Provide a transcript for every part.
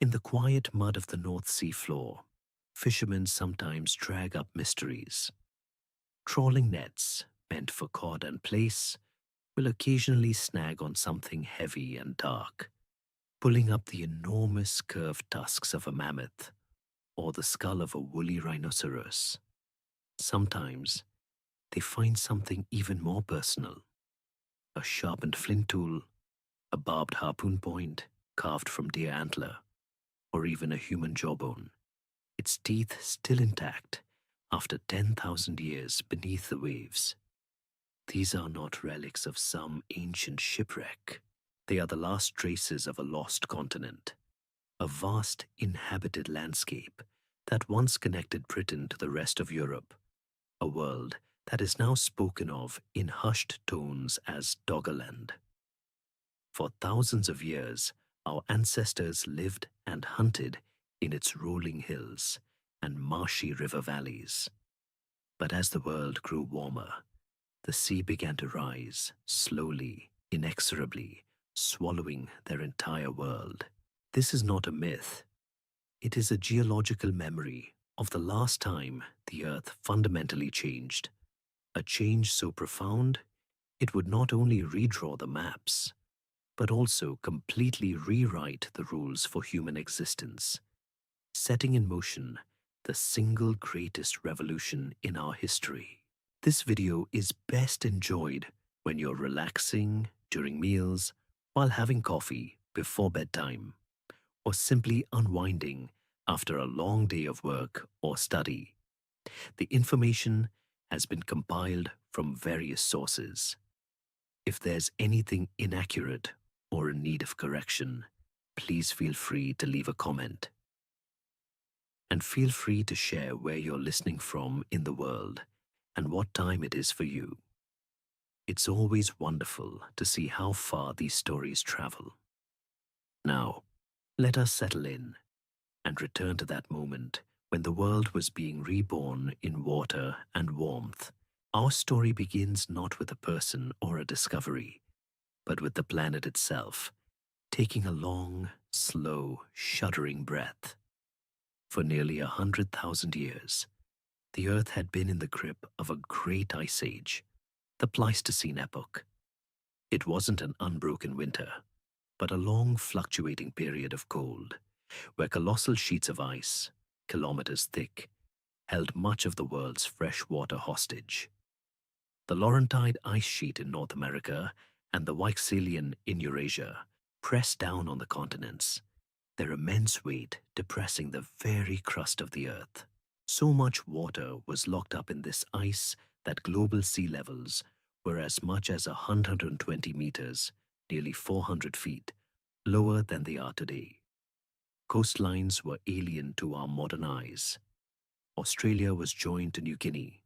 In the quiet mud of the North Sea floor, fishermen sometimes drag up mysteries. Trawling nets, meant for cod and plaice, will occasionally snag on something heavy and dark, pulling up the enormous curved tusks of a mammoth or the skull of a woolly rhinoceros. Sometimes they find something even more personal: a sharpened flint tool, a barbed harpoon point carved from deer antler, or even a human jawbone, its teeth still intact after 10,000 years beneath the waves. These are not relics of some ancient shipwreck. They are the last traces of a lost continent, a vast inhabited landscape that once connected Britain to the rest of Europe, a world that is now spoken of in hushed tones as Doggerland. For thousands of years, our ancestors lived and hunted in its rolling hills and marshy river valleys. But as the world grew warmer, the sea began to rise, slowly, inexorably, swallowing their entire world. This is not a myth. It is a geological memory of the last time the Earth fundamentally changed, a change so profound it would not only redraw the maps, but also completely rewrite the rules for human existence, setting in motion the single greatest revolution in our history. This video is best enjoyed when you're relaxing, during meals, while having coffee, before bedtime, or simply unwinding after a long day of work or study. The information has been compiled from various sources. If there's anything inaccurate or in need of correction, please feel free to leave a comment. And feel free to share where you're listening from in the world and what time it is for you. It's always wonderful to see how far these stories travel. Now, let us settle in and return to that moment when the world was being reborn in water and warmth. Our story begins not with a person or a discovery, but with the planet itself, taking a long, slow, shuddering breath. For nearly 100,000 years, the Earth had been in the grip of a great ice age, the Pleistocene epoch. It wasn't an unbroken winter, but a long fluctuating period of cold, where colossal sheets of ice, kilometers thick, held much of the world's fresh water hostage. The Laurentide ice sheet in North America and the Weichselian in Eurasia pressed down on the continents, their immense weight depressing the very crust of the Earth. So much water was locked up in this ice that global sea levels were as much as 120 meters, nearly 400 feet, lower than they are today. Coastlines were alien to our modern eyes. Australia was joined to New Guinea.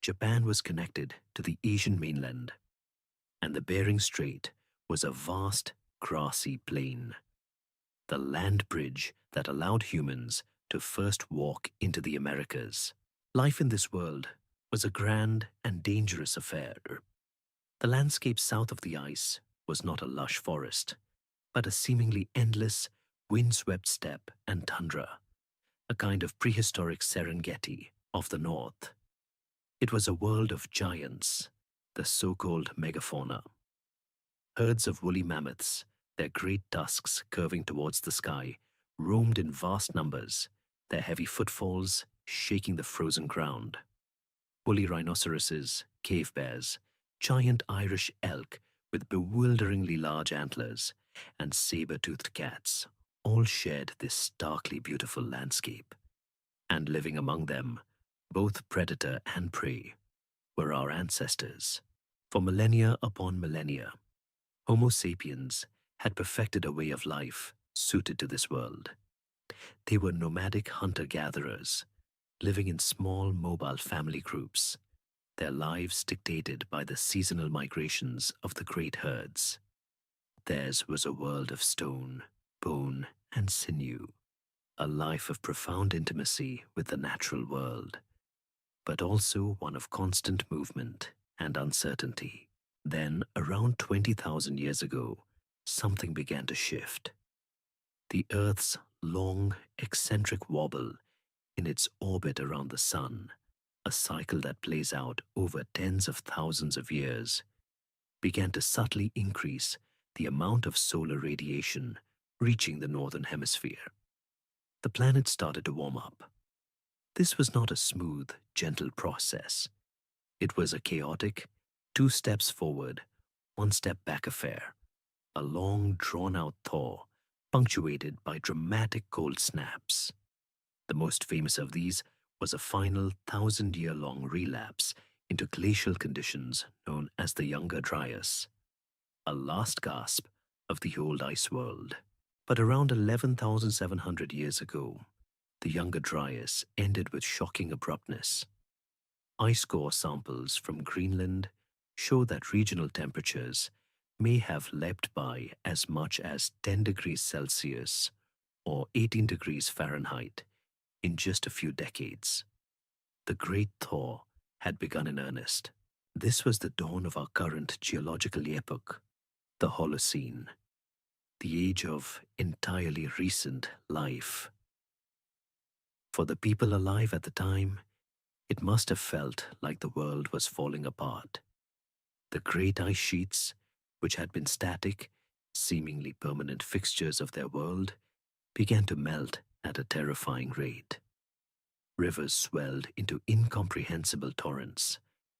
Japan was connected to the Asian mainland, and the Bering Strait was a vast, grassy plain, the land bridge that allowed humans to first walk into the Americas. Life in this world was a grand and dangerous affair. The landscape south of the ice was not a lush forest, but a seemingly endless, windswept steppe and tundra, a kind of prehistoric Serengeti of the north. It was a world of giants, the so-called megafauna. Herds of woolly mammoths, their great tusks curving towards the sky, roamed in vast numbers, their heavy footfalls shaking the frozen ground. Woolly rhinoceroses, cave bears, giant Irish elk with bewilderingly large antlers, and saber-toothed cats all shared this starkly beautiful landscape. And living among them, both predator and prey, were our ancestors. For millennia upon millennia, Homo sapiens had perfected a way of life suited to this world. They were nomadic hunter-gatherers, living in small mobile family groups, their lives dictated by the seasonal migrations of the great herds. Theirs was a world of stone, bone, and sinew, a life of profound intimacy with the natural world, but also one of constant movement and uncertainty. Then, around 20,000 years ago, something began to shift. The Earth's long, eccentric wobble in its orbit around the Sun, a cycle that plays out over tens of thousands of years, began to subtly increase the amount of solar radiation reaching the northern hemisphere. The planet started to warm up. This was not a smooth, gentle process. It was a chaotic, two steps forward, one step back affair, a long, drawn-out thaw, punctuated by dramatic cold snaps. The most famous of these was a final 1,000-year-long relapse into glacial conditions known as the Younger Dryas, a last gasp of the old ice world. But around 11,700 years ago, the Younger Dryas ended with shocking abruptness. Ice core samples from Greenland show that regional temperatures may have leapt by as much as 10 degrees Celsius or 18 degrees Fahrenheit in just a few decades. The Great Thaw had begun in earnest. This was the dawn of our current geological epoch, the Holocene, the age of entirely recent life. For the people alive at the time, it must have felt like the world was falling apart. The great ice sheets, which had been static, seemingly permanent fixtures of their world, began to melt at a terrifying rate. Rivers swelled into incomprehensible torrents,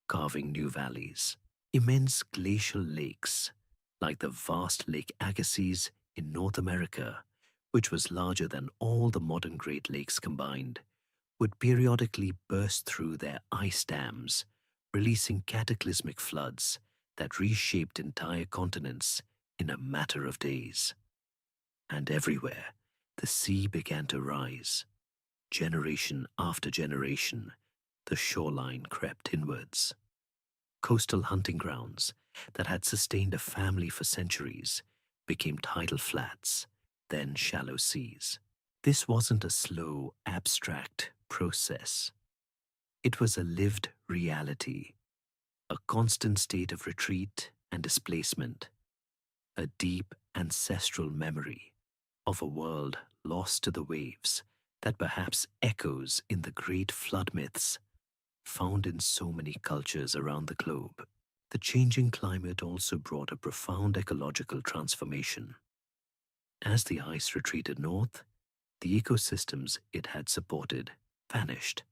carving new valleys. Immense glacial lakes, like the vast Lake Agassiz in North America, which was larger than all the modern Great Lakes combined, would periodically burst through their ice dams, releasing cataclysmic floods that reshaped entire continents in a matter of days. And everywhere, the sea began to rise. Generation after generation, the shoreline crept inwards. Coastal hunting grounds that had sustained a family for centuries became tidal flats, then shallow seas. This wasn't a slow, abstract process. It was a lived reality, a constant state of retreat and displacement, a deep ancestral memory of a world lost to the waves that perhaps echoes in the great flood myths found in so many cultures around the globe. The changing climate also brought a profound ecological transformation. As the ice retreated north, the ecosystems it had supported vanished.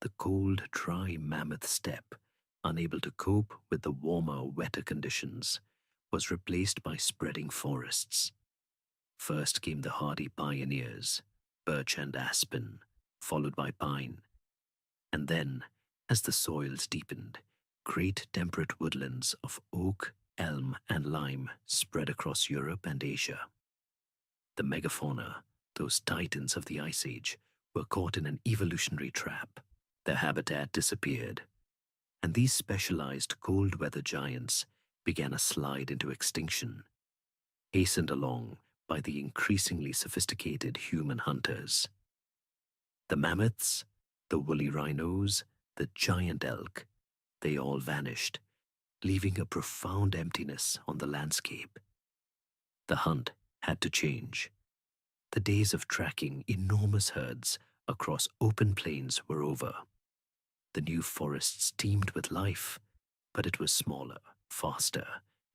The cold, dry mammoth steppe, unable to cope with the warmer, wetter conditions, was replaced by spreading forests. First came the hardy pioneers, birch and aspen, followed by pine. And then, as the soils deepened, great temperate woodlands of oak, elm, and lime spread across Europe and Asia. The megafauna, those titans of the Ice Age, were caught in an evolutionary trap. Their habitat disappeared, and these specialized cold weather giants began a slide into extinction, hastened along by the increasingly sophisticated human hunters. The mammoths, the woolly rhinos, the giant elk, they all vanished, leaving a profound emptiness on the landscape. The hunt had to change. The days of tracking enormous herds across open plains were over. The new forests teemed with life, but it was smaller, faster,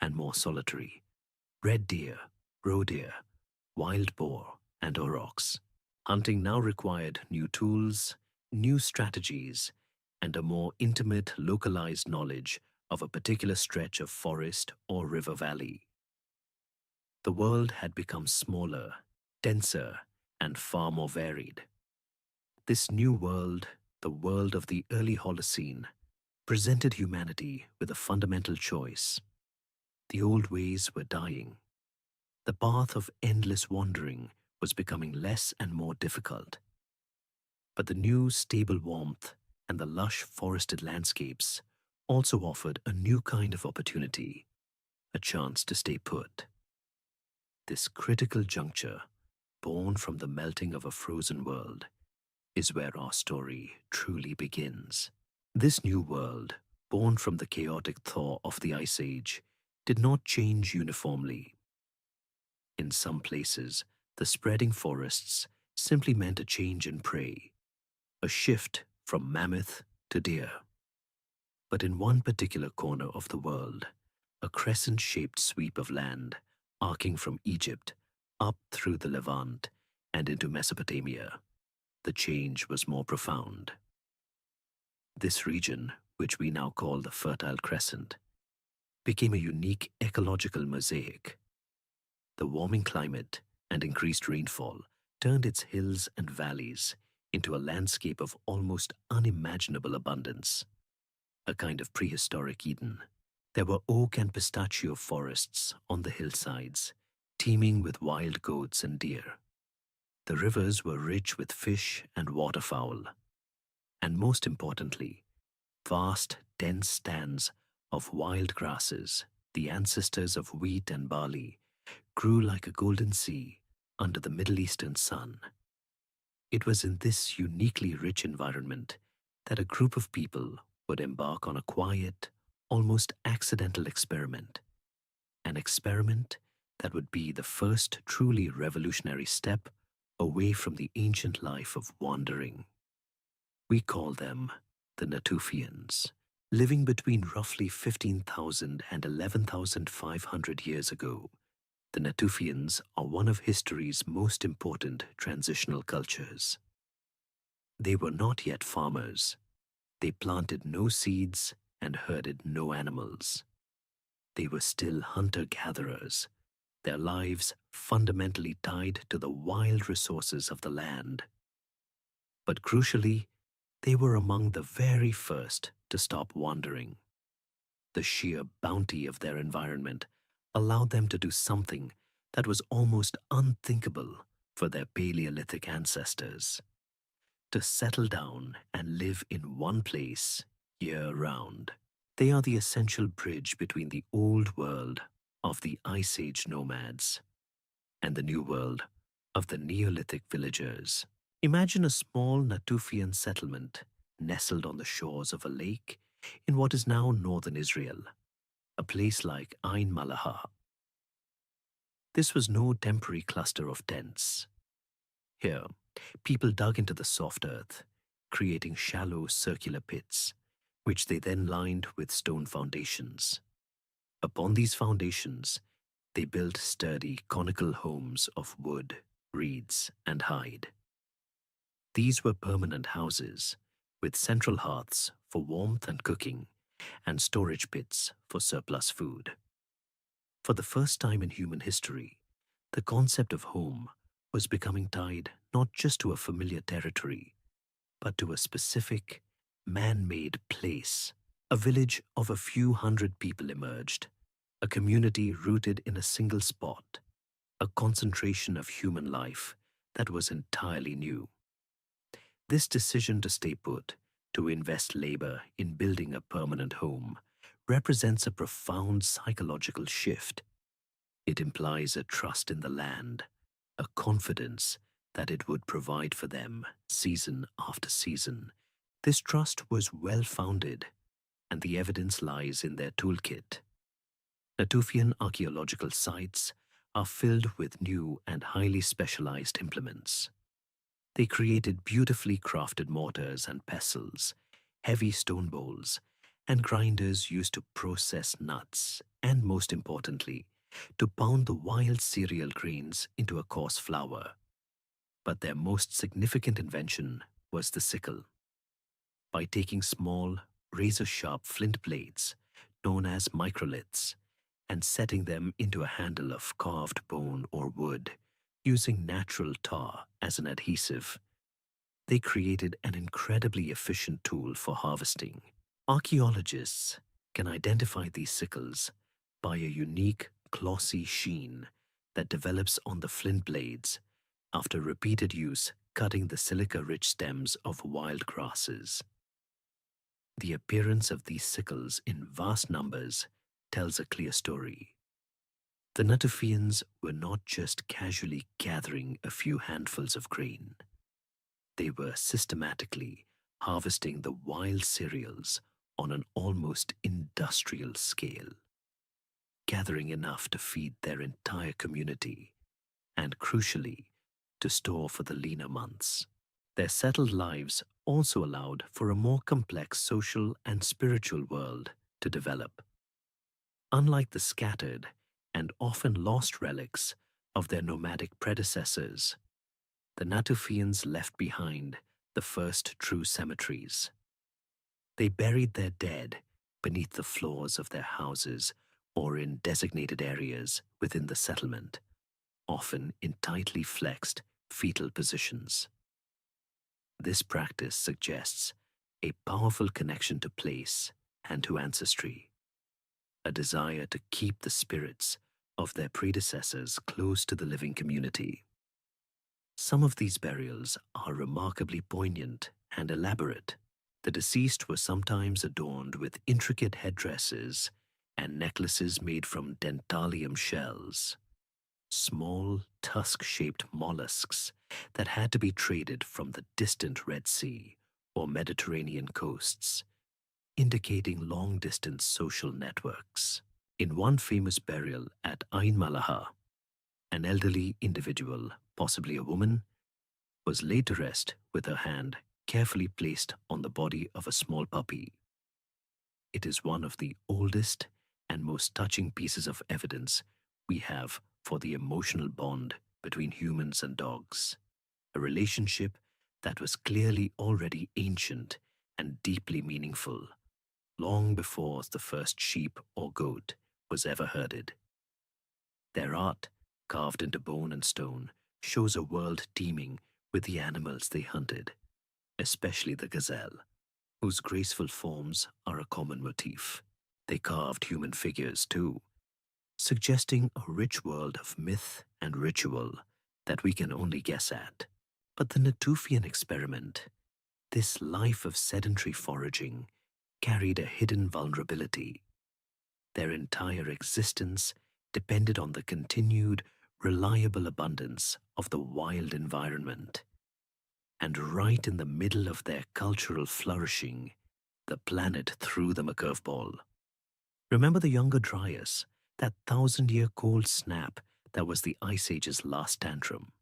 and more solitary. Red deer, roe deer, wild boar, and aurochs. Hunting now required new tools, new strategies, and a more intimate, localized knowledge of a particular stretch of forest or river valley. The world had become smaller, denser, and far more varied. This new world, the world of the early Holocene, presented humanity with a fundamental choice. The old ways were dying. The path of endless wandering was becoming less and more difficult. But the new stable warmth and the lush forested landscapes also offered a new kind of opportunity, a chance to stay put. This critical juncture, born from the melting of a frozen world, is where our story truly begins. This new world, born from the chaotic thaw of the Ice Age, did not change uniformly. In some places, The spreading forests simply meant a change in prey, a shift from mammoth to deer. But in one particular corner of the world, a crescent-shaped sweep of land arcing from Egypt up through the Levant and into Mesopotamia, the change was more profound. This region, which we now call the Fertile Crescent, became a unique ecological mosaic. The warming climate and increased rainfall turned its hills and valleys into a landscape of almost unimaginable abundance, a kind of prehistoric Eden. There were oak and pistachio forests on the hillsides, teeming with wild goats and deer. The rivers were rich with fish and waterfowl, and most importantly, vast, dense stands of wild grasses, the ancestors of wheat and barley, grew like a golden sea under the Middle Eastern sun. It was in this uniquely rich environment that a group of people would embark on a quiet, almost accidental experiment, an experiment that would be the first truly revolutionary step away from the ancient life of wandering. We call them the Natufians. Living between roughly 15,000 and 11,500 years ago, the Natufians are one of history's most important transitional cultures. They were not yet farmers. They planted no seeds and herded no animals. They were still hunter-gatherers, their lives fundamentally tied to the wild resources of the land. But crucially, they were among the very first to stop wandering. The sheer bounty of their environment allowed them to do something that was almost unthinkable for their Paleolithic ancestors: to settle down and live in one place year-round. They are the essential bridge between the old world of the Ice Age nomads and the new world of the Neolithic villagers. Imagine a small Natufian settlement nestled on the shores of a lake in what is now northern Israel, a place like Ain Malaha. This was no temporary cluster of tents. Here, people dug into the soft earth, creating shallow circular pits, which they then lined with stone foundations. Upon these foundations, they built sturdy conical homes of wood, reeds, and hide. These were permanent houses, with central hearths for warmth and cooking, and storage pits for surplus food. For the first time in human history, the concept of home was becoming tied not just to a familiar territory, but to a specific, man-made place. A village of a few hundred people emerged, a community rooted in a single spot, a concentration of human life that was entirely new. This decision to stay put, to invest labor in building a permanent home, represents a profound psychological shift. It implies a trust in the land, a confidence that it would provide for them season after season. This trust was well-founded, and the evidence lies in their toolkit. Natufian archaeological sites are filled with new and highly specialized implements. They created beautifully crafted mortars and pestles, heavy stone bowls, and grinders used to process nuts, and most importantly, to pound the wild cereal grains into a coarse flour. But their most significant invention was the sickle. By taking small, razor-sharp flint blades, known as microliths, and setting them into a handle of carved bone or wood, using natural tar as an adhesive, they created an incredibly efficient tool for harvesting. Archaeologists can identify these sickles by a unique, glossy sheen that develops on the flint blades after repeated use cutting the silica-rich stems of wild grasses. The appearance of these sickles in vast numbers tells a clear story. The Natufians were not just casually gathering a few handfuls of grain. They were systematically harvesting the wild cereals on an almost industrial scale, gathering enough to feed their entire community and crucially, to store for the leaner months. Their settled lives also allowed for a more complex social and spiritual world to develop. Unlike the scattered and often lost relics of their nomadic predecessors, the Natufians left behind the first true cemeteries. They buried their dead beneath the floors of their houses or in designated areas within the settlement, often in tightly flexed fetal positions. This practice suggests a powerful connection to place and to ancestry, a desire to keep the spirits of their predecessors close to the living community. Some of these burials are remarkably poignant and elaborate. The deceased were sometimes adorned with intricate headdresses and necklaces made from dentalium shells, small tusk-shaped mollusks that had to be traded from the distant Red Sea or Mediterranean coasts, indicating long-distance social networks. In one famous burial at Ain Malaha, an elderly individual, possibly a woman, was laid to rest with her hand carefully placed on the body of a small puppy. It is one of the oldest and most touching pieces of evidence we have for the emotional bond between humans and dogs, a relationship that was clearly already ancient and deeply meaningful, long before the first sheep or goat was ever herded. Their art, carved into bone and stone, shows a world teeming with the animals they hunted, especially the gazelle, whose graceful forms are a common motif. They carved human figures too, suggesting a rich world of myth and ritual that we can only guess at. But the Natufian experiment, this life of sedentary foraging, carried a hidden vulnerability. Their entire existence depended on the continued, reliable abundance of the wild environment. And right in the middle of their cultural flourishing, the planet threw them a curveball. Remember the Younger Dryas, that 1,000-year cold snap that was the Ice Age's last tantrum?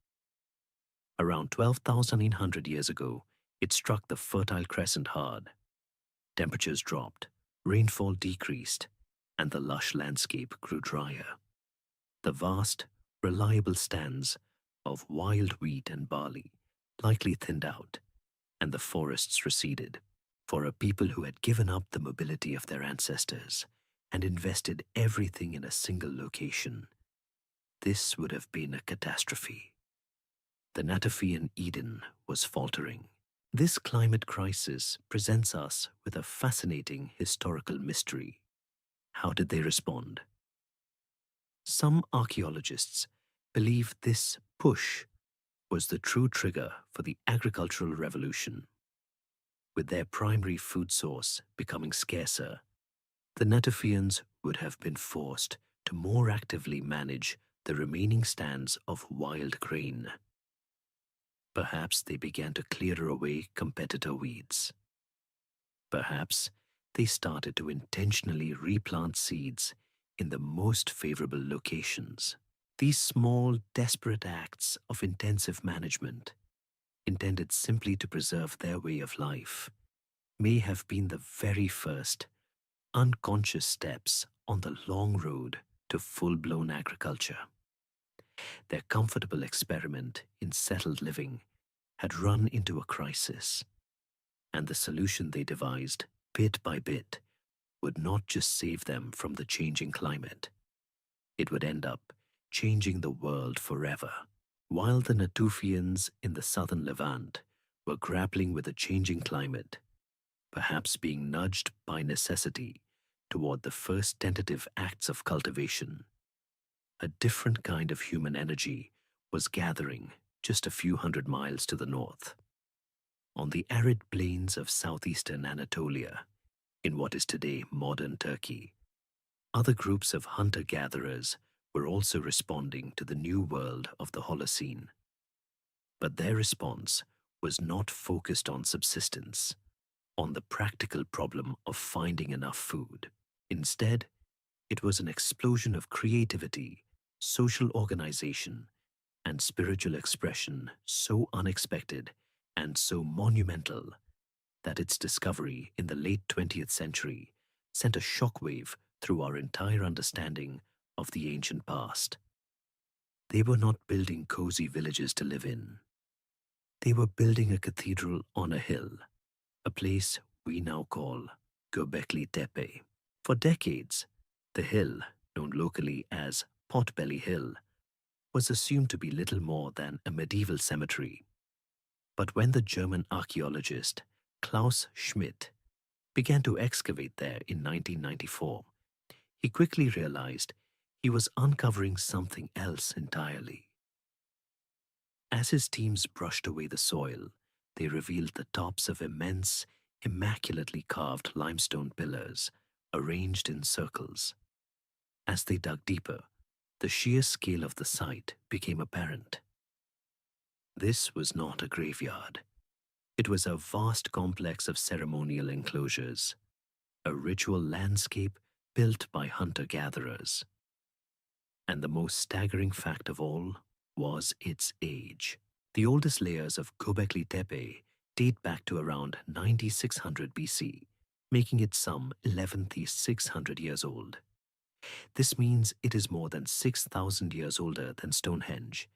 Around 12,800 years ago, it struck the Fertile Crescent hard. Temperatures dropped, rainfall decreased, and the lush landscape grew drier. The vast, reliable stands of wild wheat and barley likely thinned out, and the forests receded. For a people who had given up the mobility of their ancestors and invested everything in a single location, this would have been a catastrophe. The Natufian Eden was faltering. This climate crisis presents us with a fascinating historical mystery. How did they respond? Some archaeologists believe this push was the true trigger for the agricultural revolution. With their primary food source becoming scarcer, the Natufians would have been forced to more actively manage the remaining stands of wild grain. Perhaps they began to clear away competitor weeds. Perhaps they started to intentionally replant seeds in the most favorable locations. These small, desperate acts of intensive management, intended simply to preserve their way of life, may have been the very first unconscious steps on the long road to full-blown agriculture. Their comfortable experiment in settled living had run into a crisis, and the solution they devised, bit by bit, would not just save them from the changing climate. It would end up changing the world forever. While the Natufians in the southern Levant were grappling with a changing climate, perhaps being nudged by necessity toward the first tentative acts of cultivation, a different kind of human energy was gathering just a few hundred miles to the north. On the arid plains of southeastern Anatolia, in what is today modern Turkey, other groups of hunter-gatherers were also responding to the new world of the Holocene. But their response was not focused on subsistence, on the practical problem of finding enough food. Instead, it was an explosion of creativity, social organization, and spiritual expression so unexpected and so monumental that its discovery in the late 20th century sent a shockwave through our entire understanding of the ancient past. They were not building cozy villages to live in. They were building a cathedral on a hill, a place we now call Göbekli Tepe. For decades, the hill, known locally as Potbelly Hill, was assumed to be little more than a medieval cemetery. But when the German archaeologist Klaus Schmidt began to excavate there in 1994, he quickly realized he was uncovering something else entirely. As his teams brushed away the soil, they revealed the tops of immense, immaculately carved limestone pillars arranged in circles. As they dug deeper, the sheer scale of the site became apparent. This was not a graveyard. It was a vast complex of ceremonial enclosures, a ritual landscape built by hunter-gatherers. And the most staggering fact of all was its age. The oldest layers of Göbekli Tepe date back to around 9600 BC, making it some 11,600 years old. This means it is more than 6,000 years older than Stonehenge,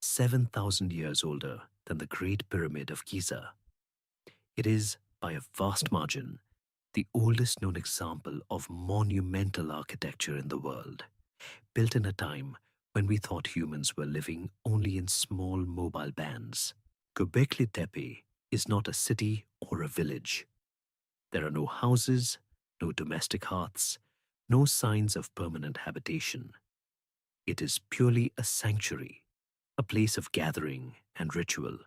7,000 years older than the Great Pyramid of Giza. It is, by a vast margin, the oldest known example of monumental architecture in the world, built in a time when we thought humans were living only in small mobile bands. Göbekli Tepe is not a city or a village. There are no houses, no domestic hearths, no signs of permanent habitation. It is purely a sanctuary, a place of gathering and ritual.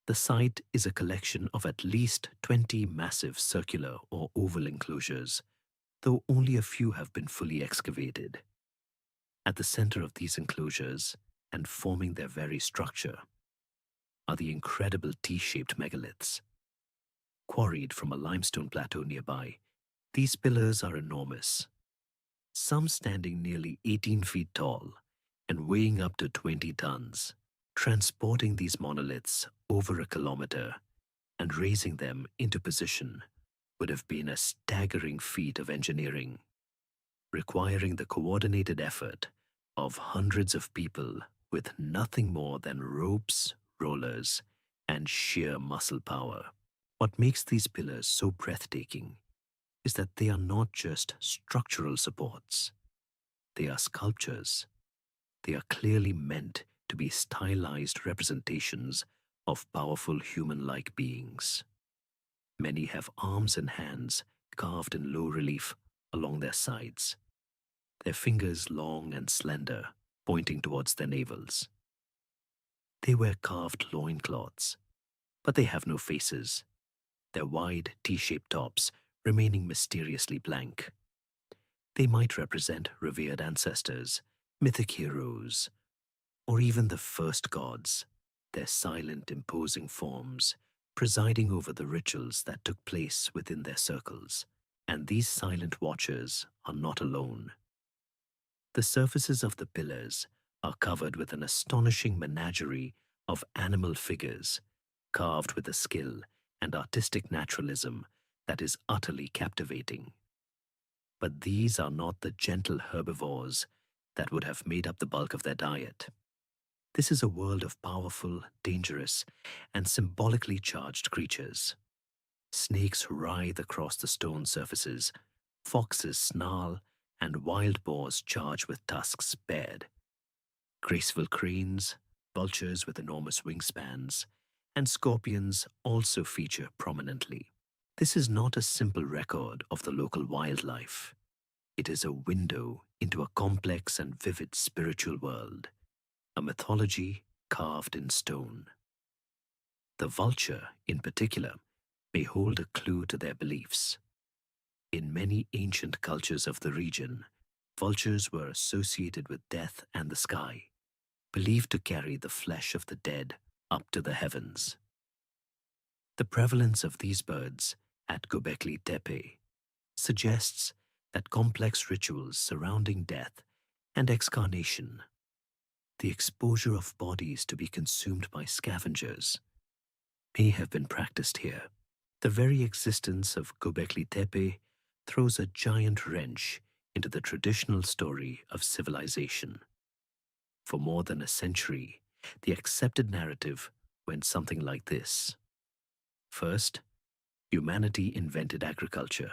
The site is a collection of at least 20 massive circular or oval enclosures, though only a few have been fully excavated. At the center of these enclosures, and forming their very structure, are the incredible T-shaped megaliths. Quarried from a limestone plateau nearby, these pillars are enormous, some standing nearly 18 feet tall and weighing up to 20 tons. Transporting these monoliths over a kilometer and raising them into position would have been a staggering feat of engineering, requiring the coordinated effort of hundreds of people with nothing more than ropes, rollers, and sheer muscle power. What makes these pillars so breathtaking is that they are not just structural supports. They are sculptures. They are clearly meant to be stylized representations of powerful human-like beings. Many have arms and hands carved in low relief along their sides, their fingers long and slender, pointing towards their navels. They wear carved loincloths, but they have no faces, their wide T-shaped tops remaining mysteriously blank. They might represent revered ancestors, mythic heroes, or even the first gods, their silent, imposing forms presiding over the rituals that took place within their circles. And these silent watchers are not alone. The surfaces of the pillars are covered with an astonishing menagerie of animal figures, carved with a skill and artistic naturalism that is utterly captivating. But these are not the gentle herbivores that would have made up the bulk of their diet. This is a world of powerful, dangerous, and symbolically charged creatures. Snakes writhe across the stone surfaces, foxes snarl, and wild boars charge with tusks bared. Graceful cranes, vultures with enormous wingspans, and scorpions also feature prominently. This is not a simple record of the local wildlife. It is a window into a complex and vivid spiritual world, a mythology carved in stone. The vulture, in particular, may hold a clue to their beliefs. In many ancient cultures of the region, vultures were associated with death and the sky, believed to carry the flesh of the dead up to the heavens. The prevalence of these birds at Göbekli Tepe suggests that complex rituals surrounding death and excarnation The exposure of bodies to be consumed by scavengers may have been practiced here. The very existence of Göbekli Tepe throws a giant wrench into the traditional story of civilization. For more than a century, the accepted narrative went something like this. First, humanity invented agriculture.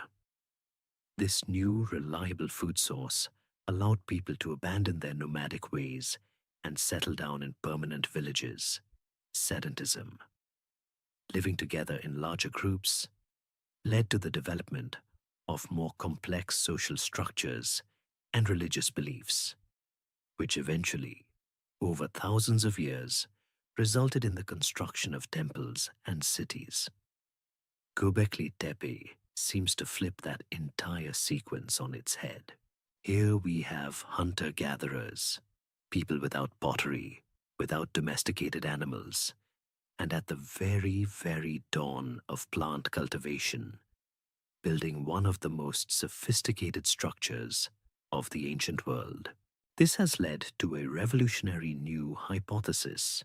This new, reliable food source allowed people to abandon their nomadic ways and settle down in permanent villages. Sedentism, living together in larger groups, led to the development of more complex social structures and religious beliefs, which eventually, over thousands of years, resulted in the construction of temples and cities. Göbekli Tepe seems to flip that entire sequence on its head. Here we have hunter-gatherers, people without pottery, without domesticated animals, and at the very, very dawn of plant cultivation, building one of the most sophisticated structures of the ancient world. This has led to a revolutionary new hypothesis.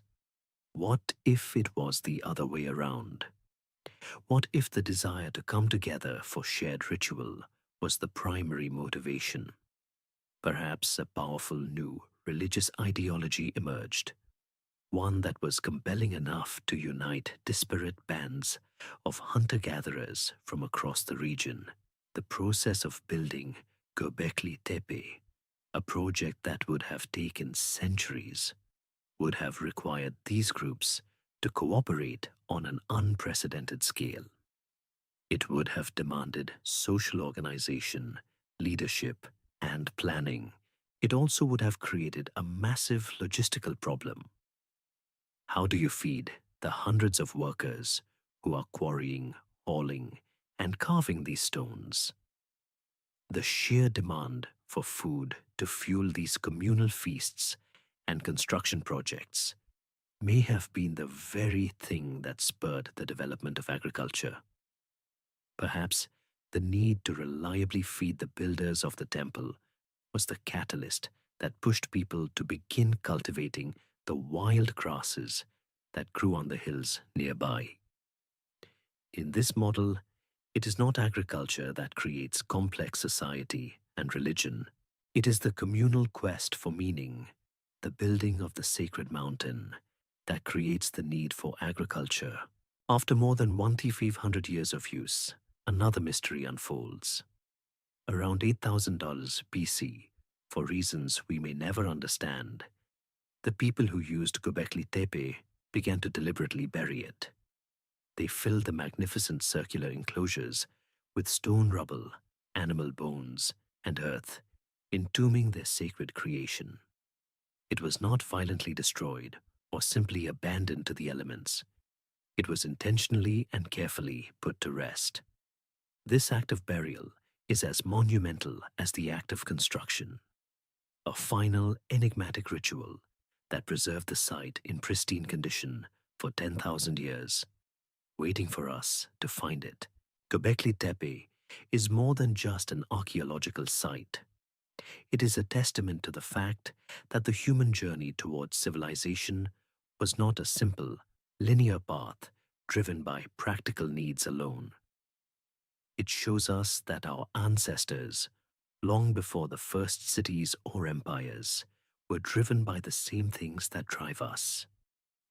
What if it was the other way around? What if the desire to come together for shared ritual was the primary motivation? Perhaps a powerful new religious ideology emerged, one that was compelling enough to unite disparate bands of hunter-gatherers from across the region. The process of building Göbekli Tepe, a project that would have taken centuries, would have required these groups to cooperate on an unprecedented scale. It would have demanded social organization, leadership, and planning. It also would have created a massive logistical problem. How do you feed the hundreds of workers who are quarrying, hauling, and carving these stones? The sheer demand for food to fuel these communal feasts and construction projects may have been the very thing that spurred the development of agriculture. Perhaps the need to reliably feed the builders of the temple was the catalyst that pushed people to begin cultivating the wild grasses that grew on the hills nearby. In this model, it is not agriculture that creates complex society and religion. It is the communal quest for meaning, the building of the sacred mountain, that creates the need for agriculture. After more than 1,500 years of use, another mystery unfolds. Around $8,000 BC, for reasons we may never understand, the people who used Göbekli Tepe began to deliberately bury it. They filled the magnificent circular enclosures with stone rubble, animal bones, and earth, entombing their sacred creation. It was not violently destroyed or simply abandoned to the elements. It was intentionally and carefully put to rest. This act of burial is as monumental as the act of construction, a final, enigmatic ritual that preserved the site in pristine condition for 10,000 years, waiting for us to find it. Göbekli Tepe is more than just an archaeological site. It is a testament to the fact that the human journey towards civilization was not a simple, linear path driven by practical needs alone. It shows us that our ancestors, long before the first cities or empires, were driven by the same things that drive us: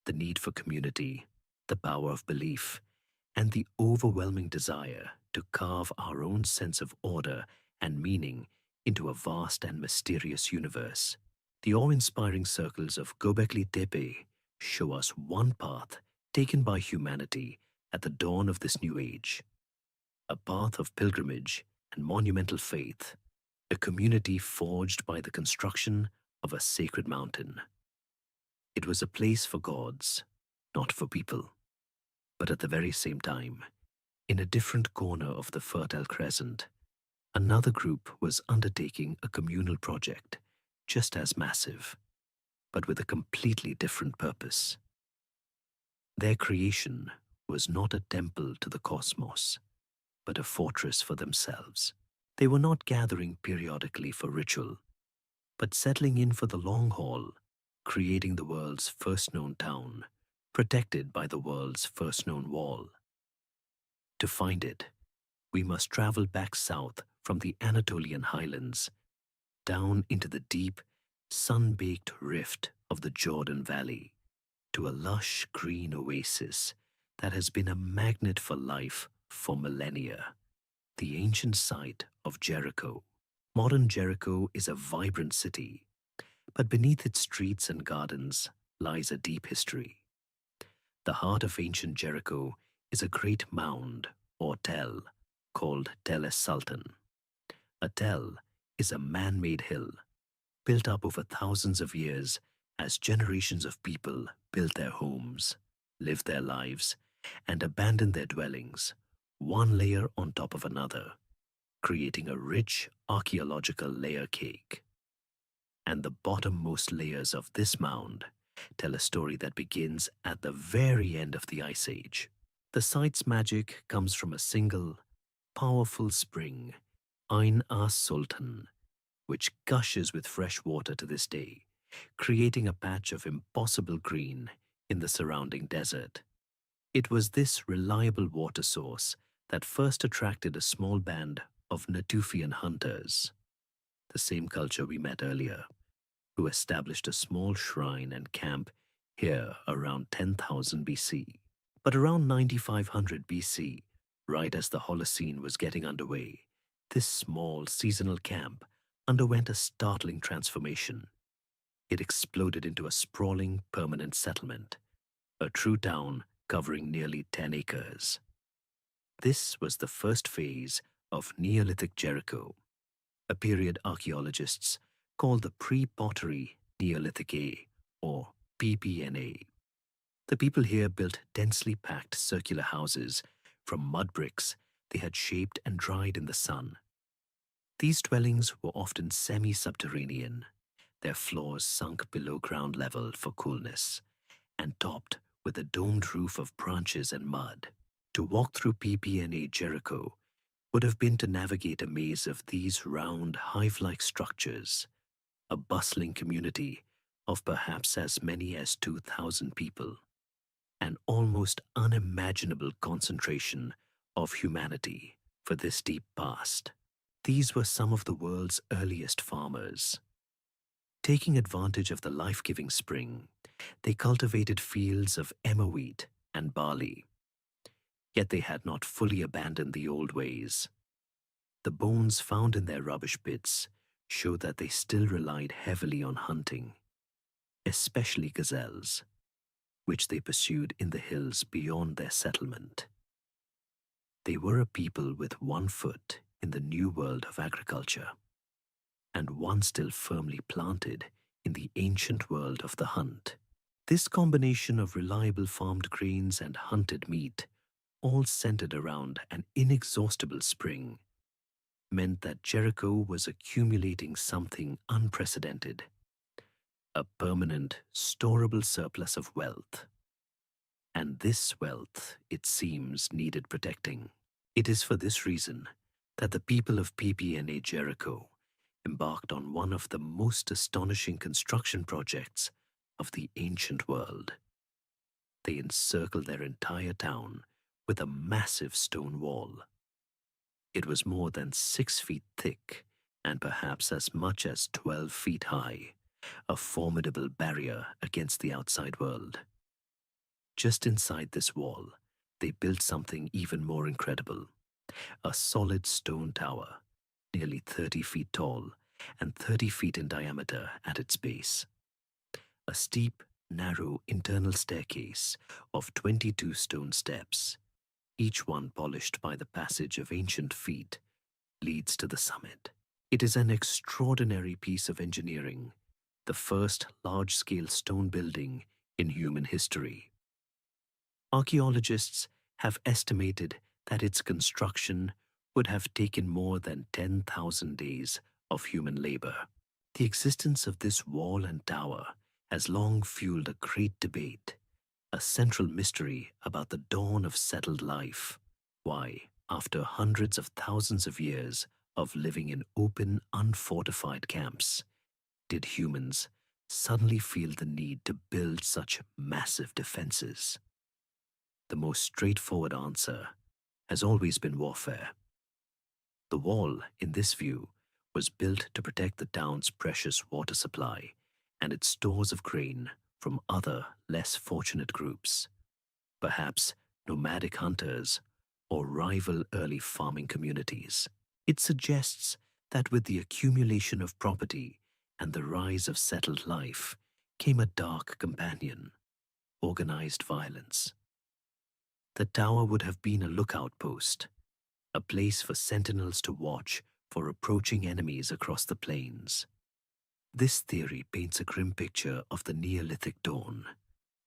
the need for community, the power of belief, and the overwhelming desire to carve our own sense of order and meaning into a vast and mysterious universe. The awe-inspiring circles of Göbekli Tepe show us one path taken by humanity at the dawn of this new age, a path of pilgrimage and monumental faith, a community forged by the construction of a sacred mountain. It was a place for gods, not for people. But at the very same time, in a different corner of the Fertile Crescent, another group was undertaking a communal project just as massive, but with a completely different purpose. Their creation was not a temple to the cosmos, but a fortress for themselves. They were not gathering periodically for ritual, but settling in for the long haul, creating the world's first known town, protected by the world's first known wall. To find it, we must travel back south from the Anatolian highlands, down into the deep, sun-baked rift of the Jordan Valley, to a lush green oasis that has been a magnet for life for millennia, the ancient site of Jericho. Modern Jericho is a vibrant city, but beneath its streets and gardens lies a deep history. The heart of ancient Jericho is a great mound, or tell, called Tel es Sultan. A tell is a man-made hill built up over thousands of years as generations of people built their homes, lived their lives, and abandoned their dwellings, one layer on top of another, creating a rich archaeological layer cake. And the bottommost layers of this mound tell a story that begins at the very end of the Ice Age. The site's magic comes from a single, powerful spring, Ain as-Sultan, which gushes with fresh water to this day, creating a patch of impossible green in the surrounding desert. It was this reliable water source that first attracted a small band of Natufian hunters, the same culture we met earlier, who established a small shrine and camp here around 10,000 BC. But around 9500 BC, right as the Holocene was getting underway, this small seasonal camp underwent a startling transformation. It exploded into a sprawling permanent settlement, a true town covering nearly 10 acres. This was the first phase of Neolithic Jericho, a period archaeologists call the pre-pottery Neolithic A, or PPNA. The people here built densely packed circular houses from mud bricks they had shaped and dried in the sun. These dwellings were often semi-subterranean, their floors sunk below ground level for coolness, and topped with a domed roof of branches and mud. To walk through PPNA Jericho would have been to navigate a maze of these round, hive-like structures, a bustling community of perhaps as many as 2,000 people, an almost unimaginable concentration of humanity for this deep past. These were some of the world's earliest farmers. Taking advantage of the life-giving spring, they cultivated fields of emmer wheat and barley. Yet they had not fully abandoned the old ways. The bones found in their rubbish pits show that they still relied heavily on hunting, especially gazelles, which they pursued in the hills beyond their settlement. They were a people with one foot in the new world of agriculture, and one still firmly planted in the ancient world of the hunt. This combination of reliable farmed grains and hunted meat, all centered around an inexhaustible spring, meant that Jericho was accumulating something unprecedented, a permanent, storable surplus of wealth. And this wealth, it seems, needed protecting. It is for this reason that the people of PPNA Jericho embarked on one of the most astonishing construction projects of the ancient world. They encircled their entire town with a massive stone wall. It was more than 6 feet thick and perhaps as much as 12 feet high, a formidable barrier against the outside world. Just inside this wall, they built something even more incredible, a solid stone tower, nearly 30 feet tall and 30 feet in diameter at its base. A steep, narrow internal staircase of 22 stone steps, each one polished by the passage of ancient feet, leads to the summit. It is an extraordinary piece of engineering, the first large-scale stone building in human history. Archaeologists have estimated that its construction would have taken more than 10,000 days of human labor. The existence of this wall and tower has long fueled a great debate, a central mystery about the dawn of settled life. Why, after hundreds of thousands of years of living in open, unfortified camps, did humans suddenly feel the need to build such massive defenses? The most straightforward answer has always been warfare. The wall, in this view, was built to protect the town's precious water supply and its stores of grain from other, less fortunate groups, perhaps nomadic hunters or rival early farming communities. It suggests that with the accumulation of property and the rise of settled life came a dark companion, organized violence. The tower would have been a lookout post, a place for sentinels to watch for approaching enemies across the plains. This theory paints a grim picture of the Neolithic dawn,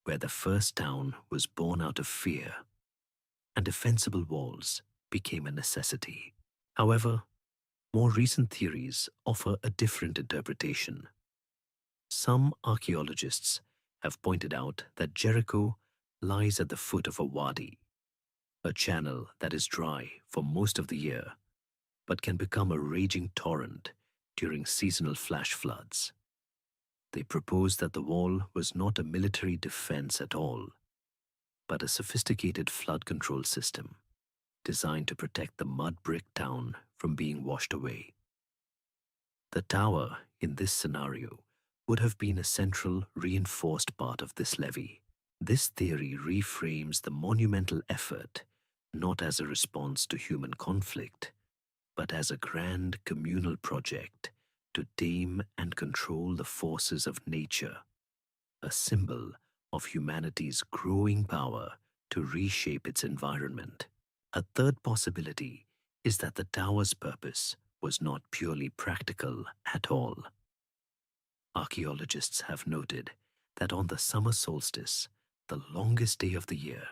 where the first town was born out of fear, and defensible walls became a necessity. However, more recent theories offer a different interpretation. Some archaeologists have pointed out that Jericho lies at the foot of a wadi, a channel that is dry for most of the year but can become a raging torrent during seasonal flash floods. They propose that the wall was not a military defense at all, but a sophisticated flood control system designed to protect the mud brick town from being washed away. The tower, in this scenario, would have been a central, reinforced part of this levy. This theory reframes the monumental effort not as a response to human conflict, but as a grand communal project to tame and control the forces of nature, a symbol of humanity's growing power to reshape its environment. A third possibility is that the tower's purpose was not purely practical at all. Archaeologists have noted that on the summer solstice, the longest day of the year,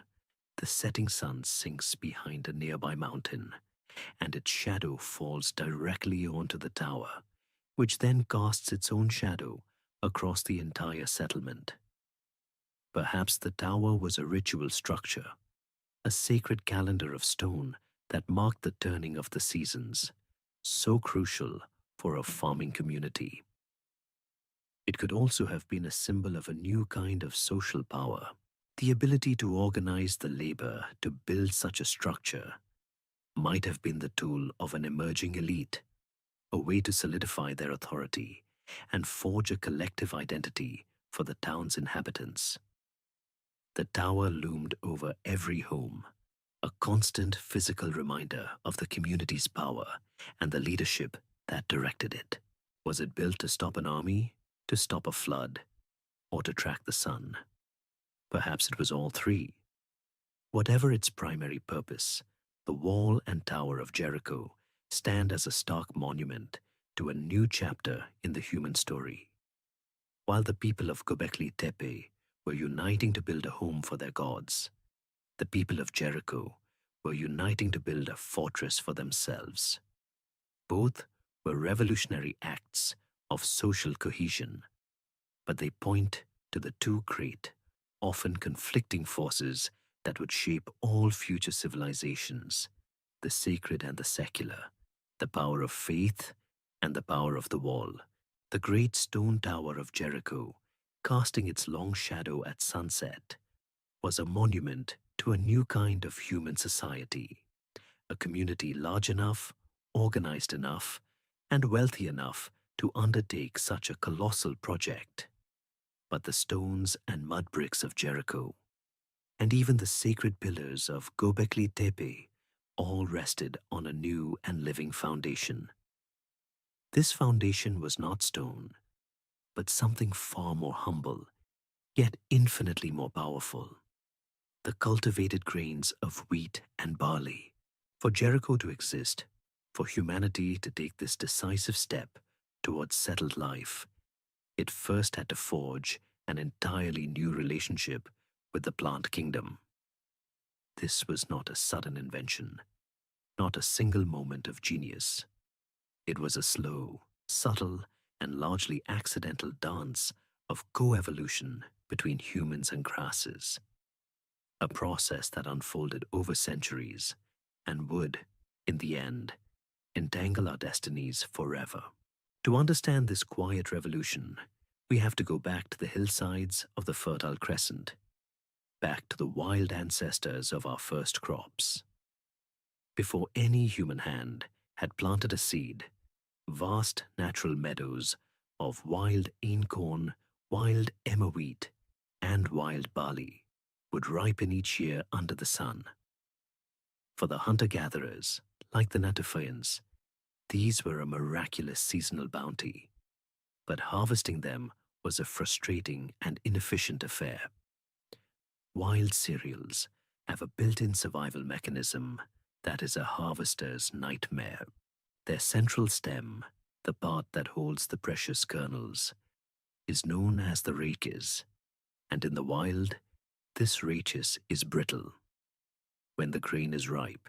the setting sun sinks behind a nearby mountain, and its shadow falls directly onto the tower, which then casts its own shadow across the entire settlement. Perhaps the tower was a ritual structure, a sacred calendar of stone that marked the turning of the seasons, so crucial for a farming community. It could also have been a symbol of a new kind of social power, the ability to organize the labor to build such a structure might have been the tool of an emerging elite, a way to solidify their authority and forge a collective identity for the town's inhabitants. The tower loomed over every home, a constant physical reminder of the community's power and the leadership that directed it. Was it built to stop an army, to stop a flood, or to track the sun? Perhaps it was all three. Whatever its primary purpose, the wall and tower of Jericho stand as a stark monument to a new chapter in the human story. While the people of Göbekli Tepe were uniting to build a home for their gods, the people of Jericho were uniting to build a fortress for themselves. Both were revolutionary acts of social cohesion, but they point to the two great, often conflicting forces that would shape all future civilizations, the sacred and the secular, the power of faith and the power of the wall. The great stone tower of Jericho, casting its long shadow at sunset, was a monument to a new kind of human society, a community large enough, organized enough, and wealthy enough to undertake such a colossal project. But the stones and mud bricks of Jericho, and even the sacred pillars of Göbekli Tepe, all rested on a new and living foundation. This foundation was not stone, but something far more humble, yet infinitely more powerful: the cultivated grains of wheat and barley. For Jericho to exist, for humanity to take this decisive step towards settled life, it first had to forge an entirely new relationship with the plant kingdom. This was not a sudden invention, not a single moment of genius. It was a slow, subtle, and largely accidental dance of co-evolution between humans and grasses, a process that unfolded over centuries and would, in the end, entangle our destinies forever. To understand this quiet revolution, We have to go back to the hillsides of the Fertile Crescent, back to the wild ancestors of our first crops. Before any human hand had planted a seed, vast natural meadows of wild einkorn, wild emmer wheat, and wild barley would ripen each year under the sun. For the hunter-gatherers, like the Natufeans, these were a miraculous seasonal bounty, but harvesting them was a frustrating and inefficient affair. Wild cereals have a built-in survival mechanism that is a harvester's nightmare. Their central stem, the part that holds the precious kernels, is known as the rachis, and in the wild, this rachis is brittle. When the grain is ripe,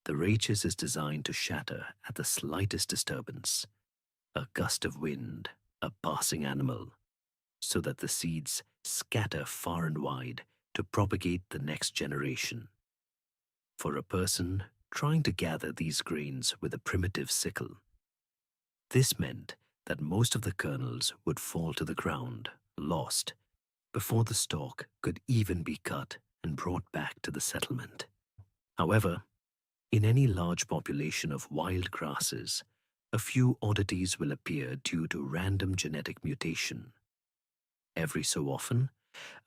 the rachis is designed to shatter at the slightest disturbance, a gust of wind, a passing animal, so that the seeds scatter far and wide to propagate the next generation. For a person trying to gather these grains with a primitive sickle, this meant that most of the kernels would fall to the ground, lost, before the stalk could even be cut and brought back to the settlement. However, in any large population of wild grasses, a few oddities will appear due to random genetic mutation. Every so often,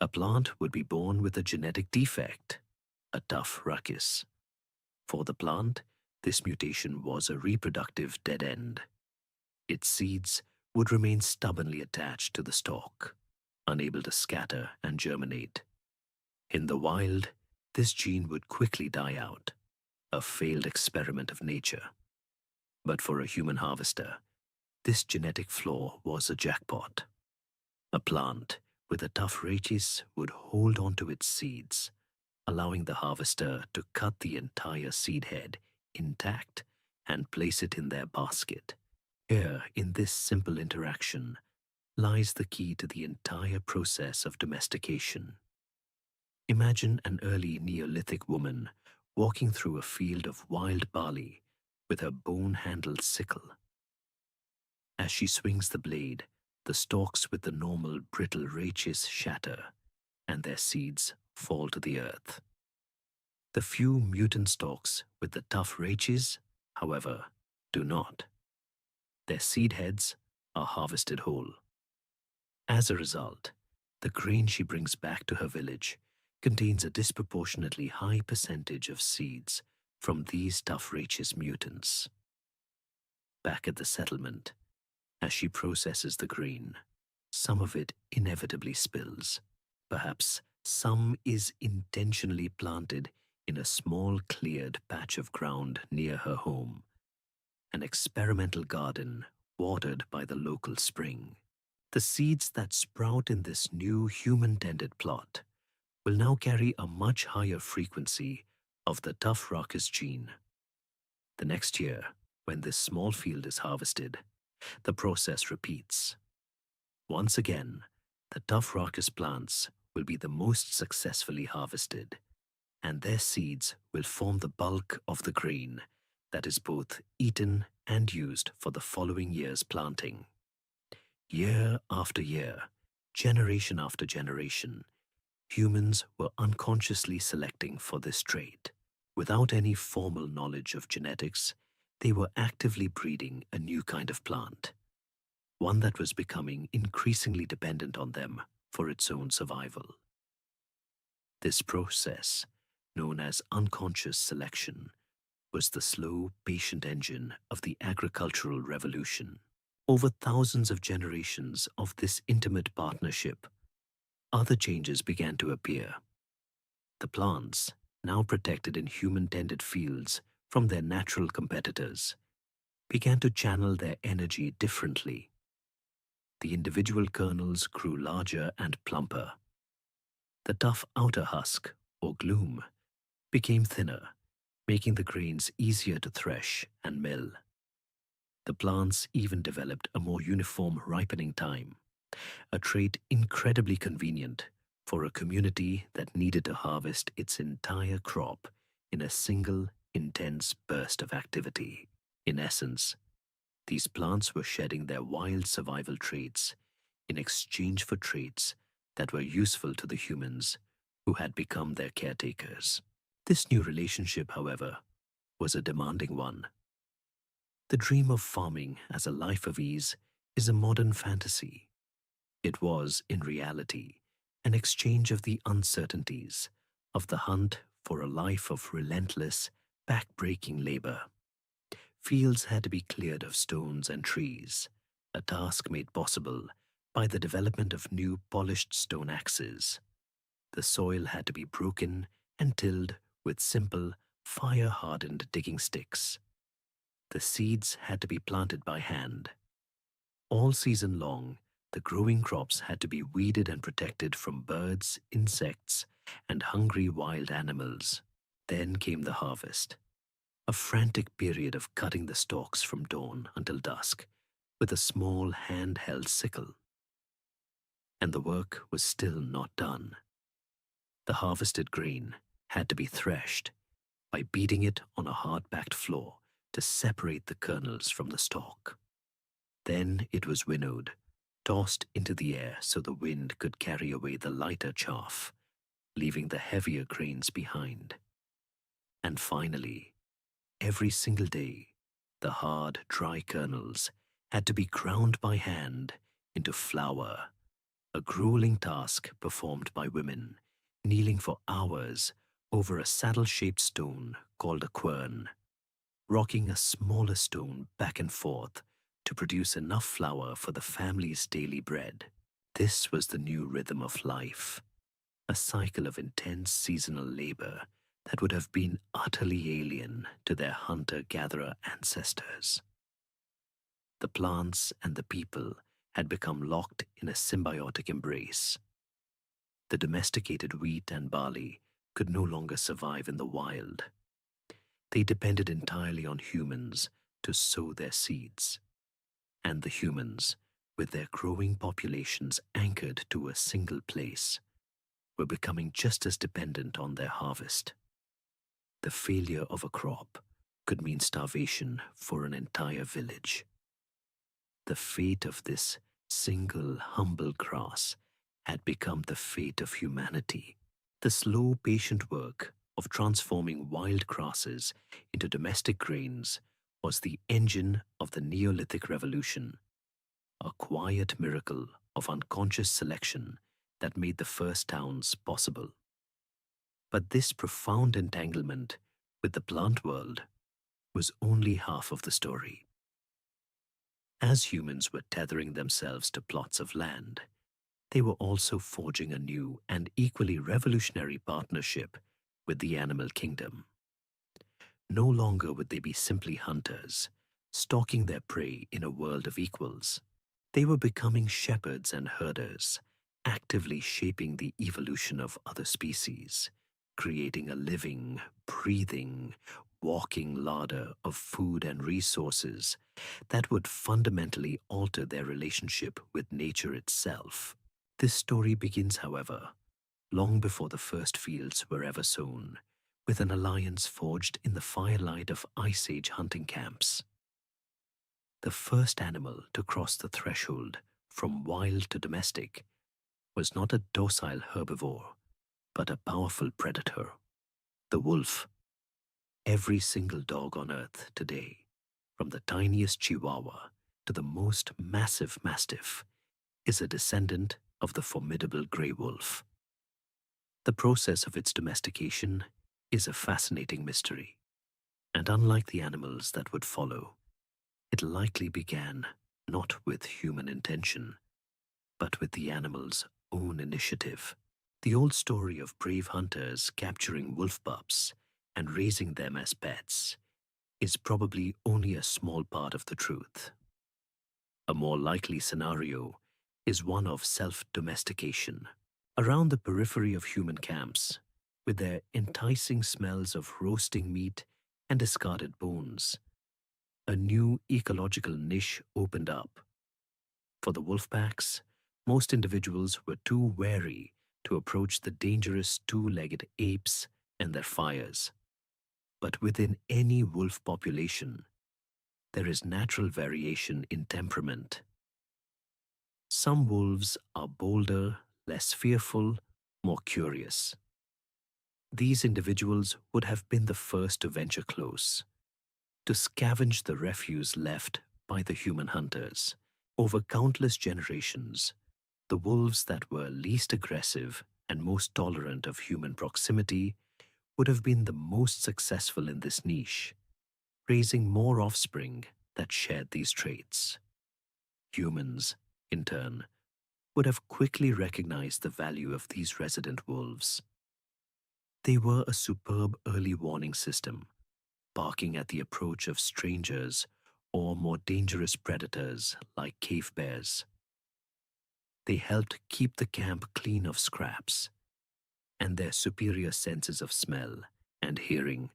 a plant would be born with a genetic defect, a tough ruckus. For the plant, this mutation was a reproductive dead end. Its seeds would remain stubbornly attached to the stalk, unable to scatter and germinate. In the wild, this gene would quickly die out, a failed experiment of nature. But for a human harvester, this genetic flaw was a jackpot. A plant with a tough rachis would hold onto its seeds, allowing the harvester to cut the entire seed head intact and place it in their basket. Here, in this simple interaction, lies the key to the entire process of domestication. Imagine an early Neolithic woman walking through a field of wild barley with her bone-handled sickle. As she swings the blade, the stalks with the normal brittle rachis shatter, and their seeds fall to the earth. The few mutant stalks with the tough rachis, however, do not. Their seed heads are harvested whole. As a result, the grain she brings back to her village contains a disproportionately high percentage of seeds from these tough rachis mutants. Back at the settlement, as she processes the grain, some of it inevitably spills. Perhaps some is intentionally planted in a small cleared patch of ground near her home, an experimental garden watered by the local spring. The seeds that sprout in this new human-tended plot will now carry a much higher frequency of the tough ruckus gene. The next year, when this small field is harvested, the process repeats. Once again, the tough ruckus plants will be the most successfully harvested, and their seeds will form the bulk of the grain that is both eaten and used for the following year's planting. Year after year, generation after generation, humans were unconsciously selecting for this trait. Without any formal knowledge of genetics, they were actively breeding a new kind of plant, one that was becoming increasingly dependent on them for its own survival. This process, known as unconscious selection, was the slow, patient engine of the agricultural revolution. Over thousands of generations of this intimate partnership, other changes began to appear. The plants, now protected in human-tended fields from their natural competitors, began to channel their energy differently. The individual kernels grew larger and plumper. The tough outer husk, or gloom, became thinner, making the grains easier to thresh and mill. The plants even developed a more uniform ripening time, a trait incredibly convenient for a community that needed to harvest its entire crop in a single, intense burst of activity. In essence, these plants were shedding their wild survival traits in exchange for traits that were useful to the humans who had become their caretakers. This new relationship, however, was a demanding one. The dream of farming as a life of ease is a modern fantasy. It was, in reality, an exchange of the uncertainties of the hunt for a life of relentless, back-breaking labor. Fields had to be cleared of stones and trees, a task made possible by the development of new polished stone axes. The soil had to be broken and tilled with simple, fire-hardened digging sticks. The seeds had to be planted by hand. All season long, the growing crops had to be weeded and protected from birds, insects, and hungry wild animals. Then came the harvest, a frantic period of cutting the stalks from dawn until dusk with a small hand-held sickle. And the work was still not done. The harvested grain had to be threshed by beating it on a hard-packed floor to separate the kernels from the stalk. Then it was winnowed, tossed into the air so the wind could carry away the lighter chaff, leaving the heavier grains behind. And finally, every single day, the hard, dry kernels had to be ground by hand into flour, a grueling task performed by women, kneeling for hours over a saddle-shaped stone called a quern, rocking a smaller stone back and forth to produce enough flour for the family's daily bread. This was the new rhythm of life, a cycle of intense seasonal labor that would have been utterly alien to their hunter-gatherer ancestors. The plants and the people had become locked in a symbiotic embrace. The domesticated wheat and barley could no longer survive in the wild. They depended entirely on humans to sow their seeds. And the humans, with their growing populations anchored to a single place, were becoming just as dependent on their harvest. The failure of a crop could mean starvation for an entire village. The fate of this single humble grass had become the fate of humanity. The slow, patient work of transforming wild grasses into domestic grains was the engine of the Neolithic revolution, a quiet miracle of unconscious selection that made the first towns possible. But this profound entanglement with the plant world was only half of the story. As humans were tethering themselves to plots of land, they were also forging a new and equally revolutionary partnership with the animal kingdom. No longer would they be simply hunters, stalking their prey in a world of equals. They were becoming shepherds and herders, actively shaping the evolution of other species, creating a living, breathing, walking larder of food and resources that would fundamentally alter their relationship with nature itself. This story begins, however, long before the first fields were ever sown, with an alliance forged in the firelight of Ice Age hunting camps. The first animal to cross the threshold from wild to domestic was not a docile herbivore, but a powerful predator, the wolf. Every single dog on earth today, from the tiniest chihuahua to the most massive mastiff, is a descendant of the formidable grey wolf. The process of its domestication is a fascinating mystery, and unlike the animals that would follow, it likely began not with human intention, but with the animal's own initiative. The old story of brave hunters capturing wolf pups and raising them as pets is probably only a small part of the truth. A more likely scenario is one of self-domestication. Around the periphery of human camps, with their enticing smells of roasting meat and discarded bones, a new ecological niche opened up. For the wolf packs, most individuals were too wary to approach the dangerous two-legged apes and their fires. But within any wolf population, there is natural variation in temperament. Some wolves are bolder, less fearful, more curious. These individuals would have been the first to venture close, to scavenge the refuse left by the human hunters. Over countless generations, the wolves that were least aggressive and most tolerant of human proximity would have been the most successful in this niche, raising more offspring that shared these traits. Humans, in turn, would have quickly recognized the value of these resident wolves. They were a superb early warning system, barking at the approach of strangers or more dangerous predators like cave bears. They helped keep the camp clean of scraps, and their superior senses of smell and hearing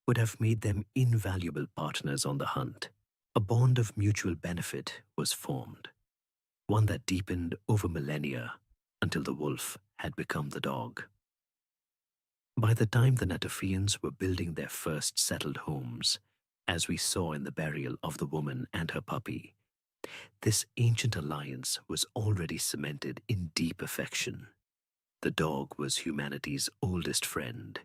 would have made them invaluable partners on the hunt. A bond of mutual benefit was formed, one that deepened over millennia until the wolf had become the dog. By the time the Natufians were building their first settled homes, as we saw in the burial of the woman and her puppy, this ancient alliance was already cemented in deep affection. The dog was humanity's oldest friend,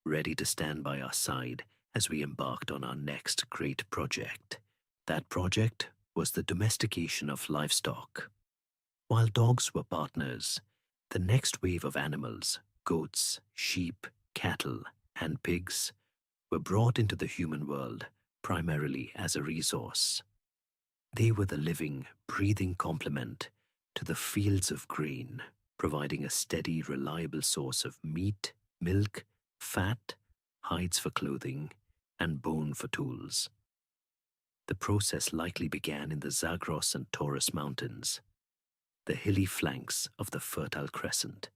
ready to stand by our side as we embarked on our next great project. That project was the domestication of livestock. While dogs were partners, the next wave of animals, goats, sheep, cattle, and pigs, were brought into the human world primarily as a resource. They were the living, breathing complement to the fields of grain, providing a steady, reliable source of meat, milk, fat, hides for clothing, and bone for tools. The process likely began in the Zagros and Taurus Mountains, the hilly flanks of the Fertile Crescent,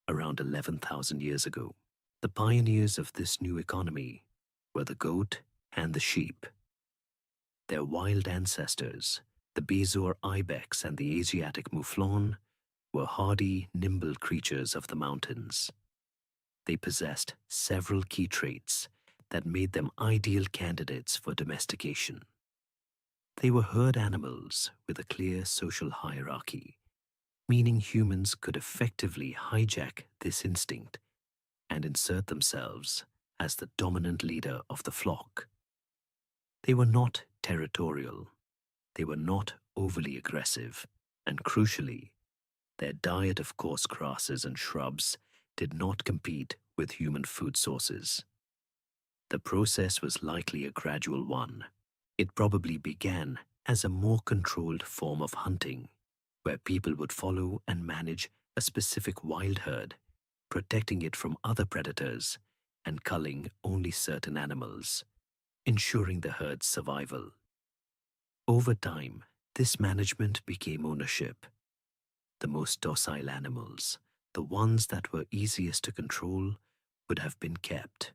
around 11,000 years ago. The pioneers of this new economy were the goat and the sheep. Their wild ancestors, the Bezoar ibex and the Asiatic mouflon, were hardy, nimble creatures of the mountains. They possessed several key traits that made them ideal candidates for domestication. They were herd animals with a clear social hierarchy, meaning humans could effectively hijack this instinct and insert themselves as the dominant leader of the flock. They were not territorial, they were not overly aggressive, and crucially, their diet of coarse grasses and shrubs did not compete with human food sources. The process was likely a gradual one. It probably began as a more controlled form of hunting, where people would follow and manage a specific wild herd, protecting it from other predators and culling only certain animals, ensuring the herd's survival. Over time, this management became ownership. The most docile animals, the ones that were easiest to control, would have been kept,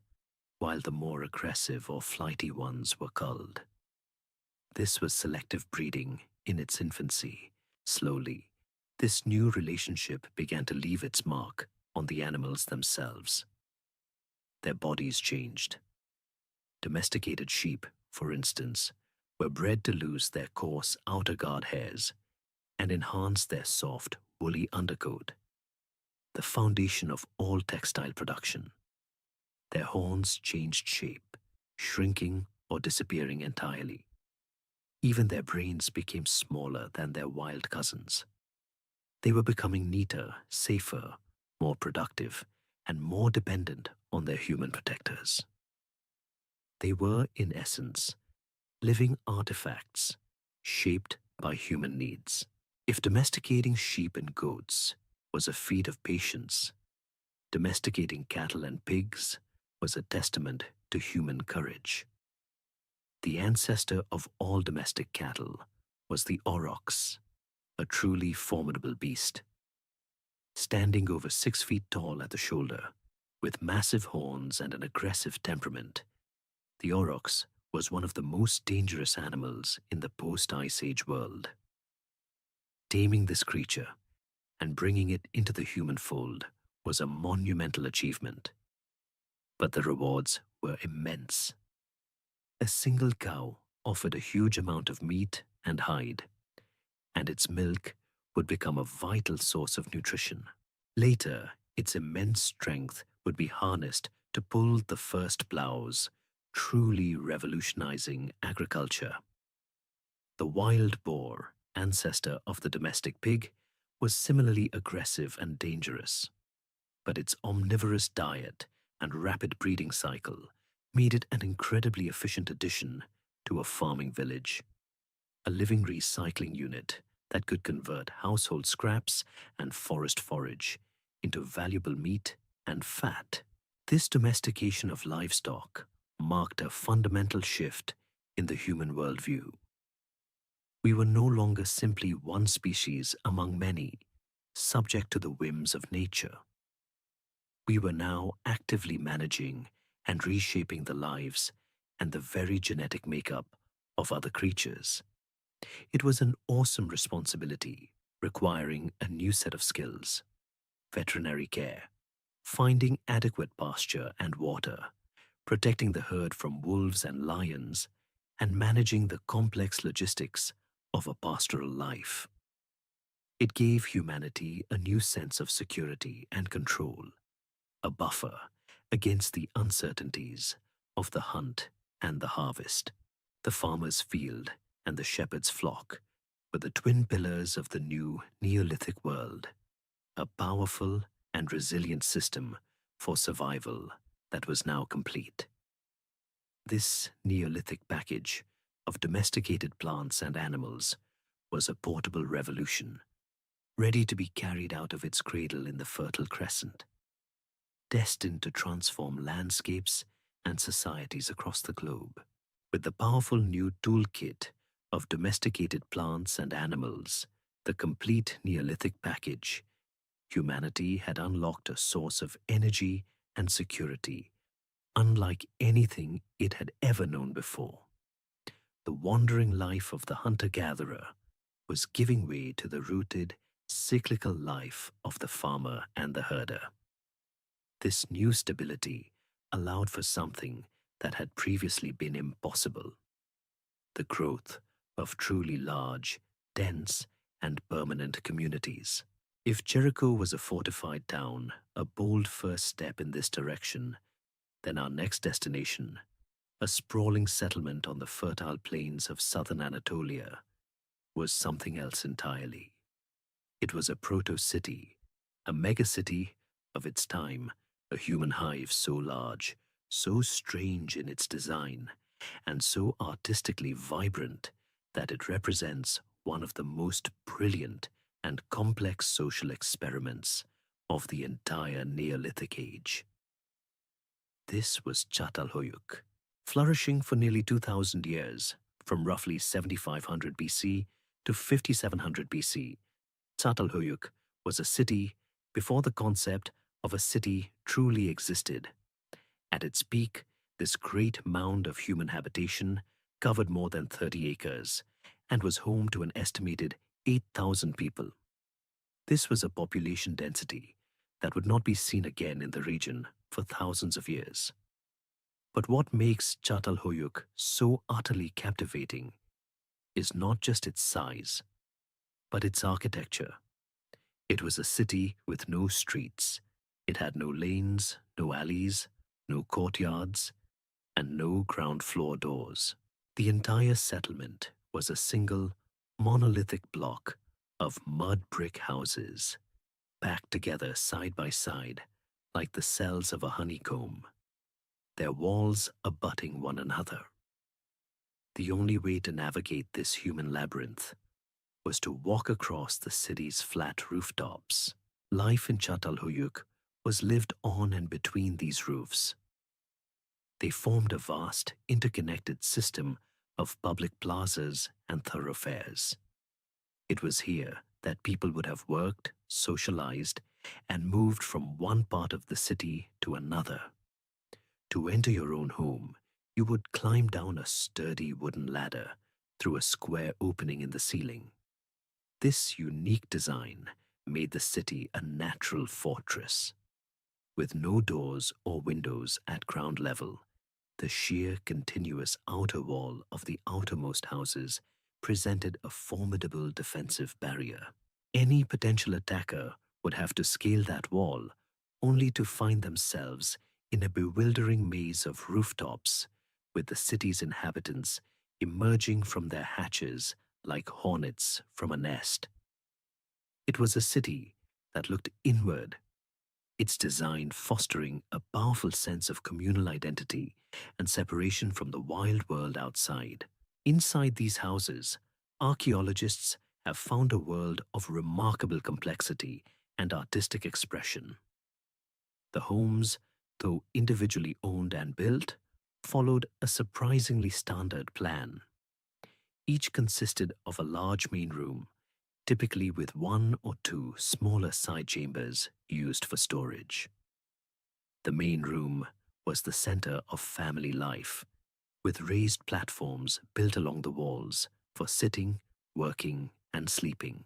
while the more aggressive or flighty ones were culled. This was selective breeding in its infancy. Slowly, this new relationship began to leave its mark on the animals themselves. Their bodies changed. Domesticated sheep, for instance, were bred to lose their coarse outer guard hairs and enhance their soft, woolly undercoat, the foundation of all textile production. Their horns changed shape, shrinking or disappearing entirely. Even their brains became smaller than their wild cousins. They were becoming neater, safer, more productive, and more dependent on their human protectors. They were, in essence, living artifacts shaped by human needs. If domesticating sheep and goats was a feat of patience, domesticating cattle and pigs was a testament to human courage. The ancestor of all domestic cattle was the aurochs, a truly formidable beast. Standing over 6 feet tall at the shoulder, with massive horns and an aggressive temperament, the aurochs was one of the most dangerous animals in the post-Ice Age world. Taming this creature and bringing it into the human fold was a monumental achievement. But the rewards were immense. A single cow offered a huge amount of meat and hide, and its milk would become a vital source of nutrition. Later, its immense strength would be harnessed to pull the first plows, truly revolutionizing agriculture. The wild boar, ancestor of the domestic pig, was similarly aggressive and dangerous, but its omnivorous diet and rapid breeding cycle made it an incredibly efficient addition to a farming village, a living recycling unit that could convert household scraps and forest forage into valuable meat and fat. This domestication of livestock marked a fundamental shift in the human worldview. We were no longer simply one species among many, subject to the whims of nature. We were now actively managing and reshaping the lives and the very genetic makeup of other creatures. It was an awesome responsibility, requiring a new set of skills: veterinary care, finding adequate pasture and water, protecting the herd from wolves and lions, and managing the complex logistics of a pastoral life. It gave humanity a new sense of security and control, a buffer against the uncertainties of the hunt and the harvest. The farmer's field and the shepherd's flock were the twin pillars of the new Neolithic world, a powerful and resilient system for survival that was now complete. This Neolithic package of domesticated plants and animals was a portable revolution, ready to be carried out of its cradle in the Fertile Crescent, destined to transform landscapes and societies across the globe. With the powerful new toolkit of domesticated plants and animals, the complete Neolithic package, humanity had unlocked a source of energy and security unlike anything it had ever known before. The wandering life of the hunter-gatherer was giving way to the rooted, cyclical life of the farmer and the herder. This new stability allowed for something that had previously been impossible: the growth of truly large, dense, and permanent communities. If Jericho was a fortified town, a bold first step in this direction, then our next destination, a sprawling settlement on the fertile plains of southern Anatolia, was something else entirely. It was a proto-city, a megacity of its time, a human hive so large, so strange in its design, and so artistically vibrant that it represents one of the most brilliant and complex social experiments of the entire Neolithic age. This was Çatalhöyük, flourishing for nearly 2,000 years, from roughly 7,500 BC to 5,700 BC. Çatalhöyük was a city before the concept of a city truly existed. At its peak, this great mound of human habitation covered more than 30 acres and was home to an estimated 8,000 people. This was a population density that would not be seen again in the region for thousands of years. But what makes Çatalhöyük so utterly captivating is not just its size, but its architecture. It was a city with no streets. It had no lanes, no alleys, no courtyards, and no ground floor doors. The entire settlement was a single, monolithic block of mud brick houses, packed together side by side like the cells of a honeycomb, their walls abutting one another. The only way to navigate this human labyrinth was to walk across the city's flat rooftops. Life in Çatalhöyük was lived on and between these roofs. They formed a vast, interconnected system of public plazas and thoroughfares. It was here that people would have worked, socialized, and moved from one part of the city to another. To enter your own home, you would climb down a sturdy wooden ladder through a square opening in the ceiling. This unique design made the city a natural fortress. With no doors or windows at ground level, the sheer continuous outer wall of the outermost houses presented a formidable defensive barrier. Any potential attacker would have to scale that wall only to find themselves in a bewildering maze of rooftops with the city's inhabitants emerging from their hatches like hornets from a nest. It was a city that looked inward, its design fostering a powerful sense of communal identity and separation from the wild world outside. Inside these houses, archaeologists have found a world of remarkable complexity and artistic expression. The homes, though individually owned and built, followed a surprisingly standard plan. Each consisted of a large main room, typically with one or two smaller side chambers used for storage. The main room was the center of family life, with raised platforms built along the walls for sitting, working, and sleeping.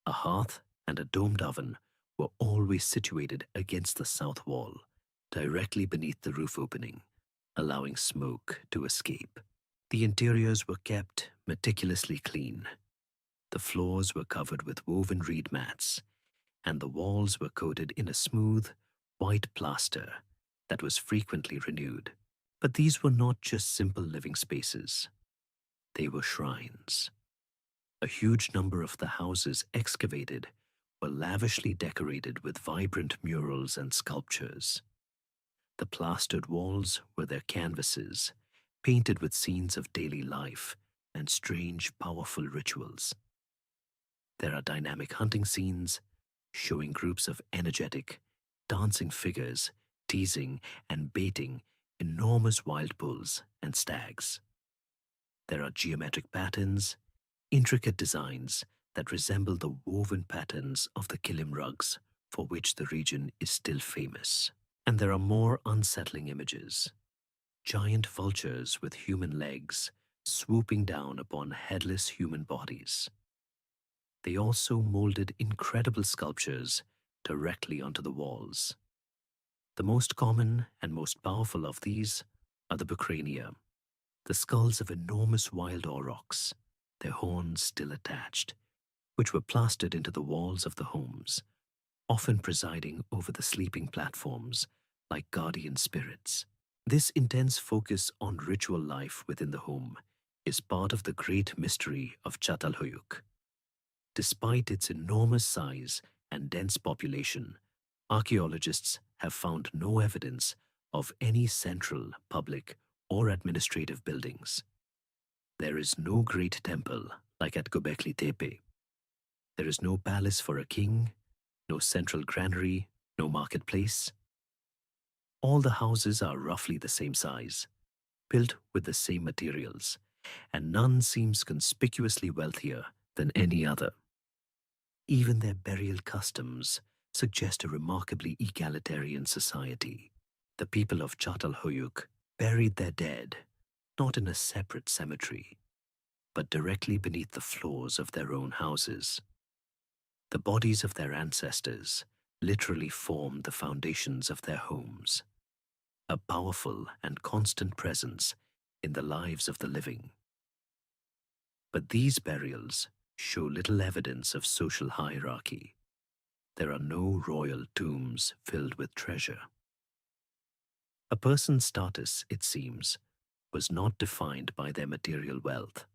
A hearth and a domed oven were always situated against the south wall, directly beneath the roof opening, allowing smoke to escape. The interiors were kept meticulously clean. The floors were covered with woven reed mats, and the walls were coated in a smooth, white plaster that was frequently renewed. But these were not just simple living spaces. They were shrines. A huge number of the houses excavated were lavishly decorated with vibrant murals and sculptures. The plastered walls were their canvases, painted with scenes of daily life and strange, powerful rituals. There are dynamic hunting scenes showing groups of energetic, dancing figures teasing and baiting enormous wild bulls and stags. There are geometric patterns, intricate designs that resemble the woven patterns of the kilim rugs for which the region is still famous. And there are more unsettling images. Giant vultures with human legs swooping down upon headless human bodies. They also molded incredible sculptures directly onto the walls. The most common and most powerful of these are the bucrania, the skulls of enormous wild aurochs, their horns still attached, which were plastered into the walls of the homes, often presiding over the sleeping platforms like guardian spirits. This intense focus on ritual life within the home is part of the great mystery of Çatalhöyük. Despite its enormous size and dense population, archaeologists have found no evidence of any central, public, or administrative buildings. There is no great temple like at Göbekli Tepe. There is no palace for a king, no central granary, no marketplace. All the houses are roughly the same size, built with the same materials, and none seems conspicuously wealthier than any other. Even their burial customs suggest a remarkably egalitarian society. The people of Çatalhöyük buried their dead not in a separate cemetery, but directly beneath the floors of their own houses. The bodies of their ancestors literally formed the foundations of their homes, a powerful and constant presence in the lives of the living. But these burials show little evidence of social hierarchy. There are no royal tombs filled with treasure. A person's status, it seems, was not defined by their material wealth.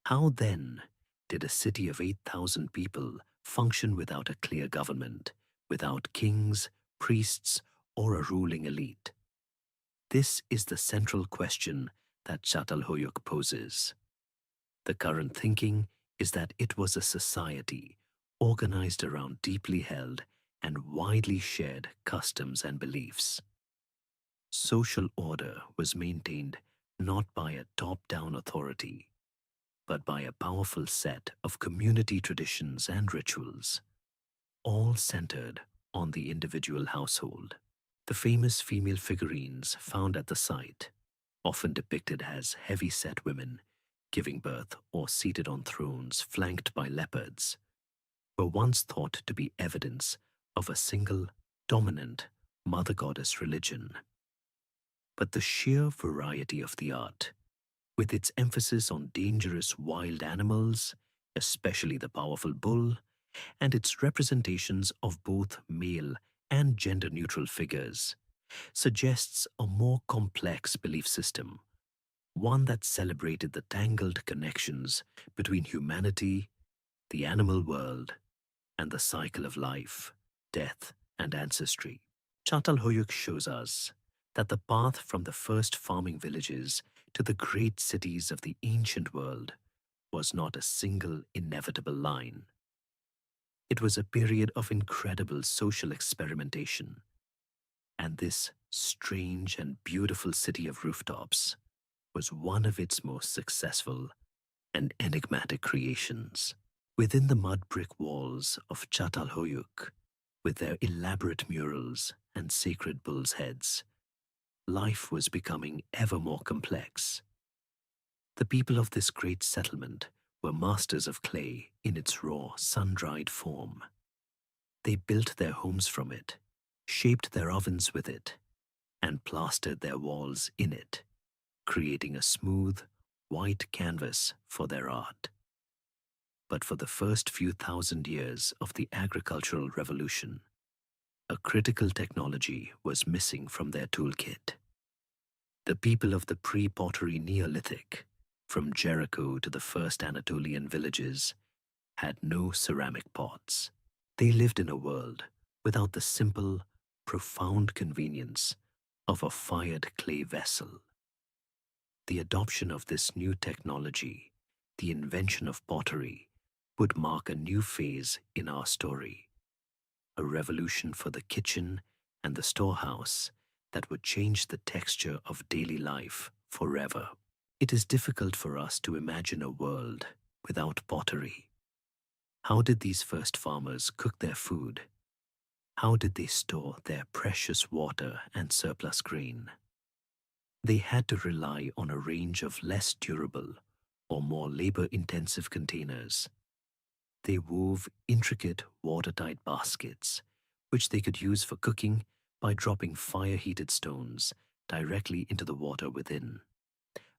How then did a city of 8,000 people function without a clear government, without kings, priests, or a ruling elite? This is the central question that Çatalhöyük poses. The current thinking is that it was a society organized around deeply held and widely shared customs and beliefs. Social order was maintained not by a top-down authority, but by a powerful set of community traditions and rituals, all centered on the individual household. The famous female figurines found at the site, often depicted as heavy-set women giving birth or seated on thrones flanked by leopards, were once thought to be evidence of a single, dominant, mother goddess religion. But the sheer variety of the art, with its emphasis on dangerous wild animals, especially the powerful bull, and its representations of both male and gender-neutral figures suggests a more complex belief system, one that celebrated the tangled connections between humanity, the animal world, and the cycle of life, death, and ancestry. Çatalhöyük shows us that the path from the first farming villages to the great cities of the ancient world was not a single inevitable line. It was a period of incredible social experimentation, and this strange and beautiful city of rooftops was one of its most successful and enigmatic creations. Within the mud brick walls of Çatalhöyük, with their elaborate murals and sacred bulls' heads, life was becoming ever more complex. The people of this great settlement were masters of clay in its raw, sun-dried form. They built their homes from it, shaped their ovens with it, and plastered their walls in it, creating a smooth, white canvas for their art. But for the first few thousand years of the agricultural revolution, a critical technology was missing from their toolkit. The people of the pre-pottery Neolithic, from Jericho to the first Anatolian villages, had no ceramic pots. They lived in a world without the simple, profound convenience of a fired clay vessel. The adoption of this new technology, the invention of pottery, would mark a new phase in our story, a revolution for the kitchen and the storehouse that would change the texture of daily life forever. It is difficult for us to imagine a world without pottery. How did these first farmers cook their food? How did they store their precious water and surplus grain? They had to rely on a range of less durable or more labor-intensive containers. They wove intricate watertight baskets, which they could use for cooking by dropping fire-heated stones directly into the water within,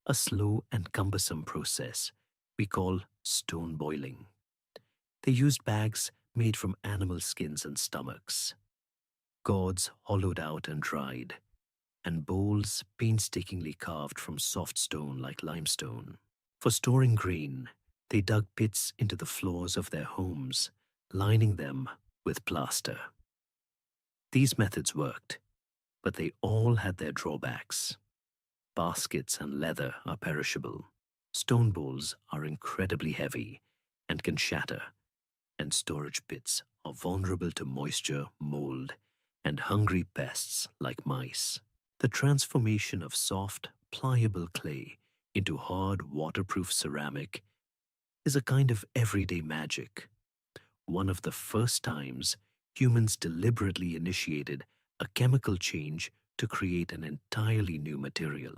a slow and cumbersome process we call stone boiling. They used bags made from animal skins and stomachs, gourds hollowed out and dried, and bowls painstakingly carved from soft stone like limestone. For storing grain, they dug pits into the floors of their homes, lining them with plaster. These methods worked, but they all had their drawbacks. Baskets and leather are perishable. Stone bowls are incredibly heavy and can shatter, and storage pits are vulnerable to moisture, mold, and hungry pests like mice. The transformation of soft, pliable clay into hard, waterproof ceramic is a kind of everyday magic, one of the first times humans deliberately initiated a chemical change to create an entirely new material.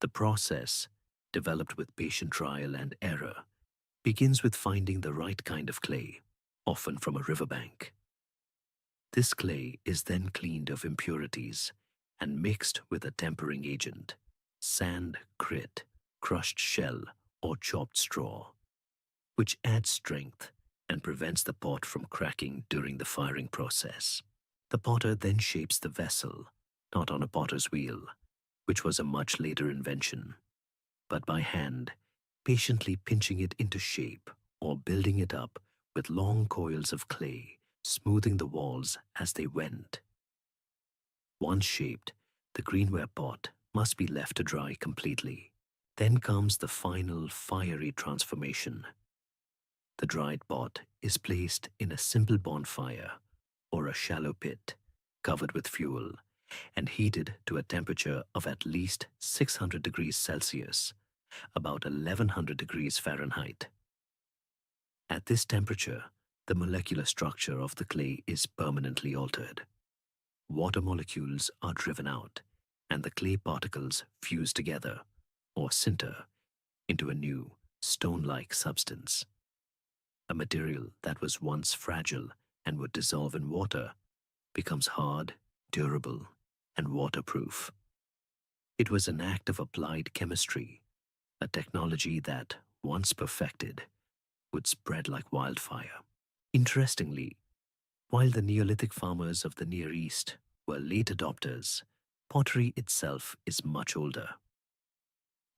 The process, developed with patient trial and error, begins with finding the right kind of clay, often from a riverbank. This clay is then cleaned of impurities and mixed with a tempering agent, sand, grit, crushed shell, or chopped straw, which adds strength and prevents the pot from cracking during the firing process. The potter then shapes the vessel, not on a potter's wheel, which was a much later invention, but by hand, patiently pinching it into shape or building it up with long coils of clay, smoothing the walls as they went. Once shaped, the greenware pot must be left to dry completely. Then comes the final fiery transformation. The dried pot is placed in a simple bonfire or a shallow pit covered with fuel and heated to a temperature of at least 600 degrees Celsius, about 1100 degrees Fahrenheit. At this temperature, the molecular structure of the clay is permanently altered. Water molecules are driven out, and the clay particles fuse together, or sinter, into a new, stone-like substance. A material that was once fragile and would dissolve in water becomes hard, durable, and waterproof. It was an act of applied chemistry, a technology that, once perfected, would spread like wildfire. Interestingly, while the Neolithic farmers of the Near East were late adopters, pottery itself is much older.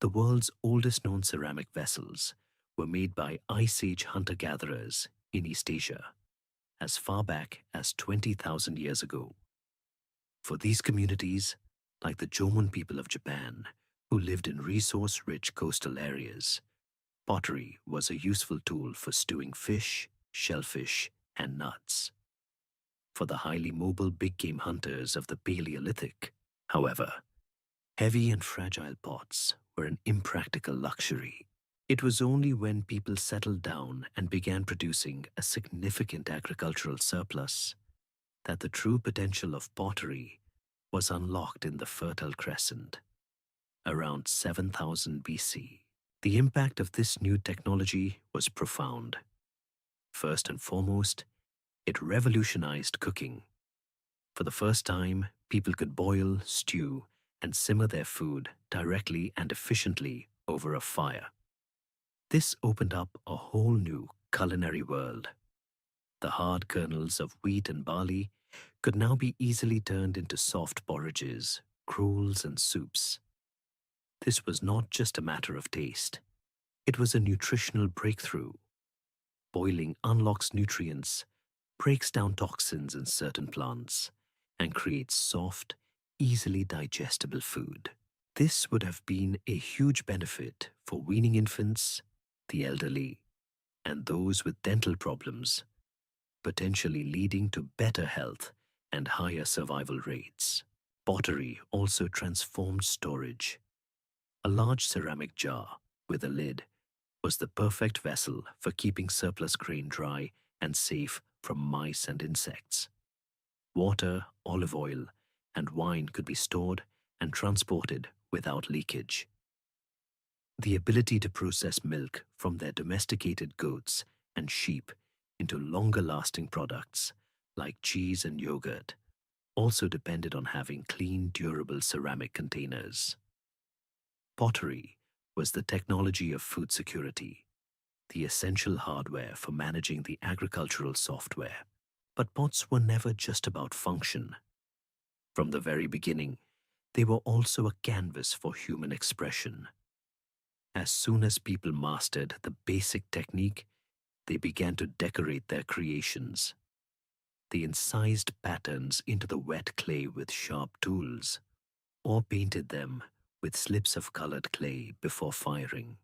The world's oldest known ceramic vessels were made by Ice Age hunter-gatherers in East Asia as far back as 20,000 years ago. For these communities, like the Jomon people of Japan, who lived in resource-rich coastal areas, pottery was a useful tool for stewing fish, shellfish, and nuts. For the highly mobile big game hunters of the Paleolithic, however, heavy and fragile pots were an impractical luxury. It was only when people settled down and began producing a significant agricultural surplus that the true potential of pottery was unlocked in the Fertile Crescent, around 7000 BC. The impact of this new technology was profound. First and foremost, it revolutionized cooking. For the first time, people could boil, stew, and simmer their food directly and efficiently over a fire. This opened up a whole new culinary world. The hard kernels of wheat and barley could now be easily turned into soft porridges, gruels, and soups. This was not just a matter of taste. It was a nutritional breakthrough. Boiling unlocks nutrients, breaks down toxins in certain plants, and creates soft, easily digestible food. This would have been a huge benefit for weaning infants, the elderly, and those with dental problems, potentially leading to better health and higher survival rates. Pottery also transformed storage. A large ceramic jar with a lid was the perfect vessel for keeping surplus grain dry and safe from mice and insects. Water, olive oil, and wine could be stored and transported without leakage. The ability to process milk from their domesticated goats and sheep into longer-lasting products like cheese and yogurt also depended on having clean, durable ceramic containers. Pottery was the technology of food security, the essential hardware for managing the agricultural software. But pots were never just about function. From the very beginning, they were also a canvas for human expression. As soon as people mastered the basic technique, they began to decorate their creations. They incised patterns into the wet clay with sharp tools, or painted them with slips of colored clay before firing.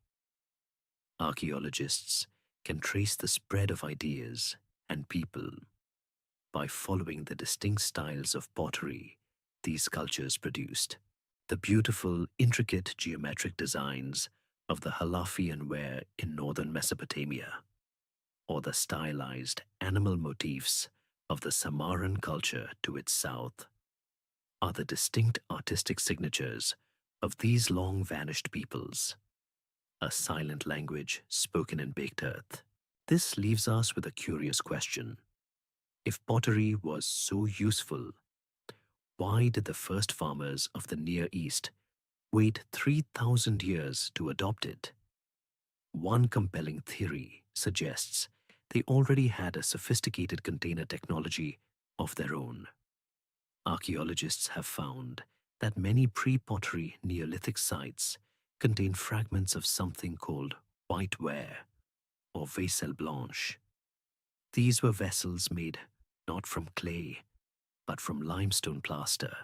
Archaeologists can trace the spread of ideas and people by following the distinct styles of pottery these cultures produced. The beautiful, intricate geometric designs of the Halafian ware in northern Mesopotamia, or the stylized animal motifs of the Samaran culture to its south, are the distinct artistic signatures of these long-vanished peoples, a silent language spoken in baked earth. This leaves us with a curious question. If pottery was so useful, why did the first farmers of the Near East wait 3,000 years to adopt it? One compelling theory suggests they already had a sophisticated container technology of their own. Archaeologists have found that many pre-pottery Neolithic sites contain fragments of something called white ware or vaisselle blanche. These were vessels made not from clay, but from limestone plaster,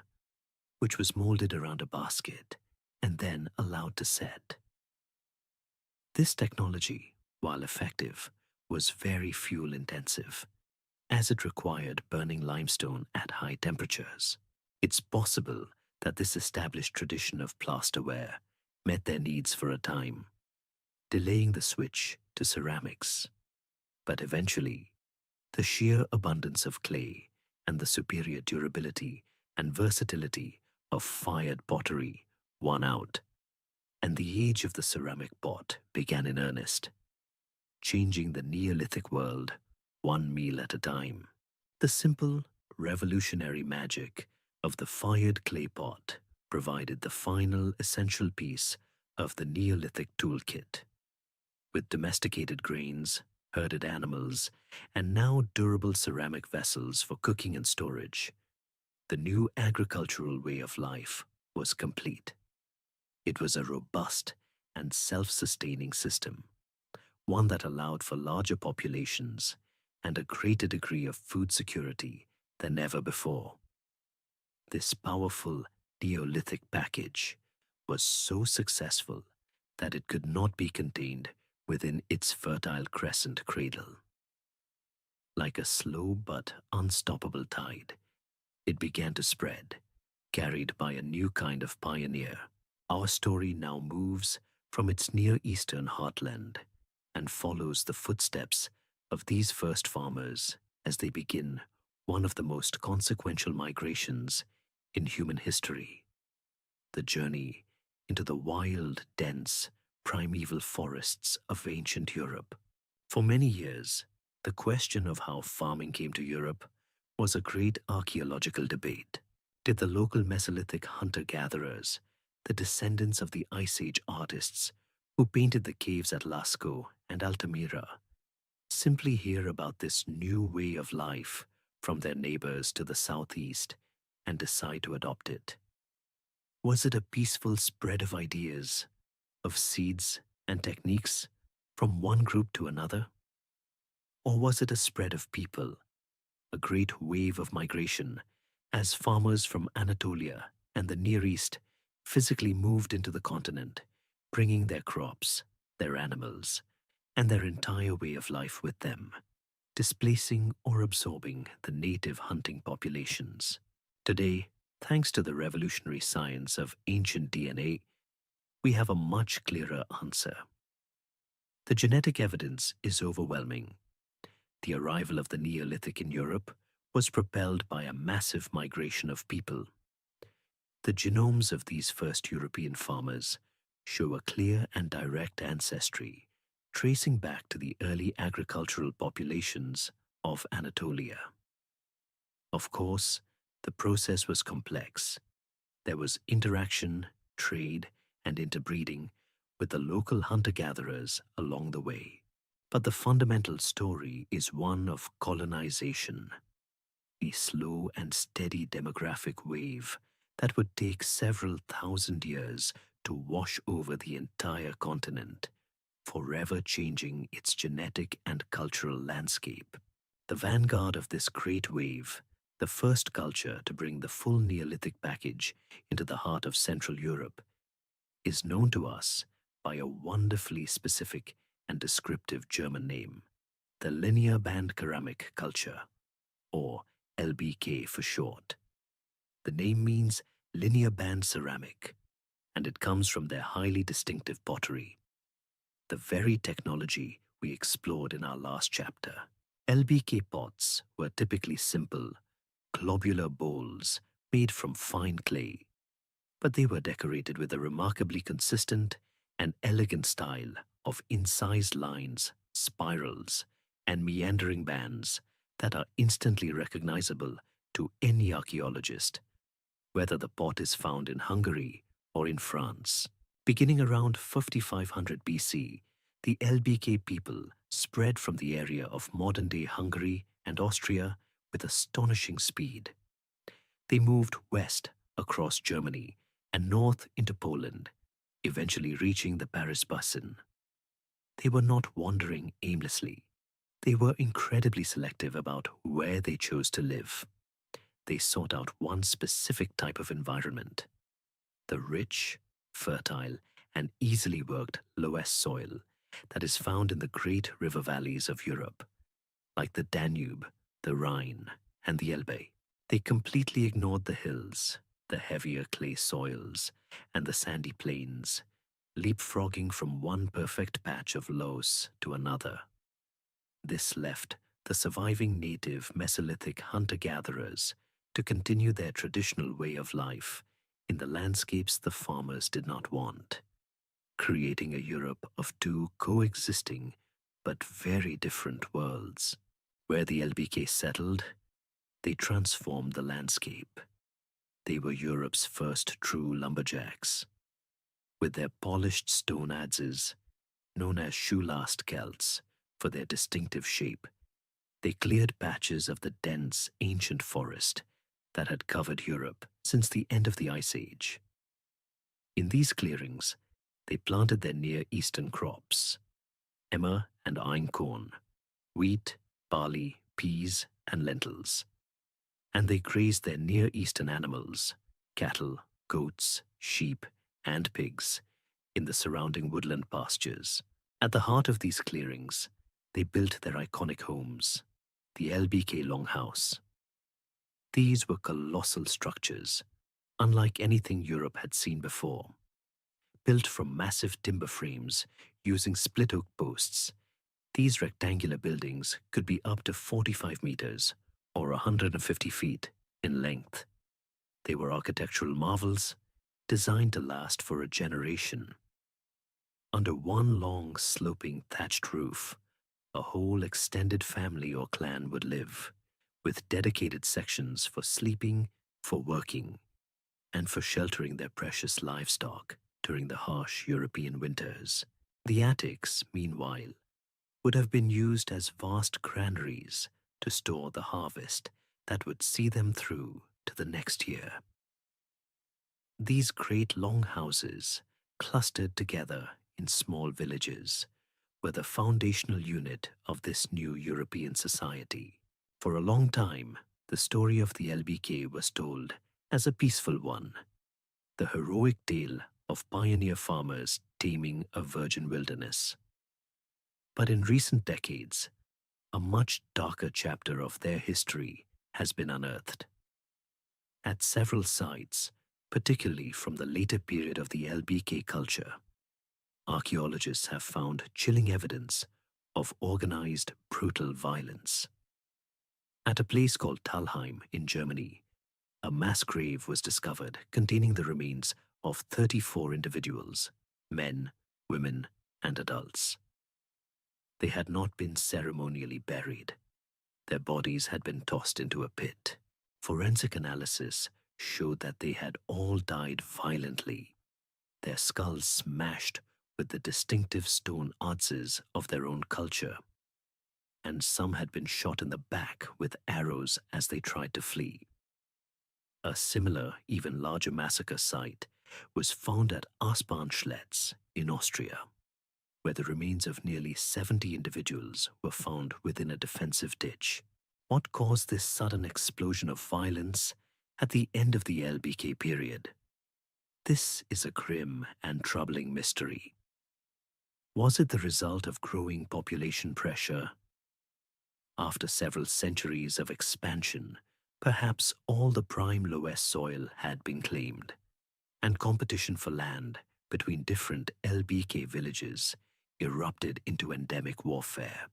which was molded around a basket and then allowed to set. This technology, while effective, was very fuel-intensive, as it required burning limestone at high temperatures. It's possible that this established tradition of plasterware met their needs for a time, delaying the switch to ceramics. But eventually, the sheer abundance of clay and the superior durability and versatility of fired pottery won out, and the age of the ceramic pot began in earnest, changing the Neolithic world one meal at a time. The simple, revolutionary magic of the fired clay pot provided the final essential piece of the Neolithic toolkit. With domesticated grains, herded animals, and now durable ceramic vessels for cooking and storage, the new agricultural way of life was complete. It was a robust and self-sustaining system, one that allowed for larger populations and a greater degree of food security than ever before. This powerful Neolithic package was so successful that it could not be contained within its fertile crescent cradle. Like a slow but unstoppable tide, it began to spread, carried by a new kind of pioneer. Our story now moves from its Near Eastern heartland and follows the footsteps of these first farmers as they begin one of the most consequential migrations in human history, the journey into the wild, dense, primeval forests of ancient Europe. For many years, the question of how farming came to Europe was a great archaeological debate. Did the local Mesolithic hunter-gatherers, the descendants of the Ice Age artists who painted the caves at Lascaux and Altamira, simply hear about this new way of life from their neighbors to the southeast and decide to adopt it? Was it a peaceful spread of ideas, of seeds and techniques from one group to another? Or was it a spread of people, a great wave of migration, as farmers from Anatolia and the Near East physically moved into the continent, bringing their crops, their animals, and their entire way of life with them, displacing or absorbing the native hunting populations? Today, thanks to the revolutionary science of ancient DNA, we have a much clearer answer. The genetic evidence is overwhelming. The arrival of the Neolithic in Europe was propelled by a massive migration of people. The genomes of these first European farmers show a clear and direct ancestry, tracing back to the early agricultural populations of Anatolia. Of course, the process was complex. There was interaction, trade, and interbreeding with the local hunter-gatherers along the way. But the fundamental story is one of colonization, a slow and steady demographic wave that would take several thousand years to wash over the entire continent, forever changing its genetic and cultural landscape. The vanguard of this great wave, the first culture to bring the full Neolithic package into the heart of Central Europe, is known to us by a wonderfully specific and descriptive German name, the linear band ceramic culture, or LBK for short. The name means linear band ceramic, and it comes from their highly distinctive pottery, the very technology we explored in our last chapter. LBK pots were typically simple, globular bowls made from fine clay, but they were decorated with a remarkably consistent and elegant style of incised lines, spirals, and meandering bands that are instantly recognizable to any archaeologist, whether the pot is found in Hungary or in France. Beginning around 5500 BC, the LBK people spread from the area of modern-day Hungary and Austria with astonishing speed. They moved west across Germany and north into Poland, eventually reaching the Paris Basin. They were not wandering aimlessly. They were incredibly selective about where they chose to live. They sought out one specific type of environment, the rich, fertile, and easily worked loess soil that is found in the great river valleys of Europe, like the Danube, the Rhine, and the Elbe. They completely ignored the hills, the heavier clay soils, and the sandy plains, leapfrogging from one perfect patch of loess to another. This left the surviving native Mesolithic hunter-gatherers to continue their traditional way of life in the landscapes the farmers did not want, creating a Europe of two coexisting but very different worlds. Where the LBK settled, they transformed the landscape. They were Europe's first true lumberjacks. With their polished stone adzes, known as shoelast Celts, for their distinctive shape. They cleared patches of the dense, ancient forest that had covered Europe since the end of the Ice Age. In these clearings, they planted their Near Eastern crops, emmer and einkorn, wheat, barley, peas, and lentils. And they grazed their Near Eastern animals, cattle, goats, sheep, and pigs, in the surrounding woodland pastures. At the heart of these clearings, they built their iconic homes, the LBK Longhouse. These were colossal structures, unlike anything Europe had seen before. Built from massive timber frames using split oak posts, these rectangular buildings could be up to 45 meters or 150 feet in length. They were architectural marvels designed to last for a generation. Under one long, sloping, thatched roof, a whole extended family or clan would live, with dedicated sections for sleeping, for working, and for sheltering their precious livestock during the harsh European winters. The attics, meanwhile, would have been used as vast granaries to store the harvest that would see them through to the next year. These great long houses, clustered together in small villages, were the foundational unit of this new European society. For a long time, the story of the LBK was told as a peaceful one, the heroic tale of pioneer farmers taming a virgin wilderness. But in recent decades, a much darker chapter of their history has been unearthed. At several sites, particularly from the later period of the LBK culture, archaeologists have found chilling evidence of organized, brutal violence. At a place called Talheim in Germany, a mass grave was discovered containing the remains of 34 individuals, men, women, and adults. They had not been ceremonially buried. Their bodies had been tossed into a pit. Forensic analysis showed that they had all died violently, their skulls smashed with the distinctive stone adzes of their own culture, and some had been shot in the back with arrows as they tried to flee. A similar, even larger massacre site was found at Aspernschletz in Austria, where the remains of nearly 70 individuals were found within a defensive ditch. What caused this sudden explosion of violence at the end of the LBK period? This is a grim and troubling mystery. Was it the result of growing population pressure? After several centuries of expansion, perhaps all the prime Loess soil had been claimed, and competition for land between different LBK villages erupted into endemic warfare.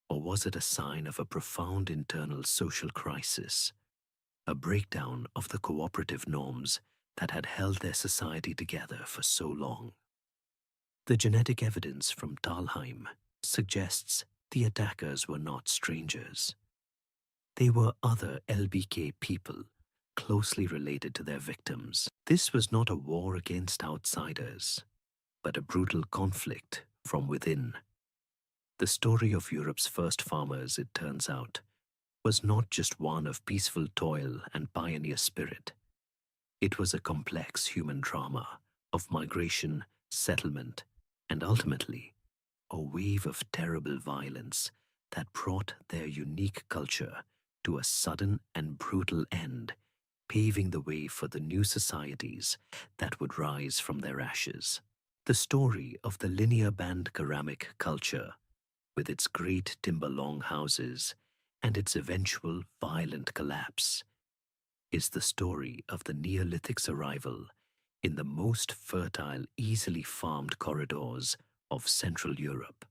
Or was it a sign of a profound internal social crisis, a breakdown of the cooperative norms that had held their society together for so long? The genetic evidence from Talheim suggests the attackers were not strangers. They were other LBK people closely related to their victims. This was not a war against outsiders, but a brutal conflict from within. The story of Europe's first farmers, it turns out, was not just one of peaceful toil and pioneer spirit. It was a complex human drama of migration, settlement, and ultimately, a wave of terrible violence that brought their unique culture to a sudden and brutal end, paving the way for the new societies that would rise from their ashes. The story of the linear band ceramic culture, with its great timber long houses and its eventual violent collapse, is the story of the Neolithic's arrival in the most fertile, easily farmed corridors of Central Europe.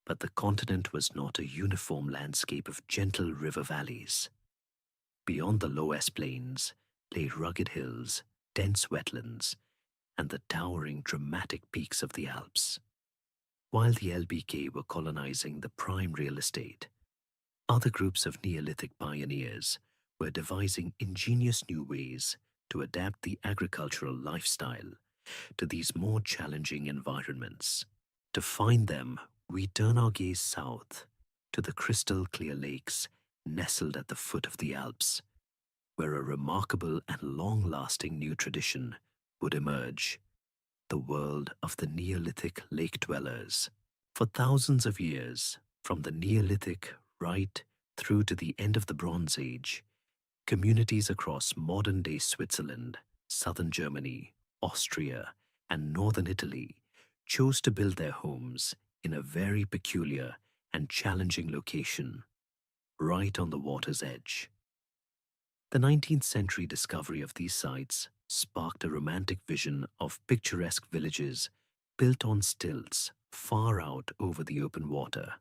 But the continent was not a uniform landscape of gentle river valleys. Beyond the Loess plains lay rugged hills, dense wetlands, and the towering, dramatic peaks of the Alps. While the LBK were colonizing the prime real estate, other groups of Neolithic pioneers were devising ingenious new ways to adapt the agricultural lifestyle to these more challenging environments. To find them We turn our gaze south to the crystal clear lakes nestled at the foot of the Alps, where a remarkable and long-lasting new tradition would emerge, the world of the Neolithic lake dwellers. For thousands of years, from the Neolithic right through to the end of the Bronze Age, communities across modern-day Switzerland, southern Germany, Austria, and northern Italy chose to build their homes in a very peculiar and challenging location, right on the water's edge. The 19th century discovery of these sites sparked a romantic vision of picturesque villages built on stilts far out over the open water,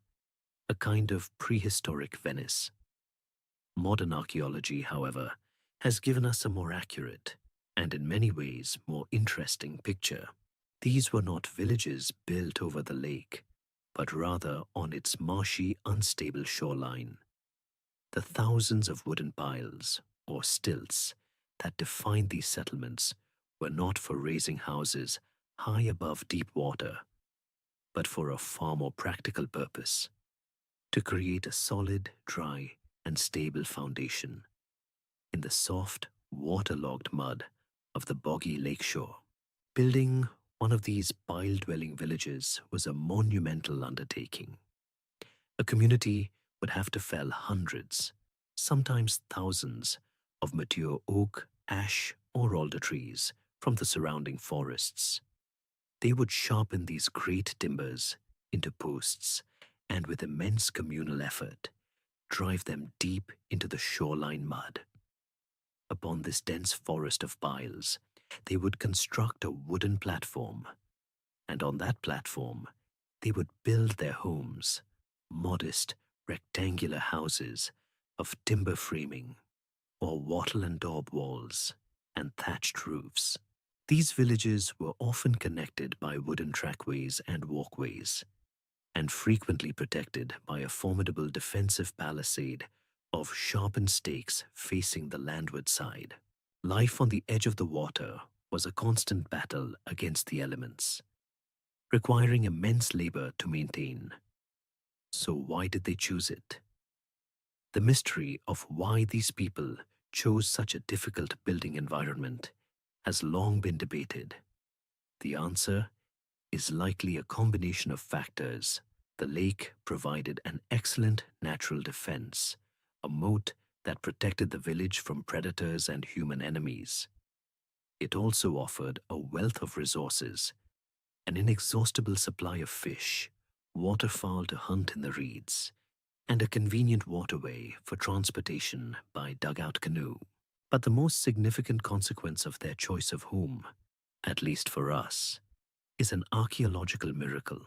a kind of prehistoric Venice. Modern archaeology, however, has given us a more accurate and in many ways more interesting picture. These were not villages built over the lake, but rather on its marshy, unstable shoreline. The thousands of wooden piles, or stilts, that defined these settlements were not for raising houses high above deep water, but for a far more practical purpose: to create a solid, dry, and stable foundation in the soft, waterlogged mud of the boggy lakeshore. Building one of these pile-dwelling villages was a monumental undertaking. A community would have to fell hundreds, sometimes thousands, of mature oak, ash, or alder trees from the surrounding forests. They would sharpen these great timbers into posts and, with immense communal effort, drive them deep into the shoreline mud. Upon this dense forest of piles, they would construct a wooden platform, and on that platform, they would build their homes, modest, rectangular houses of timber framing, or wattle and daub walls, and thatched roofs. These villages were often connected by wooden trackways and walkways, and frequently protected by a formidable defensive palisade of sharpened stakes facing the landward side. Life on the edge of the water was a constant battle against the elements, requiring immense labor to maintain. So why did they choose it? The mystery of why these people chose such a difficult building environment has long been debated. The answer is likely a combination of factors. The lake provided an excellent natural defense, a moat that protected the village from predators and human enemies. It also offered a wealth of resources, an inexhaustible supply of fish, waterfowl to hunt in the reeds, and a convenient waterway for transportation by dugout canoe. But the most significant consequence of their choice of home, at least for us, is an archaeological miracle.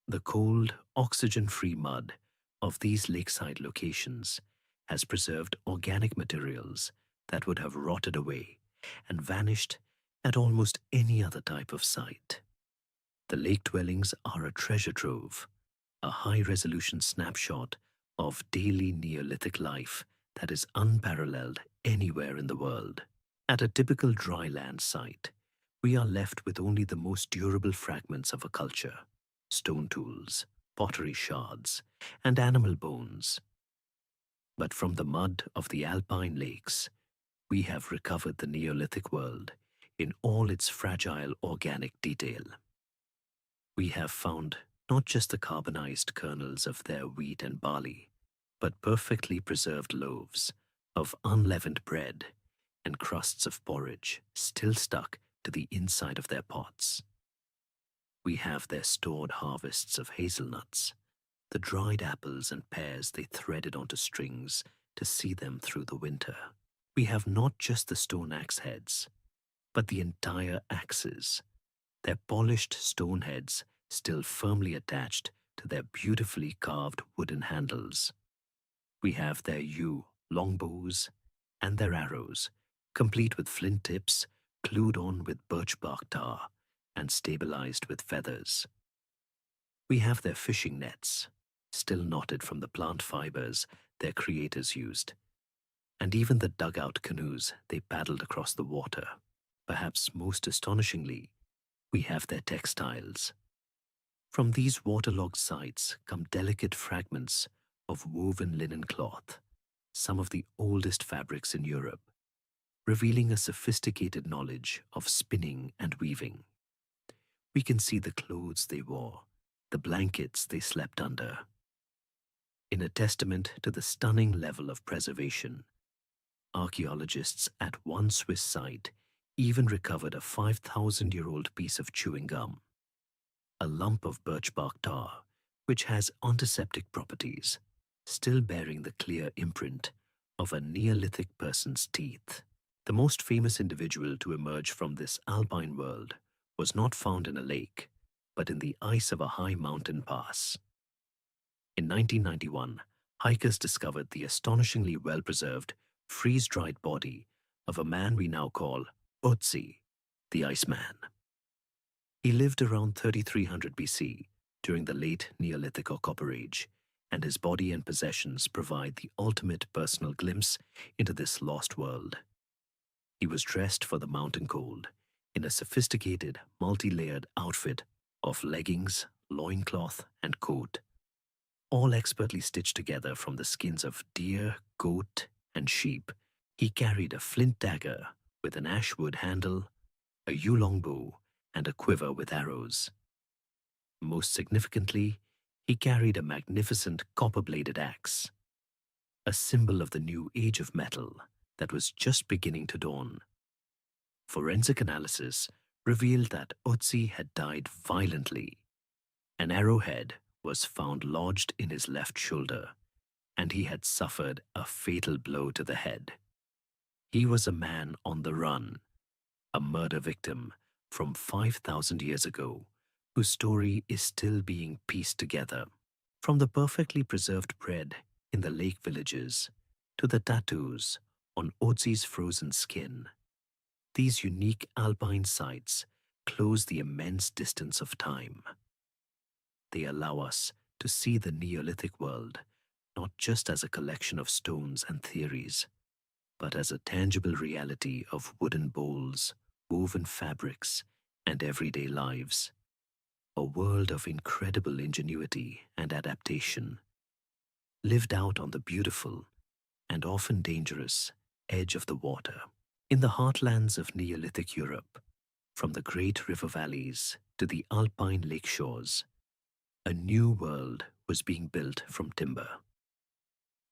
The cold, oxygen-free mud of these lakeside locations has preserved organic materials that would have rotted away and vanished at almost any other type of site. The lake dwellings are a treasure trove, a high-resolution snapshot of daily Neolithic life that is unparalleled anywhere in the world. At a typical dry land site, we are left with only the most durable fragments of a culture: stone tools, pottery shards, and animal bones. But from the mud of the alpine lakes, we have recovered the Neolithic world in all its fragile organic detail. We have found not just the carbonized kernels of their wheat and barley, but perfectly preserved loaves of unleavened bread and crusts of porridge still stuck to the inside of their pots. We have their stored harvests of hazelnuts, the dried apples and pears they threaded onto strings to see them through the winter. We have not just the stone axe heads, but the entire axes, their polished stone heads still firmly attached to their beautifully carved wooden handles. We have their yew longbows and their arrows, complete with flint tips glued on with birch bark tar and stabilized with feathers. We have their fishing nets, still knotted from the plant fibers their creators used, and even the dugout canoes they paddled across the water. Perhaps most astonishingly, we have their textiles. From these waterlogged sites come delicate fragments of woven linen cloth, some of the oldest fabrics in Europe, revealing a sophisticated knowledge of spinning and weaving. We can see the clothes they wore, the blankets they slept under. In a testament to the stunning level of preservation, archaeologists at one Swiss site even recovered a 5,000-year-old piece of chewing gum, a lump of birch bark tar, which has antiseptic properties, still bearing the clear imprint of a Neolithic person's teeth. The most famous individual to emerge from this alpine world was not found in a lake, but in the ice of a high mountain pass. In 1991, hikers discovered the astonishingly well-preserved, freeze-dried body of a man we now call Otzi, the Iceman. He lived around 3300 BC during the late Neolithic or Copper Age, and his body and possessions provide the ultimate personal glimpse into this lost world. He was dressed for the mountain cold in a sophisticated, multi-layered outfit of leggings, loincloth, and coat, all expertly stitched together from the skins of deer, goat, and sheep. He carried a flint dagger with an ashwood handle, a yulong bow, and a quiver with arrows. Most significantly, he carried a magnificent copper-bladed axe, a symbol of the new age of metal that was just beginning to dawn. Forensic analysis revealed that Otzi had died violently. An arrowhead was found lodged in his left shoulder, and he had suffered a fatal blow to the head. He was a man on the run, a murder victim from 5,000 years ago, whose story is still being pieced together. From the perfectly preserved bread in the lake villages to the tattoos on Otzi's frozen skin, these unique alpine sites close the immense distance of time. They allow us to see the Neolithic world not just as a collection of stones and theories, but as a tangible reality of wooden bowls, woven fabrics, and everyday lives. A world of incredible ingenuity and adaptation, lived out on the beautiful and often dangerous edge of the water. In the heartlands of Neolithic Europe, from the great river valleys to the alpine lake shores, a new world was being built from timber.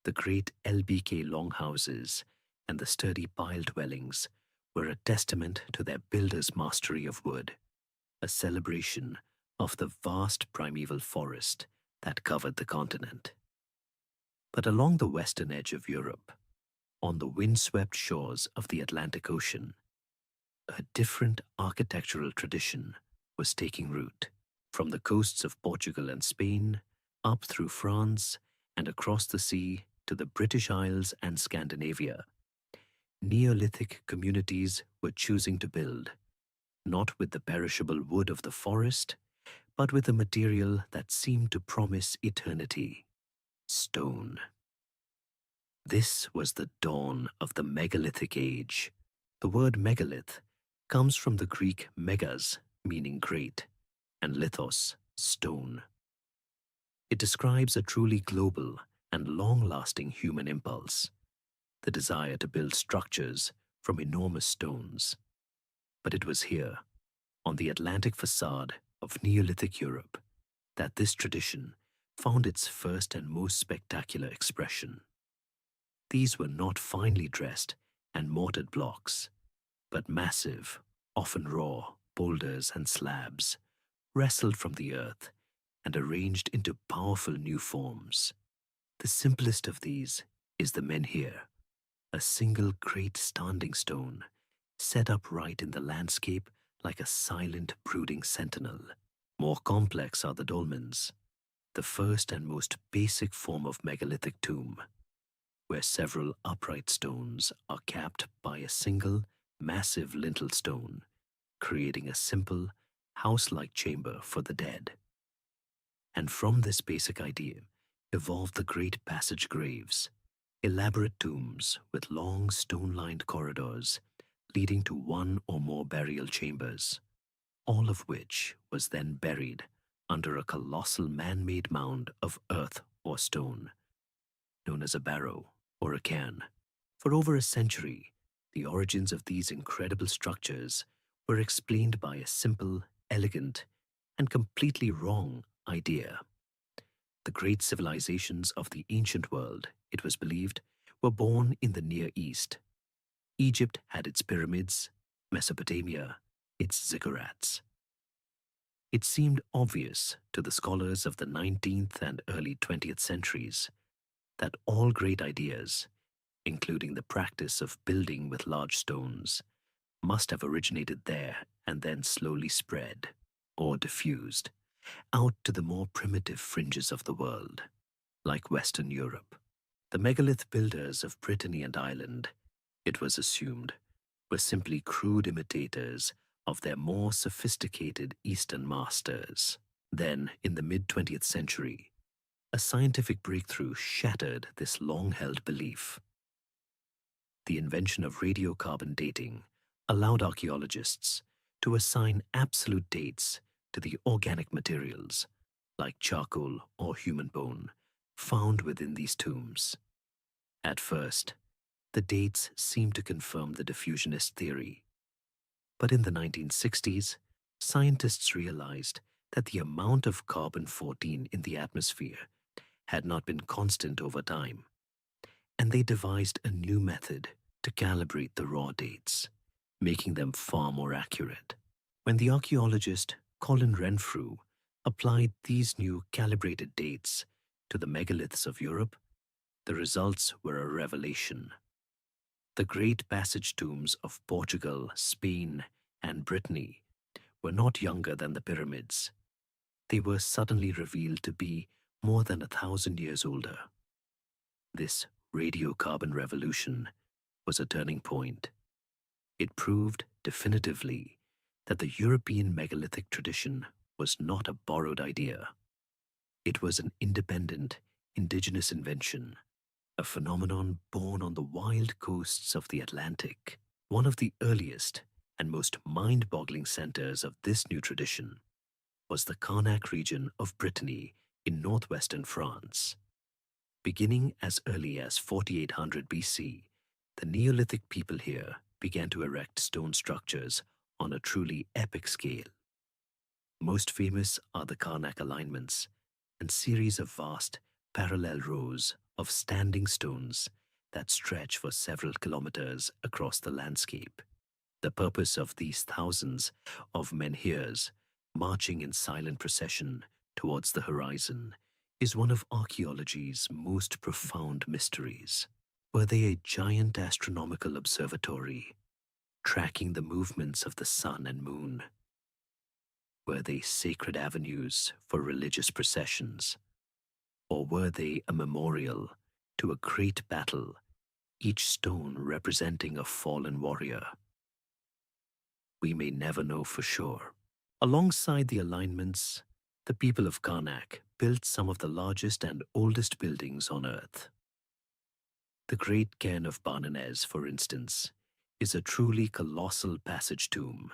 The great LBK longhouses and the sturdy pile dwellings were a testament to their builders' mastery of wood, a celebration of the vast primeval forest that covered the continent. But along the western edge of Europe, on the windswept shores of the Atlantic Ocean, a different architectural tradition was taking root. From the coasts of Portugal and Spain, up through France, and across the sea to the British Isles and Scandinavia, Neolithic communities were choosing to build, not with the perishable wood of the forest, but with a material that seemed to promise eternity: stone. This was the dawn of the megalithic age. The word megalith comes from the Greek megas, meaning great, and lithos, stone. It describes a truly global and long-lasting human impulse, the desire to build structures from enormous stones. But it was here, on the Atlantic facade of Neolithic Europe, that this tradition found its first and most spectacular expression. These were not finely dressed and mortared blocks, but massive, often raw, boulders and slabs, wrestled from the earth and arranged into powerful new forms. The simplest of these is the menhir, a single great standing stone, set upright in the landscape like a silent, brooding sentinel. More complex are the dolmens, the first and most basic form of megalithic tomb, where several upright stones are capped by a single, massive lintel stone, creating a simple, house-like chamber for the dead. And from this basic idea evolved the great passage graves, elaborate tombs with long stone-lined corridors leading to one or more burial chambers, all of which was then buried under a colossal man-made mound of earth or stone, known as a barrow or a cairn. For over a century, the origins of these incredible structures were explained by a simple, elegant, and completely wrong idea. The great civilizations of the ancient world, it was believed, were born in the Near East. Egypt had its pyramids, Mesopotamia, its ziggurats. It seemed obvious to the scholars of the 19th and early 20th centuries that all great ideas, including the practice of building with large stones, must have originated there and then slowly spread, or diffused, out to the more primitive fringes of the world, like Western Europe. The megalith builders of Brittany and Ireland, it was assumed, were simply crude imitators of their more sophisticated Eastern masters. Then, in the mid-20th century, a scientific breakthrough shattered this long-held belief. The invention of radiocarbon dating allowed archaeologists to assign absolute dates to the organic materials, like charcoal or human bone, found within these tombs. At first, the dates seemed to confirm the diffusionist theory. But in the 1960s, scientists realized that the amount of carbon-14 in the atmosphere had not been constant over time, and they devised a new method to calibrate the raw dates, making them far more accurate. When the archaeologist Colin Renfrew applied these new calibrated dates to the megaliths of Europe, the results were a revelation. The great passage tombs of Portugal, Spain, and Brittany were not younger than the pyramids. They were suddenly revealed to be more than 1,000 years older. This radiocarbon revolution was a turning point. It proved definitively that the European megalithic tradition was not a borrowed idea. It was an independent, indigenous invention, a phenomenon born on the wild coasts of the Atlantic. One of the earliest and most mind-boggling centers of this new tradition was the Carnac region of Brittany in northwestern France. Beginning as early as 4800 BC, the Neolithic people here began to erect stone structures on a truly epic scale. Most famous are the Carnac alignments and series of vast, parallel rows of standing stones that stretch for several kilometers across the landscape. The purpose of these thousands of menhirs marching in silent procession towards the horizon is one of archaeology's most profound mysteries. Were they a giant astronomical observatory, tracking the movements of the sun and moon? Were they sacred avenues for religious processions? Or were they a memorial to a great battle, each stone representing a fallen warrior? We may never know for sure. Alongside the alignments, the people of Karnak built some of the largest and oldest buildings on Earth. The Great Cairn of Barnenez, for instance, is a truly colossal passage tomb,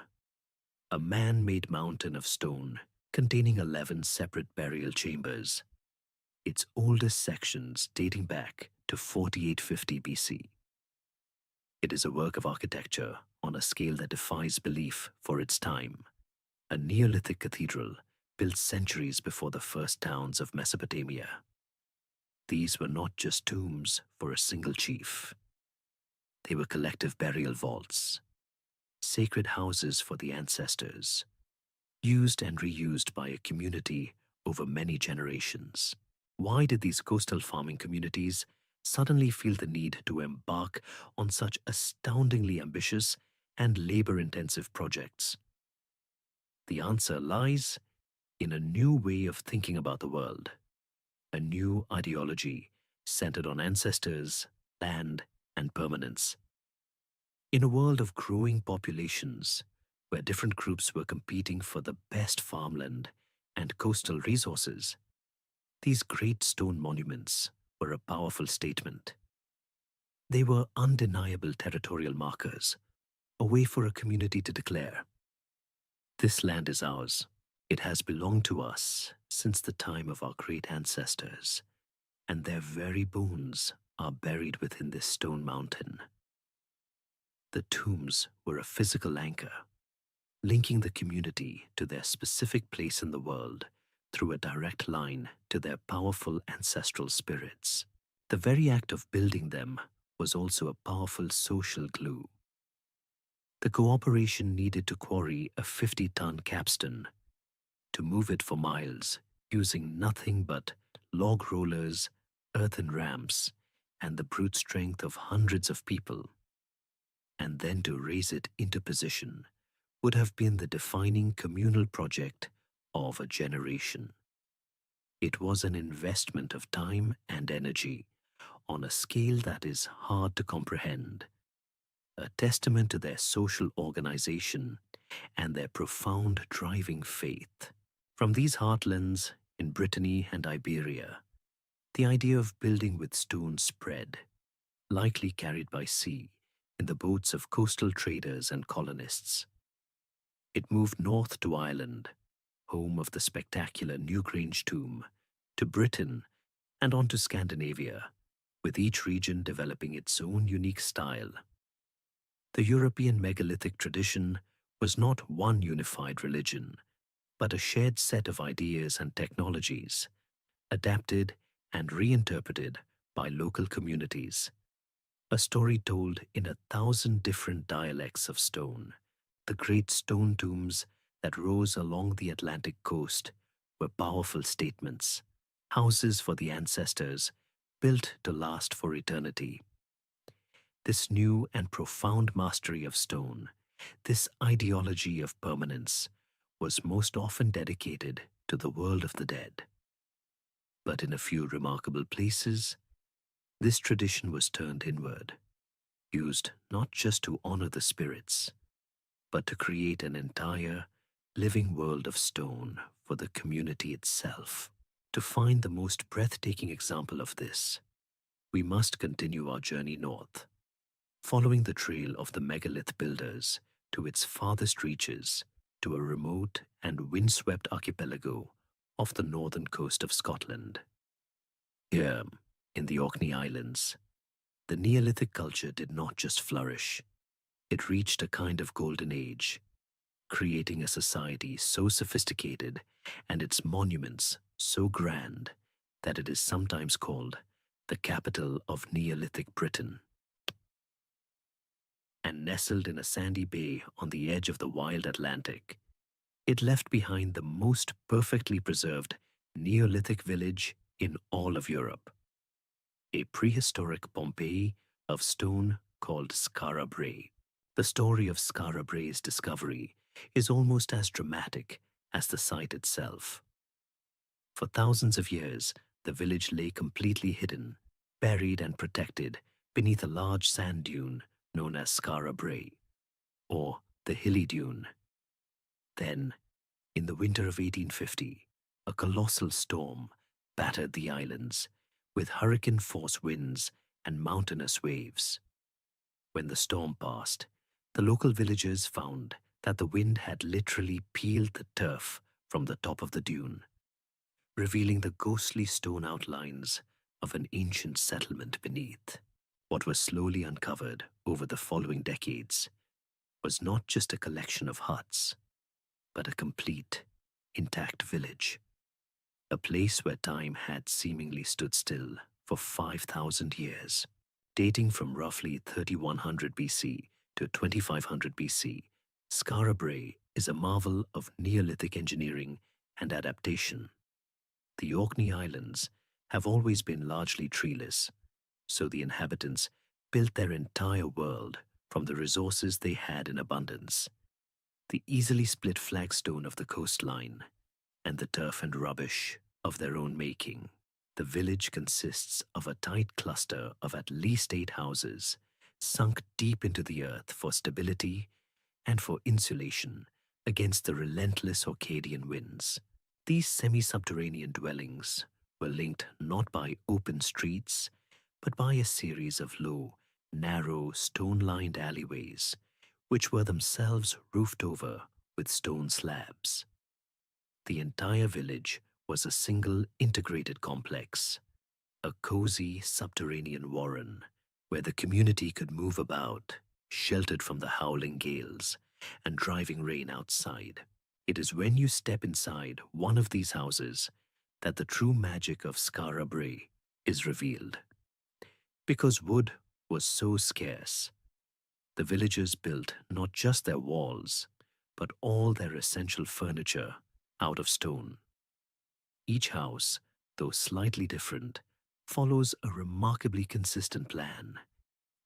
a man-made mountain of stone containing 11 separate burial chambers, its oldest sections dating back to 4850 BC. It is a work of architecture on a scale that defies belief for its time. A Neolithic cathedral built centuries before the first towns of Mesopotamia. These were not just tombs for a single chief. They were collective burial vaults, sacred houses for the ancestors, used and reused by a community over many generations. Why did these coastal farming communities suddenly feel the need to embark on such astoundingly ambitious and labor-intensive projects? The answer lies in a new way of thinking about the world, a new ideology centered on ancestors, land, and permanence. In a world of growing populations, where different groups were competing for the best farmland and coastal resources, these great stone monuments were a powerful statement. They were undeniable territorial markers, a way for a community to declare, "This land is ours. It has belonged to us since the time of our great ancestors, and their very bones are buried within this stone mountain. The tombs were a physical anchor, linking the community to their specific place in the world through a direct line to their powerful ancestral spirits. The very act of building them was also a powerful social glue. The cooperation needed to quarry a 50-ton capstone, to move it for miles using nothing but log rollers, earthen ramps, and the brute strength of hundreds of people, and then to raise it into position, would have been the defining communal project of a generation. It was an investment of time and energy on a scale that is hard to comprehend, a testament to their social organization and their profound driving faith. From these heartlands in Brittany and Iberia, the idea of building with stone spread, likely carried by sea in the boats of coastal traders and colonists. It moved north to Ireland, home of the spectacular Newgrange tomb, to Britain, and on to Scandinavia, with each region developing its own unique style. The European megalithic tradition was not one unified religion, but a shared set of ideas and technologies, adapted and reinterpreted by local communities. A story told in 1,000 different dialects of stone. The great stone tombs that rose along the Atlantic coast were powerful statements, houses for the ancestors, built to last for eternity. This new and profound mastery of stone, this ideology of permanence, was most often dedicated to the world of the dead. But in a few remarkable places, this tradition was turned inward, used not just to honor the spirits, but to create an entire, living world of stone for the community itself. To find the most breathtaking example of this, we must continue our journey north, following the trail of the megalith builders to its farthest reaches, to a remote and windswept archipelago off the northern coast of Scotland. Here, in the Orkney Islands, the Neolithic culture did not just flourish, it reached a kind of golden age, creating a society so sophisticated and its monuments so grand that it is sometimes called the capital of Neolithic Britain. And nestled in a sandy bay on the edge of the wild Atlantic, it left behind the most perfectly preserved Neolithic village in all of Europe, a prehistoric Pompeii of stone called Skara Brae. The story of Skara Brae's discovery is almost as dramatic as the site itself. For thousands of years, the village lay completely hidden, buried and protected beneath a large sand dune known as Skara Brae, or the Hilly Dune. Then, in the winter of 1850, a colossal storm battered the islands with hurricane-force winds and mountainous waves. When the storm passed, the local villagers found that the wind had literally peeled the turf from the top of the dune, revealing the ghostly stone outlines of an ancient settlement beneath. What was slowly uncovered over the following decades was not just a collection of huts, but a complete, intact village, a place where time had seemingly stood still for 5,000 years. Dating from roughly 3100 BC to 2500 BC, Skara Brae is a marvel of Neolithic engineering and adaptation. The Orkney Islands have always been largely treeless, so the inhabitants built their entire world from the resources they had in abundance: the easily split flagstone of the coastline and the turf and rubbish of their own making. The village consists of a tight cluster of at least 8 houses, sunk deep into the earth for stability and for insulation against the relentless Orcadian winds. These semi-subterranean dwellings were linked not by open streets, but by a series of low, narrow, stone-lined alleyways, which were themselves roofed over with stone slabs. The entire village was a single integrated complex, a cozy subterranean warren where the community could move about, sheltered from the howling gales and driving rain outside. It is when you step inside one of these houses that the true magic of Skara Brae is revealed. Because wood was so scarce, the villagers built not just their walls, but all their essential furniture out of stone. Each house, though slightly different, follows a remarkably consistent plan,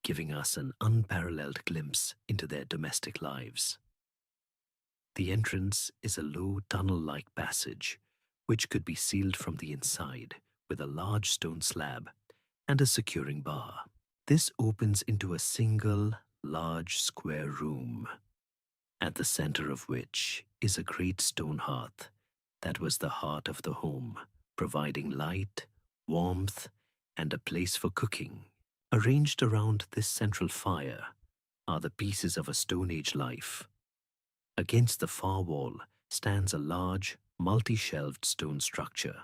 giving us an unparalleled glimpse into their domestic lives. The entrance is a low tunnel-like passage, which could be sealed from the inside with a large stone slab and a securing bar. This opens into a single, large square room, at the center of which is a great stone hearth that was the heart of the home, providing light, warmth, and a place for cooking. Arranged around this central fire are the pieces of a Stone Age life. Against the far wall stands a large, multi-shelved stone structure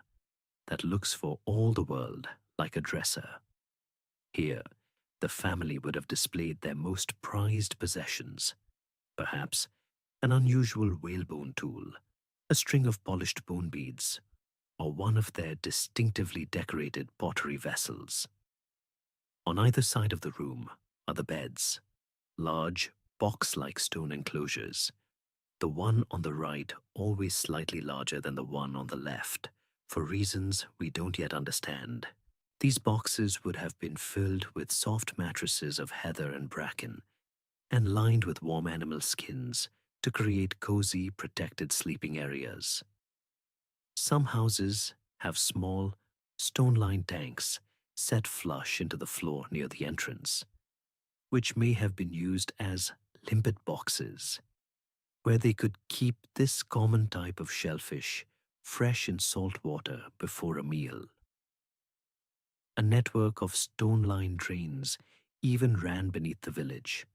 that looks for all the world like a dresser. Here, the family would have displayed their most prized possessions, perhaps an unusual whalebone tool, a string of polished bone beads, or one of their distinctively decorated pottery vessels. On either side of the room are the beds, large, box-like stone enclosures, the one on the right always slightly larger than the one on the left, for reasons we don't yet understand. These boxes would have been filled with soft mattresses of heather and bracken, and lined with warm animal skins to create cozy, protected sleeping areas. Some houses have small, stone-lined tanks set flush into the floor near the entrance, which may have been used as limpet boxes, where they could keep this common type of shellfish fresh in salt water before a meal. A network of stone-lined drains even ran beneath the village,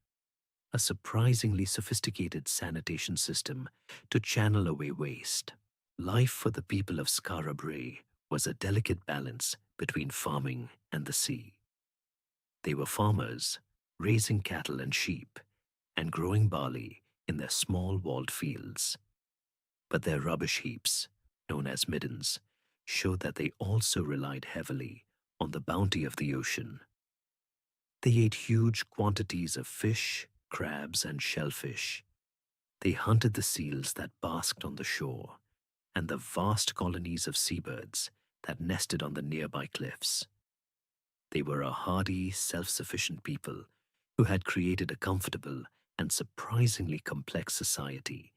a surprisingly sophisticated sanitation system to channel away waste. Life for the people of Skara Brae was a delicate balance between farming and the sea. They were farmers, raising cattle and sheep, and growing barley in their small walled fields. But their rubbish heaps, known as middens, showed that they also relied heavily on the bounty of the ocean. They ate huge quantities of fish, crabs, and shellfish. They hunted the seals that basked on the shore and the vast colonies of seabirds that nested on the nearby cliffs. They were a hardy, self-sufficient people who had created a comfortable and surprisingly complex society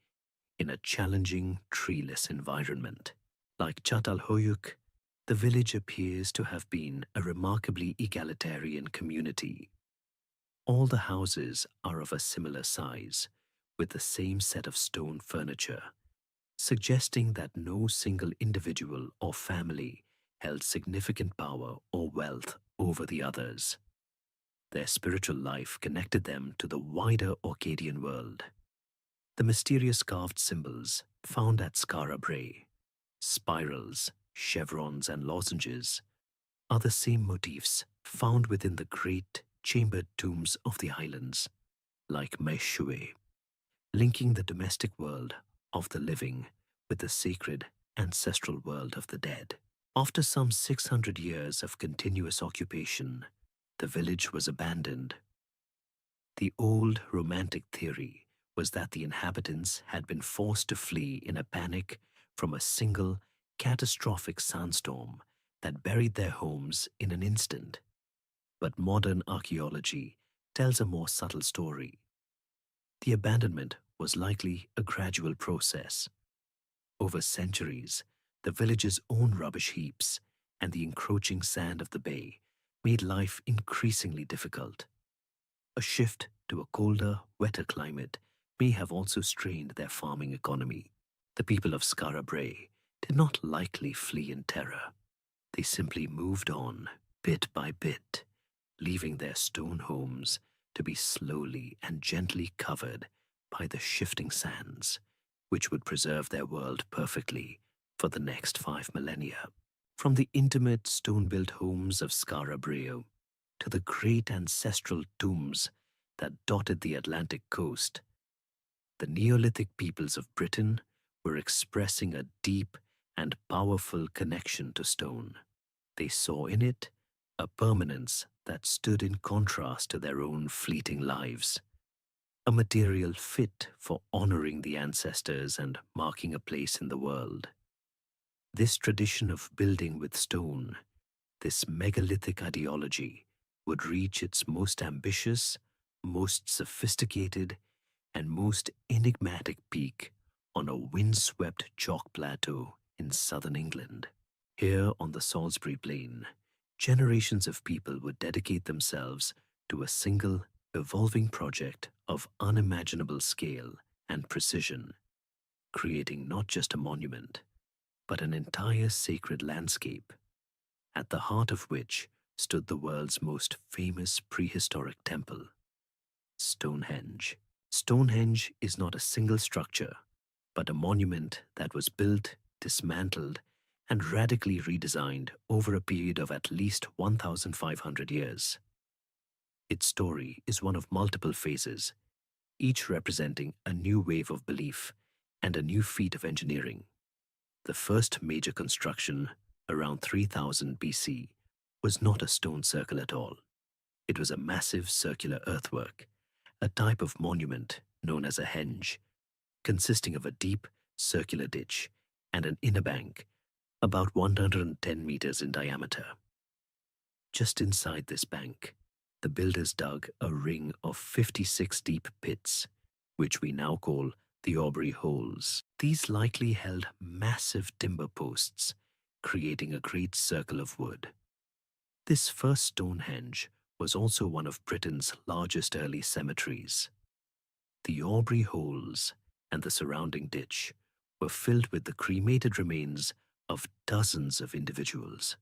in a challenging, treeless environment. Like Çatalhöyük, the village appears to have been a remarkably egalitarian community. All the houses are of a similar size, with the same set of stone furniture, suggesting that no single individual or family held significant power or wealth over the others. Their spiritual life connected them to the wider Orcadian world. The mysterious carved symbols found at Skara Brae, spirals, chevrons, and lozenges, are the same motifs found within the great chambered tombs of the islands, like Meshue, linking the domestic world of the living with the sacred ancestral world of the dead. After some 600 years of continuous occupation, the village was abandoned. The old romantic theory was that the inhabitants had been forced to flee in a panic from a single, catastrophic sandstorm that buried their homes in an instant. But modern archaeology tells a more subtle story. The abandonment was likely a gradual process. Over centuries, the village's own rubbish heaps and the encroaching sand of the bay made life increasingly difficult. A shift to a colder, wetter climate may have also strained their farming economy. The people of Skara Brae did not likely flee in terror. They simply moved on, bit by bit, leaving their stone homes to be slowly and gently covered by the shifting sands which would preserve their world perfectly for the next 5 millennia. From the intimate stone-built homes of Skara Brae to the great ancestral tombs that dotted the Atlantic coast, the Neolithic peoples of Britain were expressing a deep and powerful connection to stone. They saw in it a permanence that stood in contrast to their own fleeting lives, a material fit for honoring the ancestors and marking a place in the world. This tradition of building with stone, this megalithic ideology, would reach its most ambitious, most sophisticated, and most enigmatic peak on a windswept chalk plateau in southern England. Here on the Salisbury Plain, generations of people would dedicate themselves to a single, evolving project of unimaginable scale and precision, creating not just a monument, but an entire sacred landscape, at the heart of which stood the world's most famous prehistoric temple, Stonehenge. Stonehenge is not a single structure, but a monument that was built, dismantled, and radically redesigned over a period of at least 1,500 years. Its story is one of multiple phases, each representing a new wave of belief and a new feat of engineering. The first major construction, around 3000 BC, was not a stone circle at all. It was a massive circular earthwork, a type of monument known as a henge, consisting of a deep, circular ditch and an inner bank, about 110 meters in diameter. Just inside this bank, the builders dug a ring of 56 deep pits, which we now call the Aubrey holes. These likely held massive timber posts, creating a great circle of wood. This first Stonehenge was also one of Britain's largest early cemeteries. The Aubrey holes and the surrounding ditch were filled with the cremated remains of dozens of individuals,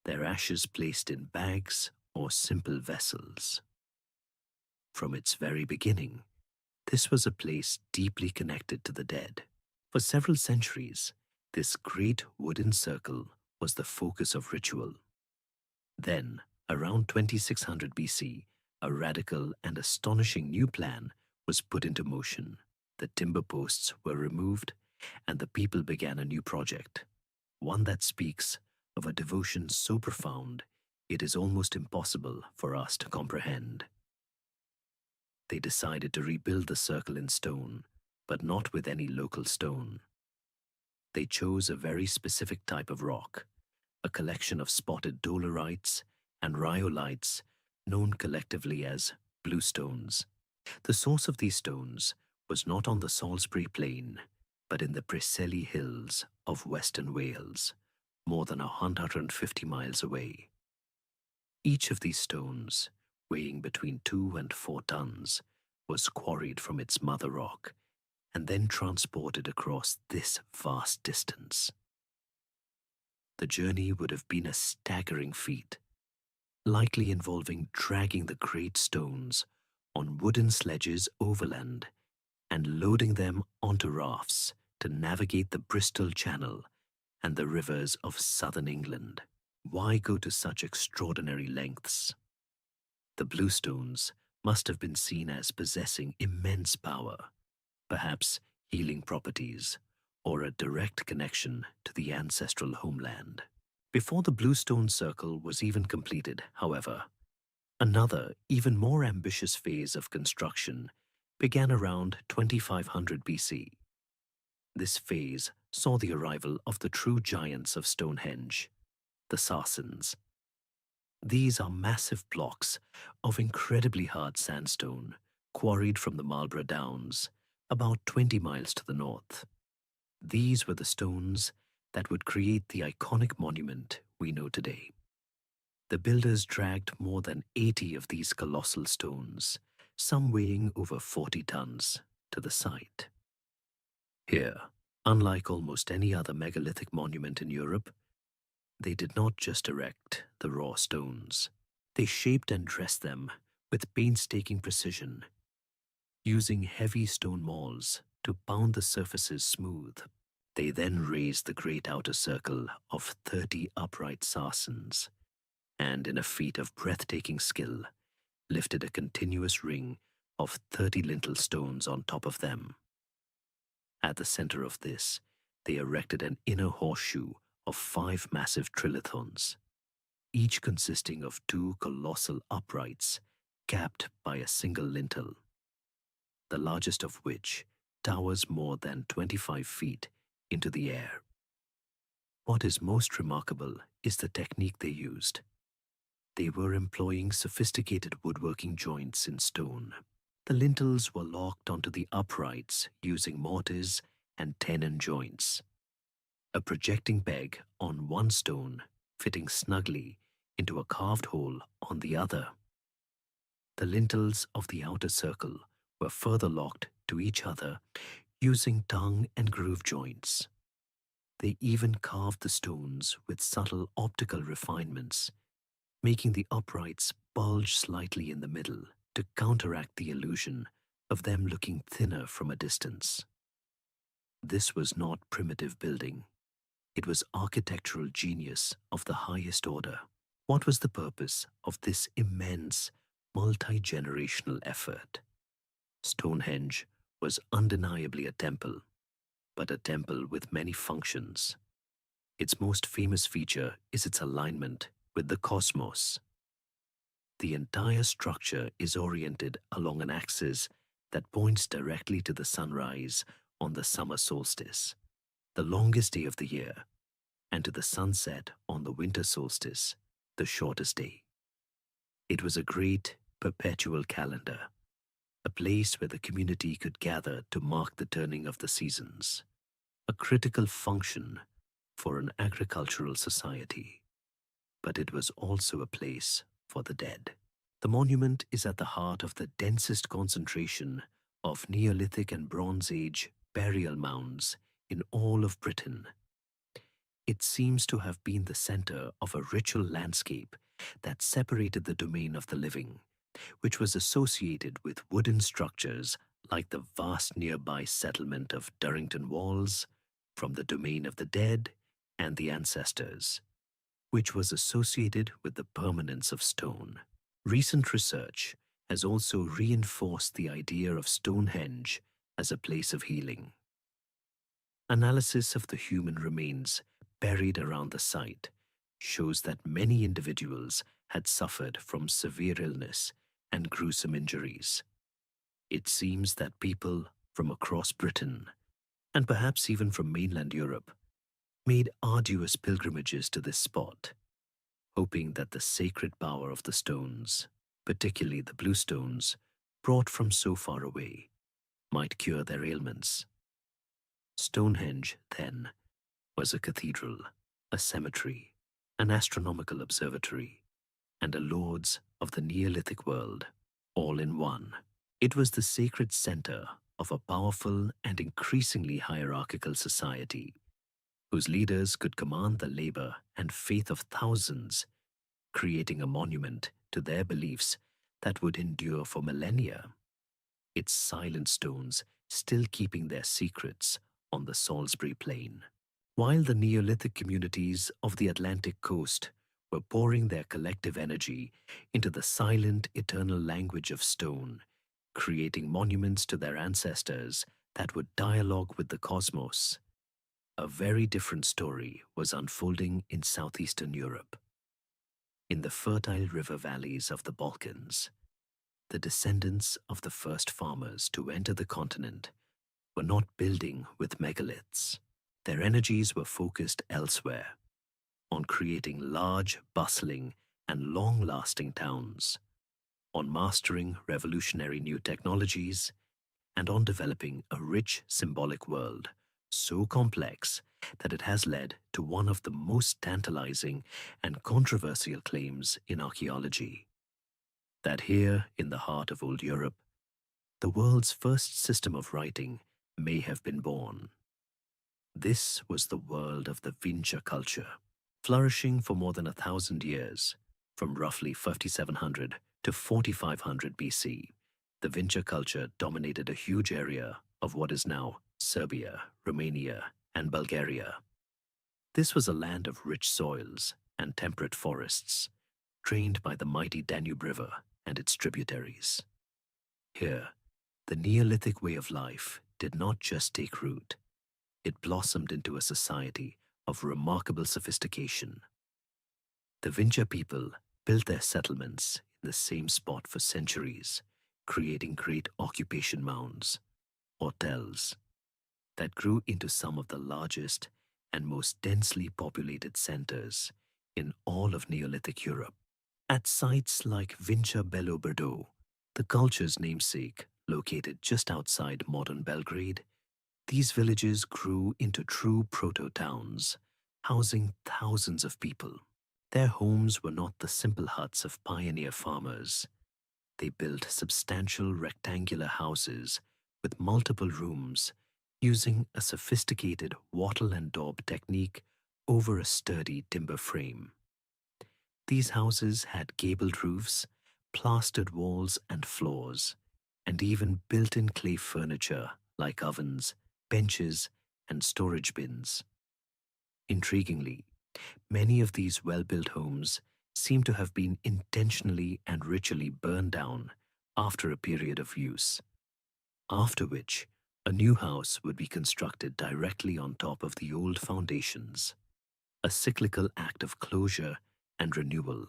their ashes placed in bags or simple vessels. From its very beginning, this was a place deeply connected to the dead. For several centuries, this great wooden circle was the focus of ritual. Then, around 2600 BC, a radical and astonishing new plan was put into motion. The timber posts were removed, and the people began a new project, one that speaks of a devotion so profound it is almost impossible for us to comprehend. They decided to rebuild the circle in stone, but not with any local stone. They chose a very specific type of rock, a collection of spotted dolerites and rhyolites known collectively as bluestones. The source of these stones was not on the Salisbury Plain, but in the Preseli Hills of Western Wales, more than 150 miles away. Each of these stones, weighing between 2 and 4 tons, was quarried from its mother rock and then transported across this vast distance. The journey would have been a staggering feat, likely involving dragging the great stones on wooden sledges overland and loading them onto rafts to navigate the Bristol Channel and the rivers of southern England. Why go to such extraordinary lengths? The bluestones must have been seen as possessing immense power, perhaps healing properties, or a direct connection to the ancestral homeland. Before the Bluestone Circle was even completed, however, another, even more ambitious phase of construction began around 2500 BC. This phase saw the arrival of the true giants of Stonehenge, the Sarsens. These are massive blocks of incredibly hard sandstone quarried from the Marlborough Downs, about 20 miles to the north. These were the stones that would create the iconic monument we know today. The builders dragged more than 80 of these colossal stones, some weighing over 40 tons, to the site. Here, unlike almost any other megalithic monument in Europe, they did not just erect the raw stones. They shaped and dressed them with painstaking precision, using heavy stone mauls to pound the surfaces smooth. They then raised the great outer circle of 30 upright sarsens, and in a feat of breathtaking skill, lifted a continuous ring of 30 lintel stones on top of them. At the center of this, they erected an inner horseshoe of 5 massive trilithons, each consisting of 2 colossal uprights capped by a single lintel, the largest of which towers more than 25 feet into the air. What is most remarkable is the technique they used. They were employing sophisticated woodworking joints in stone. The lintels were locked onto the uprights using mortise and tenon joints, a projecting peg on one stone fitting snugly into a carved hole on the other. The lintels of the outer circle were further locked to each other using tongue and groove joints. They even carved the stones with subtle optical refinements, making the uprights bulge slightly in the middle to counteract the illusion of them looking thinner from a distance. This was not primitive building. It was architectural genius of the highest order. What was the purpose of this immense, multi-generational effort? Stonehenge was undeniably a temple, but a temple with many functions. Its most famous feature is its alignment with the cosmos. The entire structure is oriented along an axis that points directly to the sunrise on the summer solstice, the longest day of the year, and to the sunset on the winter solstice, the shortest day. It was a great, perpetual calendar, a place where the community could gather to mark the turning of the seasons, a critical function for an agricultural society. But it was also a place for the dead. The monument is at the heart of the densest concentration of Neolithic and Bronze Age burial mounds in all of Britain. It seems to have been the center of a ritual landscape that separated the domain of the living, which was associated with wooden structures like the vast nearby settlement of Durrington Walls, from the domain of the dead and the ancestors, which was associated with the permanence of stone. Recent research has also reinforced the idea of Stonehenge as a place of healing. Analysis of the human remains buried around the site shows that many individuals had suffered from severe illness and gruesome injuries. It seems that people from across Britain, and perhaps even from mainland Europe, made arduous pilgrimages to this spot, hoping that the sacred power of the stones, particularly the blue stones brought from so far away, might cure their ailments. Stonehenge, then, was a cathedral, a cemetery, an astronomical observatory, and a lords of the Neolithic world, all in one. It was the sacred center of a powerful and increasingly hierarchical society, whose leaders could command the labor and faith of thousands, creating a monument to their beliefs that would endure for millennia. Its silent stones still keeping their secrets on the Salisbury Plain. While the Neolithic communities of the Atlantic coast were pouring their collective energy into the silent, eternal language of stone, creating monuments to their ancestors that would dialogue with the cosmos, a very different story was unfolding in southeastern Europe. In the fertile river valleys of the Balkans, the descendants of the first farmers to enter the continent were not building with megaliths. Their energies were focused elsewhere, on creating large, bustling, and long-lasting towns, on mastering revolutionary new technologies, and on developing a rich symbolic world so complex that it has led to one of the most tantalizing and controversial claims in archaeology, that here in the heart of old Europe, the world's first system of writing may have been born. This was the world of the Vinca culture, flourishing for more than 1,000 years, from roughly 5,700 to 4,500 BC. The Vinca culture dominated a huge area of what is now Serbia, Romania, and Bulgaria. This was a land of rich soils and temperate forests, drained by the mighty Danube River and its tributaries. Here, the Neolithic way of life did not just take root, it blossomed into a society of remarkable sophistication. The Vincha people built their settlements in the same spot for centuries, creating great occupation mounds, or tells, that grew into some of the largest and most densely populated centers in all of Neolithic Europe. At sites like Vincha Belobrdo, the culture's namesake, located just outside modern Belgrade, these villages grew into true proto-towns, housing thousands of people. Their homes were not the simple huts of pioneer farmers. They built substantial rectangular houses with multiple rooms, using a sophisticated wattle and daub technique over a sturdy timber frame. These houses had gabled roofs, plastered walls and floors, and even built-in clay furniture like ovens, benches, and storage bins. Intriguingly, many of these well-built homes seem to have been intentionally and ritually burned down after a period of use, after which a new house would be constructed directly on top of the old foundations, a cyclical act of closure and renewal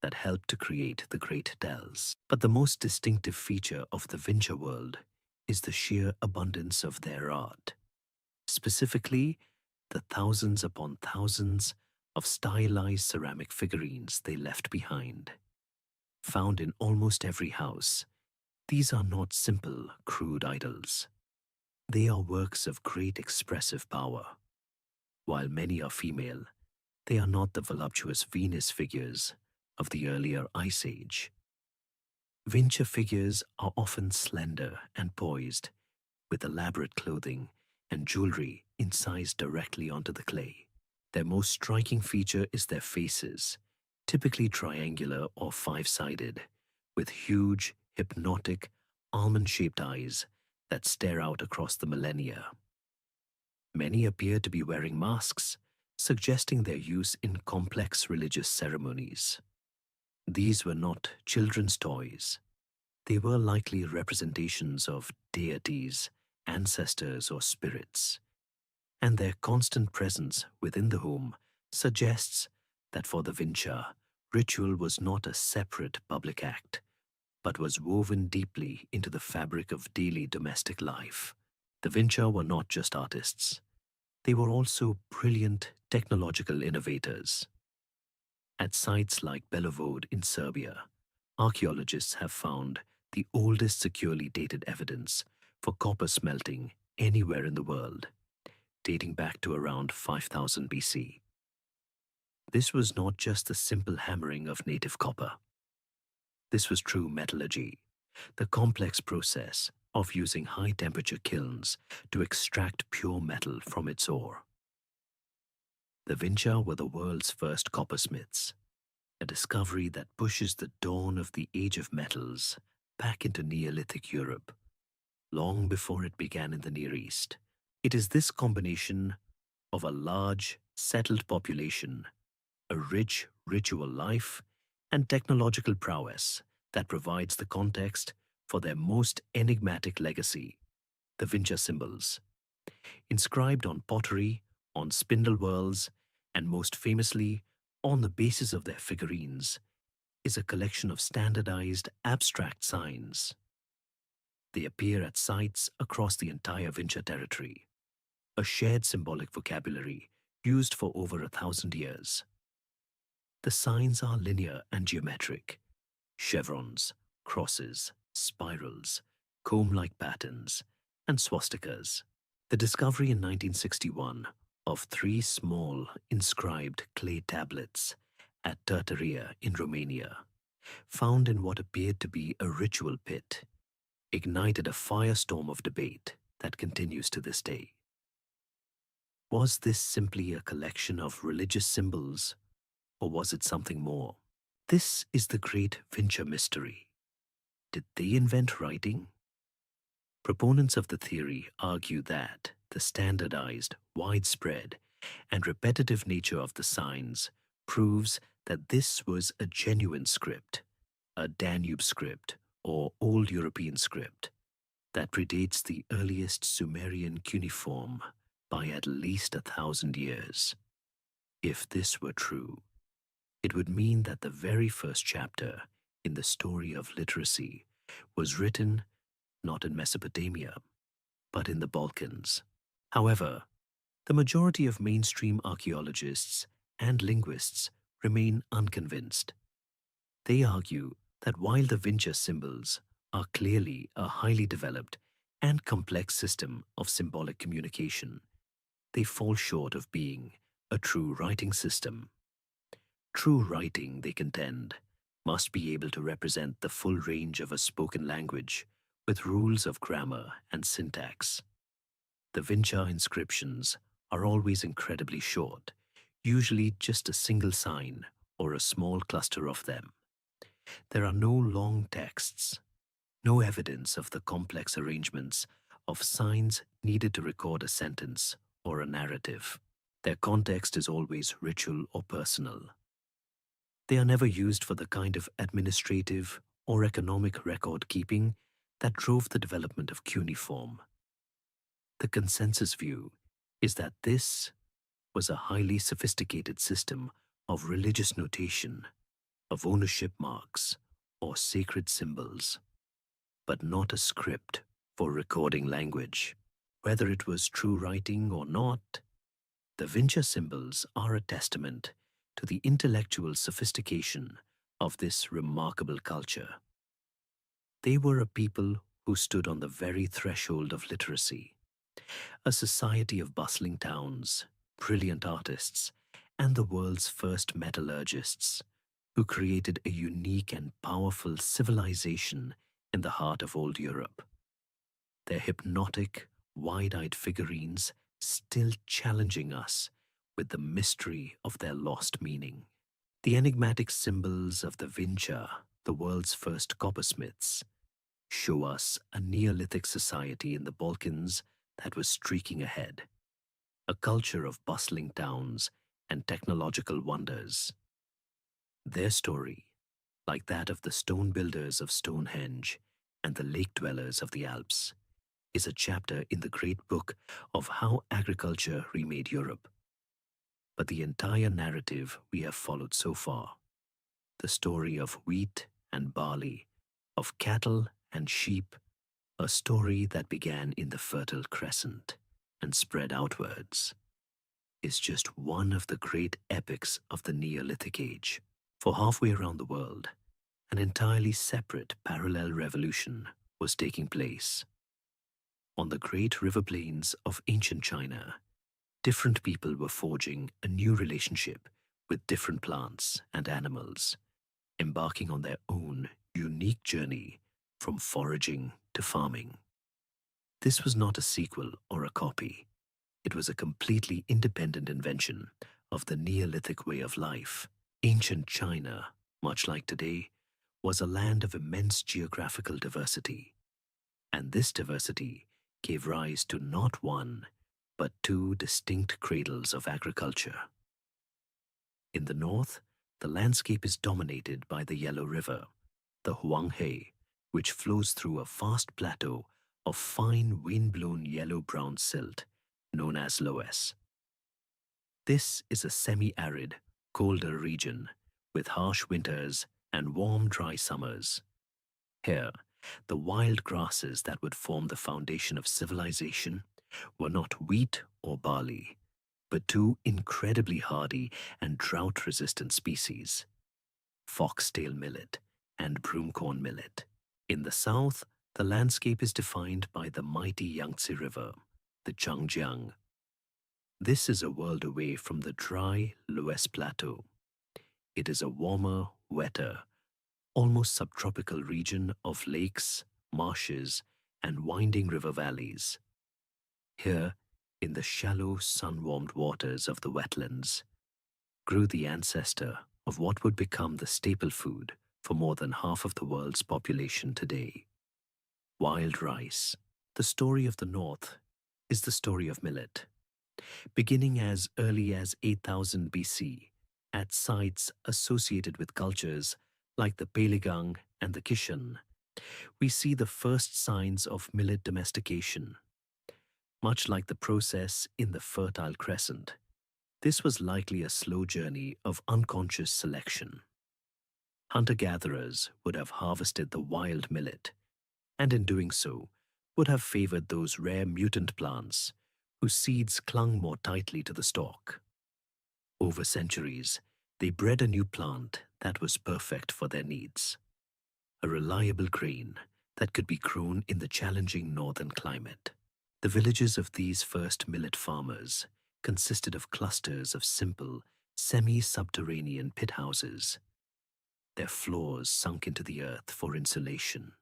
that helped to create the great tells. But the most distinctive feature of the Vincha world is the sheer abundance of their art, specifically the thousands upon thousands of stylized ceramic figurines they left behind. Found in almost every house, these are not simple, crude idols. They are works of great expressive power. While many are female, they are not the voluptuous Venus figures of the earlier Ice Age. Vincha figures are often slender and poised, with elaborate clothing and jewelry incised directly onto the clay. Their most striking feature is their faces, typically triangular or five-sided, with huge, hypnotic, almond-shaped eyes that stare out across the millennia. Many appear to be wearing masks, suggesting their use in complex religious ceremonies. These were not children's toys. They were likely representations of deities, ancestors, or spirits, and their constant presence within the home suggests that for the Vincha, ritual was not a separate public act, but was woven deeply into the fabric of daily domestic life. The Vincha were not just artists. They were also brilliant technological innovators. At sites like Belovod in Serbia, archaeologists have found the oldest securely dated evidence for copper smelting anywhere in the world, dating back to around 5000 BC. This was not just the simple hammering of native copper. This was true metallurgy, the complex process of using high-temperature kilns to extract pure metal from its ore. The Vincha were the world's first coppersmiths, a discovery that pushes the dawn of the Age of Metals back into Neolithic Europe, long before it began in the Near East. It is this combination of a large, settled population, a rich ritual life, and technological prowess that provides the context for their most enigmatic legacy, the Vincha symbols. Inscribed on pottery, on spindle whorls, and most famously, on the bases of their figurines, is a collection of standardized abstract signs. They appear at sites across the entire Vincha territory, a shared symbolic vocabulary used for over 1,000 years. The signs are linear and geometric: chevrons, crosses, spirals, comb-like patterns, and swastikas. The discovery in 1961 of 3 small inscribed clay tablets at Târtăria in Romania, found in what appeared to be a ritual pit, ignited a firestorm of debate that continues to this day. Was this simply a collection of religious symbols, or was it something more? This is the great Vincha mystery. Did they invent writing? Proponents of the theory argue that the standardized, widespread, and repetitive nature of the signs proves that this was a genuine script, a Danube script or Old European script that predates the earliest Sumerian cuneiform by at least 1,000 years. If this were true, it would mean that the very first chapter in the story of literacy was written not in Mesopotamia, but in the Balkans. However, the majority of mainstream archaeologists and linguists remain unconvinced. They argue that while the Vincha symbols are clearly a highly developed and complex system of symbolic communication, they fall short of being a true writing system. True writing, they contend, must be able to represent the full range of a spoken language with rules of grammar and syntax. The Vincha inscriptions are always incredibly short, usually just a single sign or a small cluster of them. There are no long texts, no evidence of the complex arrangements of signs needed to record a sentence or a narrative. Their context is always ritual or personal. They are never used for the kind of administrative or economic record keeping that drove the development of cuneiform. The consensus view is that this was a highly sophisticated system of religious notation, of ownership marks, or sacred symbols, but not a script for recording language. Whether it was true writing or not, the Vincha symbols are a testament to the intellectual sophistication of this remarkable culture. They were a people who stood on the very threshold of literacy, a society of bustling towns, brilliant artists, and the world's first metallurgists, who created a unique and powerful civilization in the heart of old Europe. Their hypnotic, wide-eyed figurines still challenging us with the mystery of their lost meaning. The enigmatic symbols of the Vincha, the world's first coppersmiths, show us a Neolithic society in the Balkans that was streaking ahead, a culture of bustling towns and technological wonders. Their story, like that of the stone builders of Stonehenge and the lake dwellers of the Alps, is a chapter in the great book of how agriculture remade Europe. But the entire narrative we have followed so far, the story of wheat and barley, of cattle and sheep, a story that began in the Fertile Crescent and spread outwards, is just one of the great epics of the Neolithic age. For halfway around the world, an entirely separate parallel revolution was taking place. On the great river plains of ancient China, different people were forging a new relationship with different plants and animals, embarking on their own unique journey from foraging to farming. This was not a sequel or a copy. It was a completely independent invention of the Neolithic way of life. Ancient China, much like today, was a land of immense geographical diversity, and this diversity gave rise to not one, but two distinct cradles of agriculture. In the north, the landscape is dominated by the Yellow River, the Huanghe, which flows through a vast plateau of fine wind-blown yellow-brown silt known as loess. This is a semi-arid, colder region with harsh winters and warm, dry summers. Here, the wild grasses that would form the foundation of civilization were not wheat or barley, but two incredibly hardy and drought-resistant species, foxtail millet and broomcorn millet. In the south, the landscape is defined by the mighty Yangtze River, the Zhangjiang. This is a world away from the dry Loess Plateau. It is a warmer, wetter, almost subtropical region of lakes, marshes, and winding river valleys. Here, in the shallow, sun-warmed waters of the wetlands, grew the ancestor of what would become the staple food for more than half of the world's population today: wild rice. The story of the North is the story of millet. Beginning as early as 8000 BC, at sites associated with cultures like the Peligang and the Kishan, we see the first signs of millet domestication. Much like the process in the Fertile Crescent, this was likely a slow journey of unconscious selection. Hunter-gatherers would have harvested the wild millet, and in doing so, would have favored those rare mutant plants whose seeds clung more tightly to the stalk. Over centuries, they bred a new plant that was perfect for their needs, a reliable grain that could be grown in the challenging northern climate. The villages of these first millet farmers consisted of clusters of simple, semi-subterranean pit houses, their floors sunk into the earth for insulation.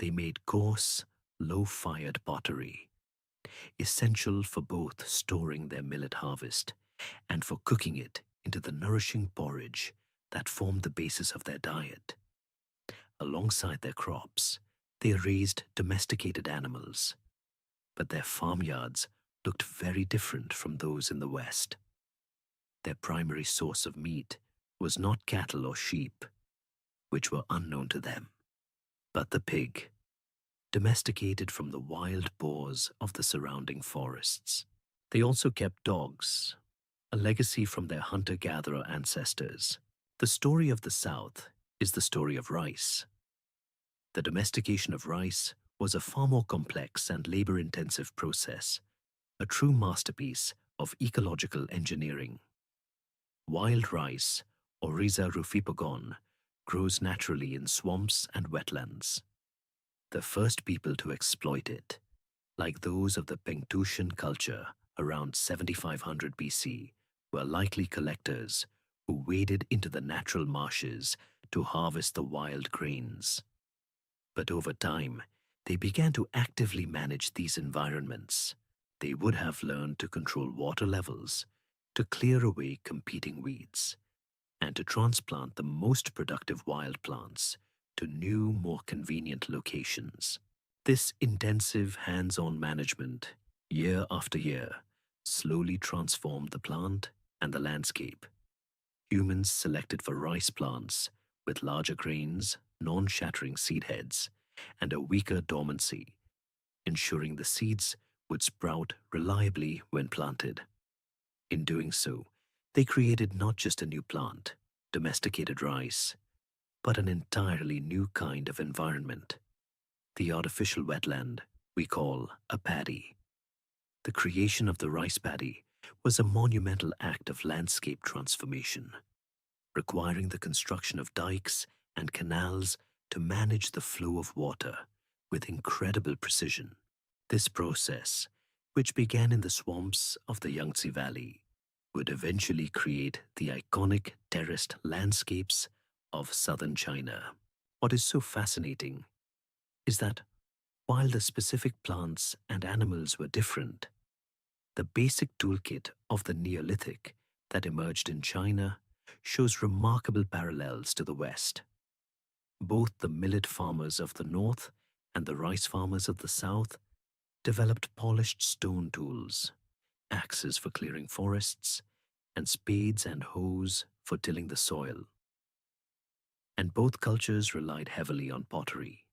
They made coarse, low-fired pottery, essential for both storing their millet harvest and for cooking it into the nourishing porridge that formed the basis of their diet. Alongside their crops, they raised domesticated animals, but their farmyards looked very different from those in the West. Their primary source of meat was not cattle or sheep, which were unknown to them, but the pig, domesticated from the wild boars of the surrounding forests. They also kept dogs, a legacy from their hunter-gatherer ancestors. The story of the South is the story of rice. The domestication of rice was a far more complex and labor-intensive process, a true masterpiece of ecological engineering. Wild rice, Oryza rufipogon, grows naturally in swamps and wetlands. The first people to exploit it, like those of the Pengtushan culture around 7500 BC, were likely collectors who waded into the natural marshes to harvest the wild grains. But over time, they began to actively manage these environments. They would have learned to control water levels, to clear away competing weeds, and to transplant the most productive wild plants to new, more convenient locations. This intensive hands-on management, year after year, slowly transformed the plant and the landscape. Humans selected for rice plants with larger grains, non-shattering seed heads, and a weaker dormancy, ensuring the seeds would sprout reliably when planted. In doing so, they created not just a new plant, domesticated rice, but an entirely new kind of environment, the artificial wetland we call a paddy. The creation of the rice paddy was a monumental act of landscape transformation, requiring the construction of dikes and canals to manage the flow of water with incredible precision. This process, which began in the swamps of the Yangtze Valley, would eventually create the iconic terraced landscapes of southern China. What is so fascinating is that while the specific plants and animals were different, the basic toolkit of the Neolithic that emerged in China shows remarkable parallels to the West. Both the millet farmers of the north and the rice farmers of the south developed polished stone tools, axes for clearing forests, and spades and hoes for tilling the soil. And both cultures relied heavily on pottery.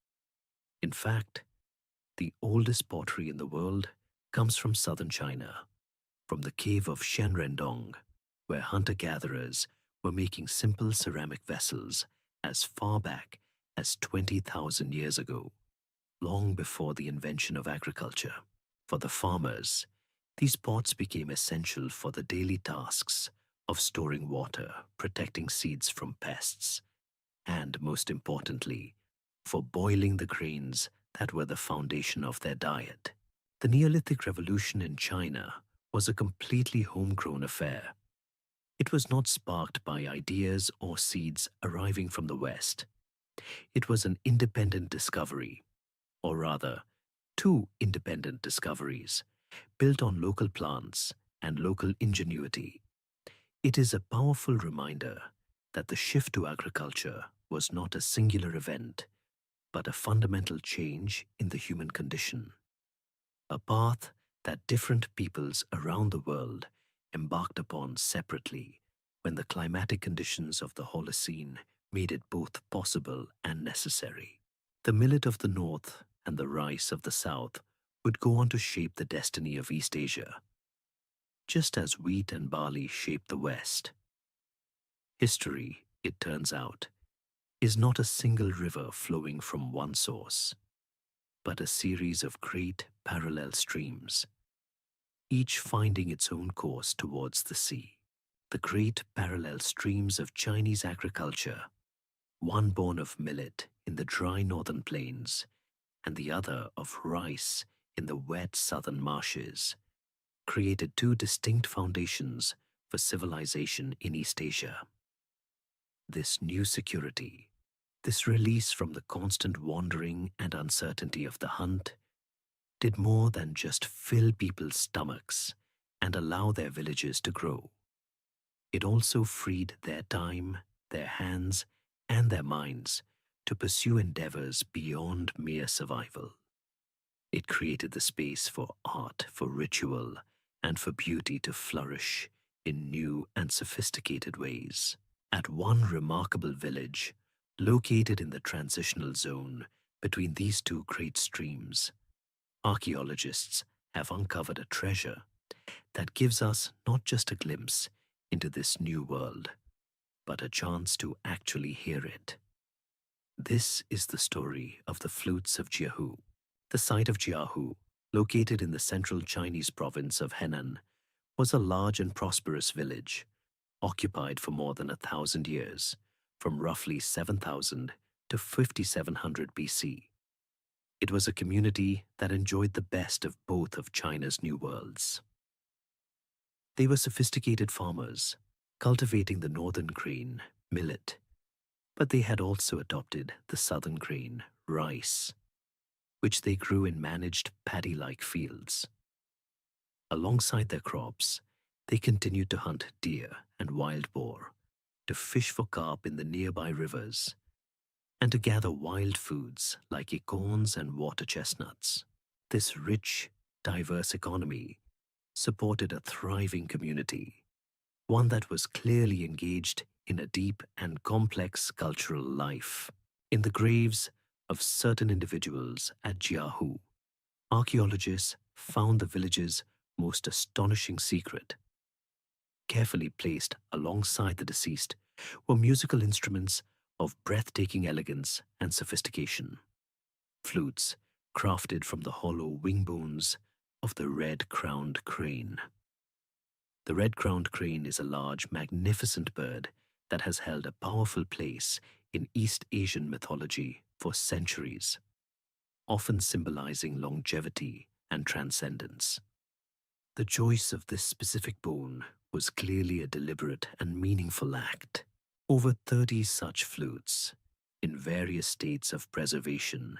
In fact, the oldest pottery in the world comes from southern China, from the cave of Shenrendong, where hunter-gatherers were making simple ceramic vessels as far back as 20,000 years ago, long before the invention of agriculture. For the farmers, these pots became essential for the daily tasks of storing water, protecting seeds from pests, and most importantly, for boiling the grains that were the foundation of their diet. The Neolithic Revolution in China was a completely homegrown affair. It was not sparked by ideas or seeds arriving from the West. It was an independent discovery, or rather, two independent discoveries, built on local plants and local ingenuity. It is a powerful reminder that the shift to agriculture was not a singular event, but a fundamental change in the human condition, a path that different peoples around the world embarked upon separately when the climatic conditions of the Holocene made it both possible and necessary. The millet of the North and the rice of the South would go on to shape the destiny of East Asia, just as wheat and barley shaped the West. History, it turns out, is not a single river flowing from one source, but a series of great parallel streams, each finding its own course towards the sea. The great parallel streams of Chinese agriculture, one born of millet in the dry northern plains and the other of rice in the wet southern marshes, created two distinct foundations for civilization in East Asia. This new security, this release from the constant wandering and uncertainty of the hunt, did more than just fill people's stomachs and allow their villages to grow. It also freed their time, their hands, and their minds to pursue endeavors beyond mere survival. It created the space for art, for ritual, and for beauty to flourish in new and sophisticated ways. At one remarkable village, located in the transitional zone between these two great streams, archaeologists have uncovered a treasure that gives us not just a glimpse into this new world, but a chance to actually hear it. This is the story of the flutes of Jiahu. The site of Jiahu, located in the central Chinese province of Henan, was a large and prosperous village, occupied for more than 1,000 years, from roughly 7,000 to 5,700 BC. It was a community that enjoyed the best of both of China's new worlds. They were sophisticated farmers, cultivating the northern grain, millet, but they had also adopted the southern grain, rice, which they grew in managed paddy-like fields. Alongside their crops, they continued to hunt deer and wild boar, to fish for carp in the nearby rivers, and to gather wild foods like acorns and water chestnuts. This rich, diverse economy supported a thriving community, one that was clearly engaged in a deep and complex cultural life. In the graves of certain individuals at Jiahu, archaeologists found the village's most astonishing secret. Carefully placed alongside the deceased were musical instruments of breathtaking elegance and sophistication. Flutes crafted from the hollow wing bones of the red-crowned crane. The red-crowned crane is a large, magnificent bird that has held a powerful place in East Asian mythology for centuries, often symbolizing longevity and transcendence. The choice of this specific bone was clearly a deliberate and meaningful act. Over 30 such flutes, in various states of preservation,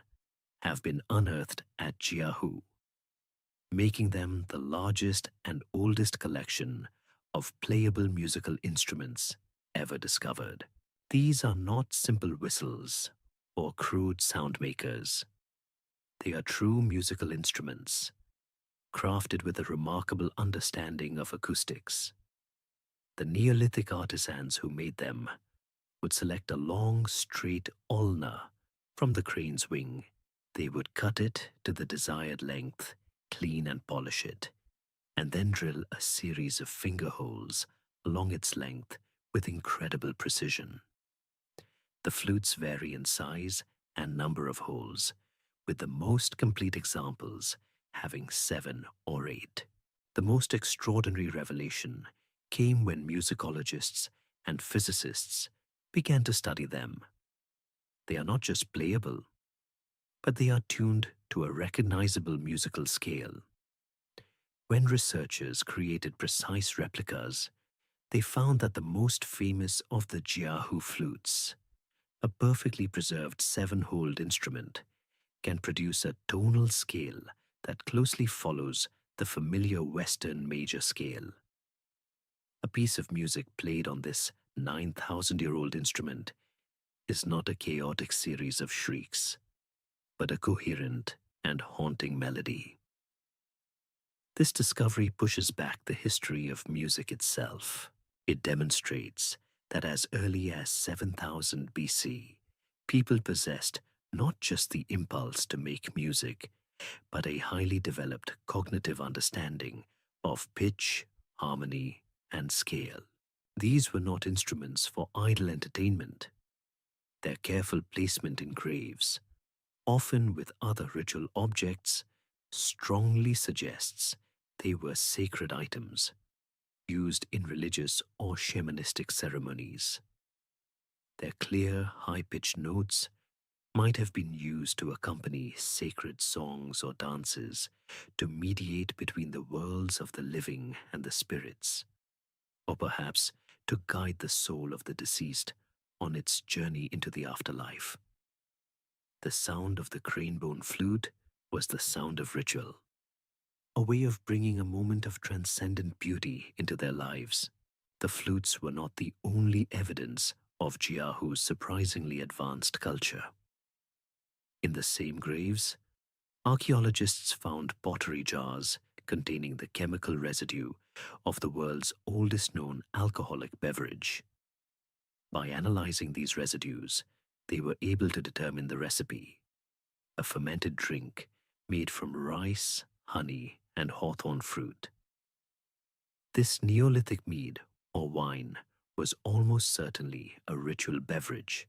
have been unearthed at Jiahu, making them the largest and oldest collection of playable musical instruments ever discovered. These are not simple whistles or crude sound makers. They are true musical instruments, crafted with a remarkable understanding of acoustics. The Neolithic artisans who made them would select a long, straight ulna from the crane's wing. They would cut it to the desired length, clean and polish it, and then drill a series of finger holes along its length with incredible precision. The flutes vary in size and number of holes, with the most complete examples having 7 or 8. The most extraordinary revelation came when musicologists and physicists began to study them. They are not just playable, but they are tuned to a recognizable musical scale. When researchers created precise replicas, they found that the most famous of the Jiahu flutes, a perfectly preserved 7-holed instrument, can produce a tonal scale that closely follows the familiar Western major scale. A piece of music played on this 9,000-year-old instrument is not a chaotic series of shrieks, but a coherent and haunting melody. This discovery pushes back the history of music itself. It demonstrates that as early as 7000 BC, people possessed not just the impulse to make music, but a highly developed cognitive understanding of pitch, harmony, and scale. These were not instruments for idle entertainment. Their careful placement in graves, often with other ritual objects, strongly suggests they were sacred items used in religious or shamanistic ceremonies. Their clear, high-pitched notes might have been used to accompany sacred songs or dances, to mediate between the worlds of the living and the spirits, or perhaps to guide the soul of the deceased on its journey into the afterlife. The sound of the crane-bone flute was the sound of ritual, a way of bringing a moment of transcendent beauty into their lives. The flutes were not the only evidence of Jiahu's surprisingly advanced culture. In the same graves, archaeologists found pottery jars containing the chemical residue of the world's oldest known alcoholic beverage. By analyzing these residues, they were able to determine the recipe, a fermented drink made from rice, honey, and hawthorn fruit. This Neolithic mead, or wine, was almost certainly a ritual beverage,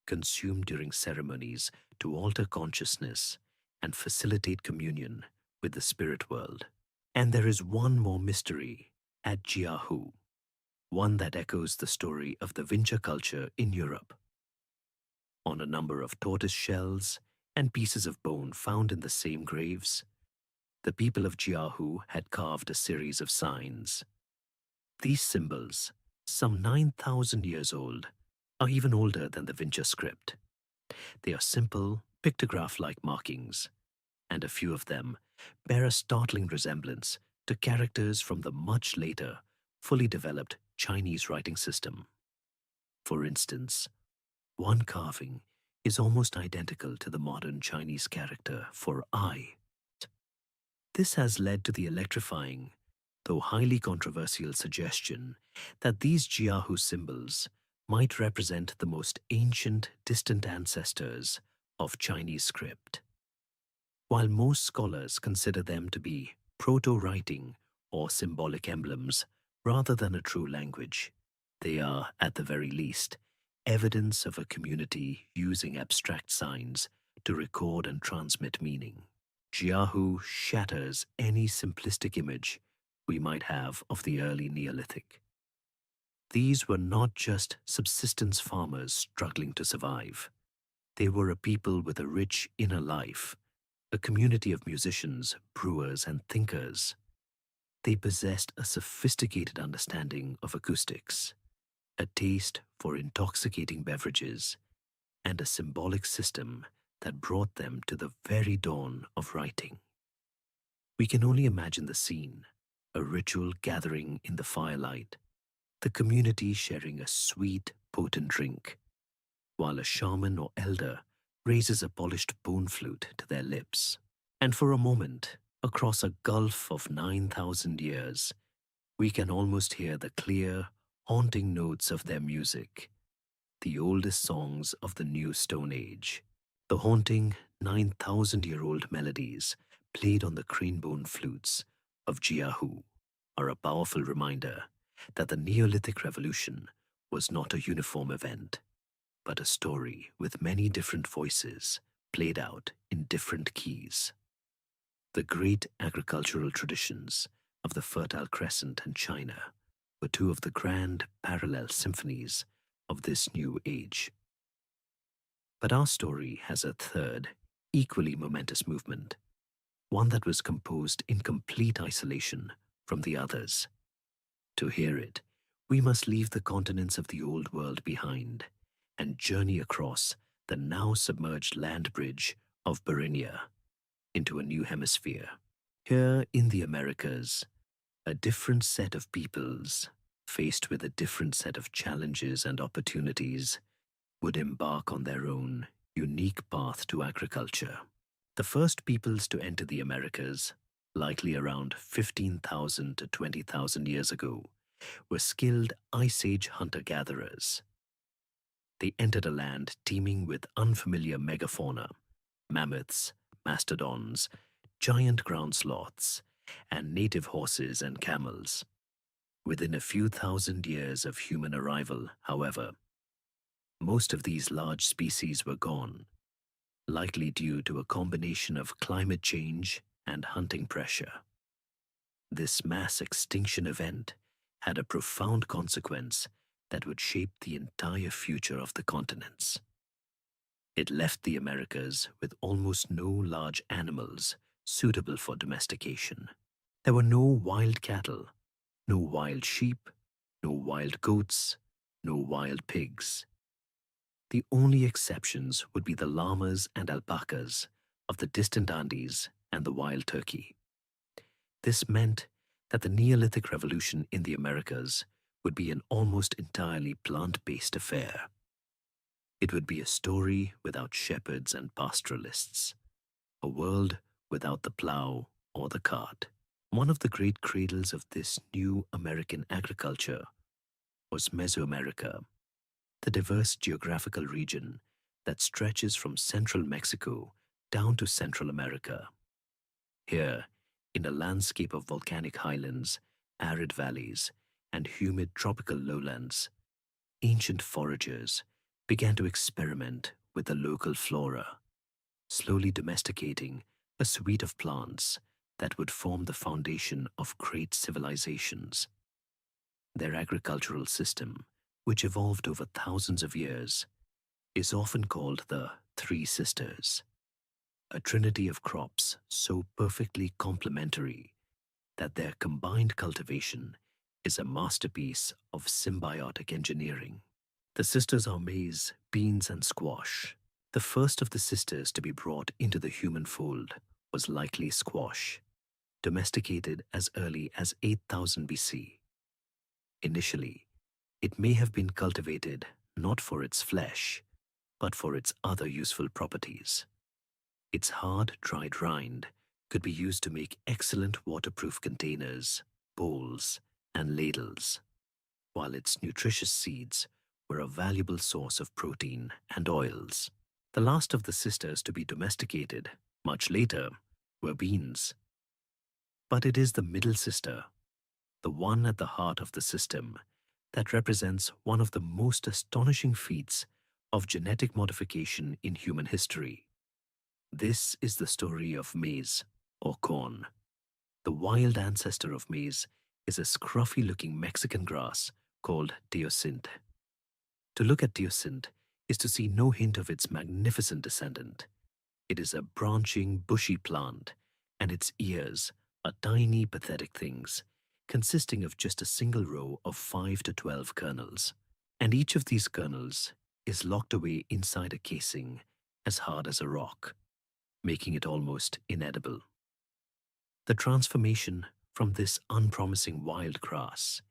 consumed during ceremonies to alter consciousness and facilitate communion with the spirit world. And there is one more mystery at Jiahu, one that echoes the story of the Vincha culture in Europe. On a number of tortoise shells and pieces of bone found in the same graves, the people of Jiahu had carved a series of signs. These symbols, some 9,000 years old, are even older than the Vincha script. They are simple, pictograph-like markings, and a few of them bear a startling resemblance to characters from the much later, fully developed Chinese writing system. For instance, one carving is almost identical to the modern Chinese character for I. This has led to the electrifying, though highly controversial suggestion that these Jiahu symbols might represent the most ancient, distant ancestors of Chinese script. While most scholars consider them to be proto-writing or symbolic emblems rather than a true language, they are, at the very least, evidence of a community using abstract signs to record and transmit meaning. Jiahu shatters any simplistic image we might have of the early Neolithic. These were not just subsistence farmers struggling to survive. They were a people with a rich inner life, a community of musicians, brewers, and thinkers. They possessed a sophisticated understanding of acoustics, a taste for intoxicating beverages, and a symbolic system that brought them to the very dawn of writing. We can only imagine the scene, a ritual gathering in the firelight, the community sharing a sweet, potent drink, while a shaman or elder raises a polished bone flute to their lips. And for a moment, across a gulf of 9,000 years, we can almost hear the clear, haunting notes of their music, the oldest songs of the New Stone Age. The haunting 9,000-year-old melodies played on the crane-bone flutes of Jiahu are a powerful reminder that the Neolithic Revolution was not a uniform event, but a story with many different voices played out in different keys. The great agricultural traditions of the Fertile Crescent and China were two of the grand parallel symphonies of this new age. But our story has a third, equally momentous movement, one that was composed in complete isolation from the others. To hear it, we must leave the continents of the old world behind and journey across the now submerged land bridge of Berinia into a new hemisphere. Here in the Americas, a different set of peoples, faced with a different set of challenges and opportunities, would embark on their own unique path to agriculture. The first peoples to enter the Americas, likely around 15,000 to 20,000 years ago, were skilled Ice Age hunter-gatherers. They entered a land teeming with unfamiliar megafauna, mammoths, mastodons, giant ground sloths, and native horses and camels. Within a few thousand years of human arrival, however, most of these large species were gone, likely due to a combination of climate change and hunting pressure. This mass extinction event had a profound consequence that would shape the entire future of the continents. It left the Americas with almost no large animals suitable for domestication. There were no wild cattle, no wild sheep, no wild goats, no wild pigs. The only exceptions would be the llamas and alpacas of the distant Andes and the wild turkey. This meant that the Neolithic revolution in the Americas would be an almost entirely plant-based affair. It would be a story without shepherds and pastoralists, a world without the plow or the cart. One of the great cradles of this new American agriculture was Mesoamerica, the diverse geographical region that stretches from central Mexico down to Central America. Here, in a landscape of volcanic highlands, arid valleys, and humid tropical lowlands, ancient foragers began to experiment with the local flora, slowly domesticating a suite of plants that would form the foundation of great civilizations. Their agricultural system, which evolved over thousands of years, is often called the Three Sisters, a trinity of crops so perfectly complementary that their combined cultivation is a masterpiece of symbiotic engineering. The sisters are maize, beans, and squash. The first of the sisters to be brought into the human fold was likely squash, domesticated as early as 8000 BC. Initially, it may have been cultivated not for its flesh, but for its other useful properties. Its hard, dried rind could be used to make excellent waterproof containers, bowls, and ladles, while its nutritious seeds were a valuable source of protein and oils. The last of the sisters to be domesticated, much later, were beans. But it is the middle sister, the one at the heart of the system, that represents one of the most astonishing feats of genetic modification in human history. This is the story of maize, or corn. The wild ancestor of maize is a scruffy-looking Mexican grass called teosinte. To look at teosinte is to see no hint of its magnificent descendant. It is a branching, bushy plant, and its ears are tiny, pathetic things, consisting of just a single row of 5 to 12 kernels. And each of these kernels is locked away inside a casing as hard as a rock, making it almost inedible. The transformation from this unpromising wild grass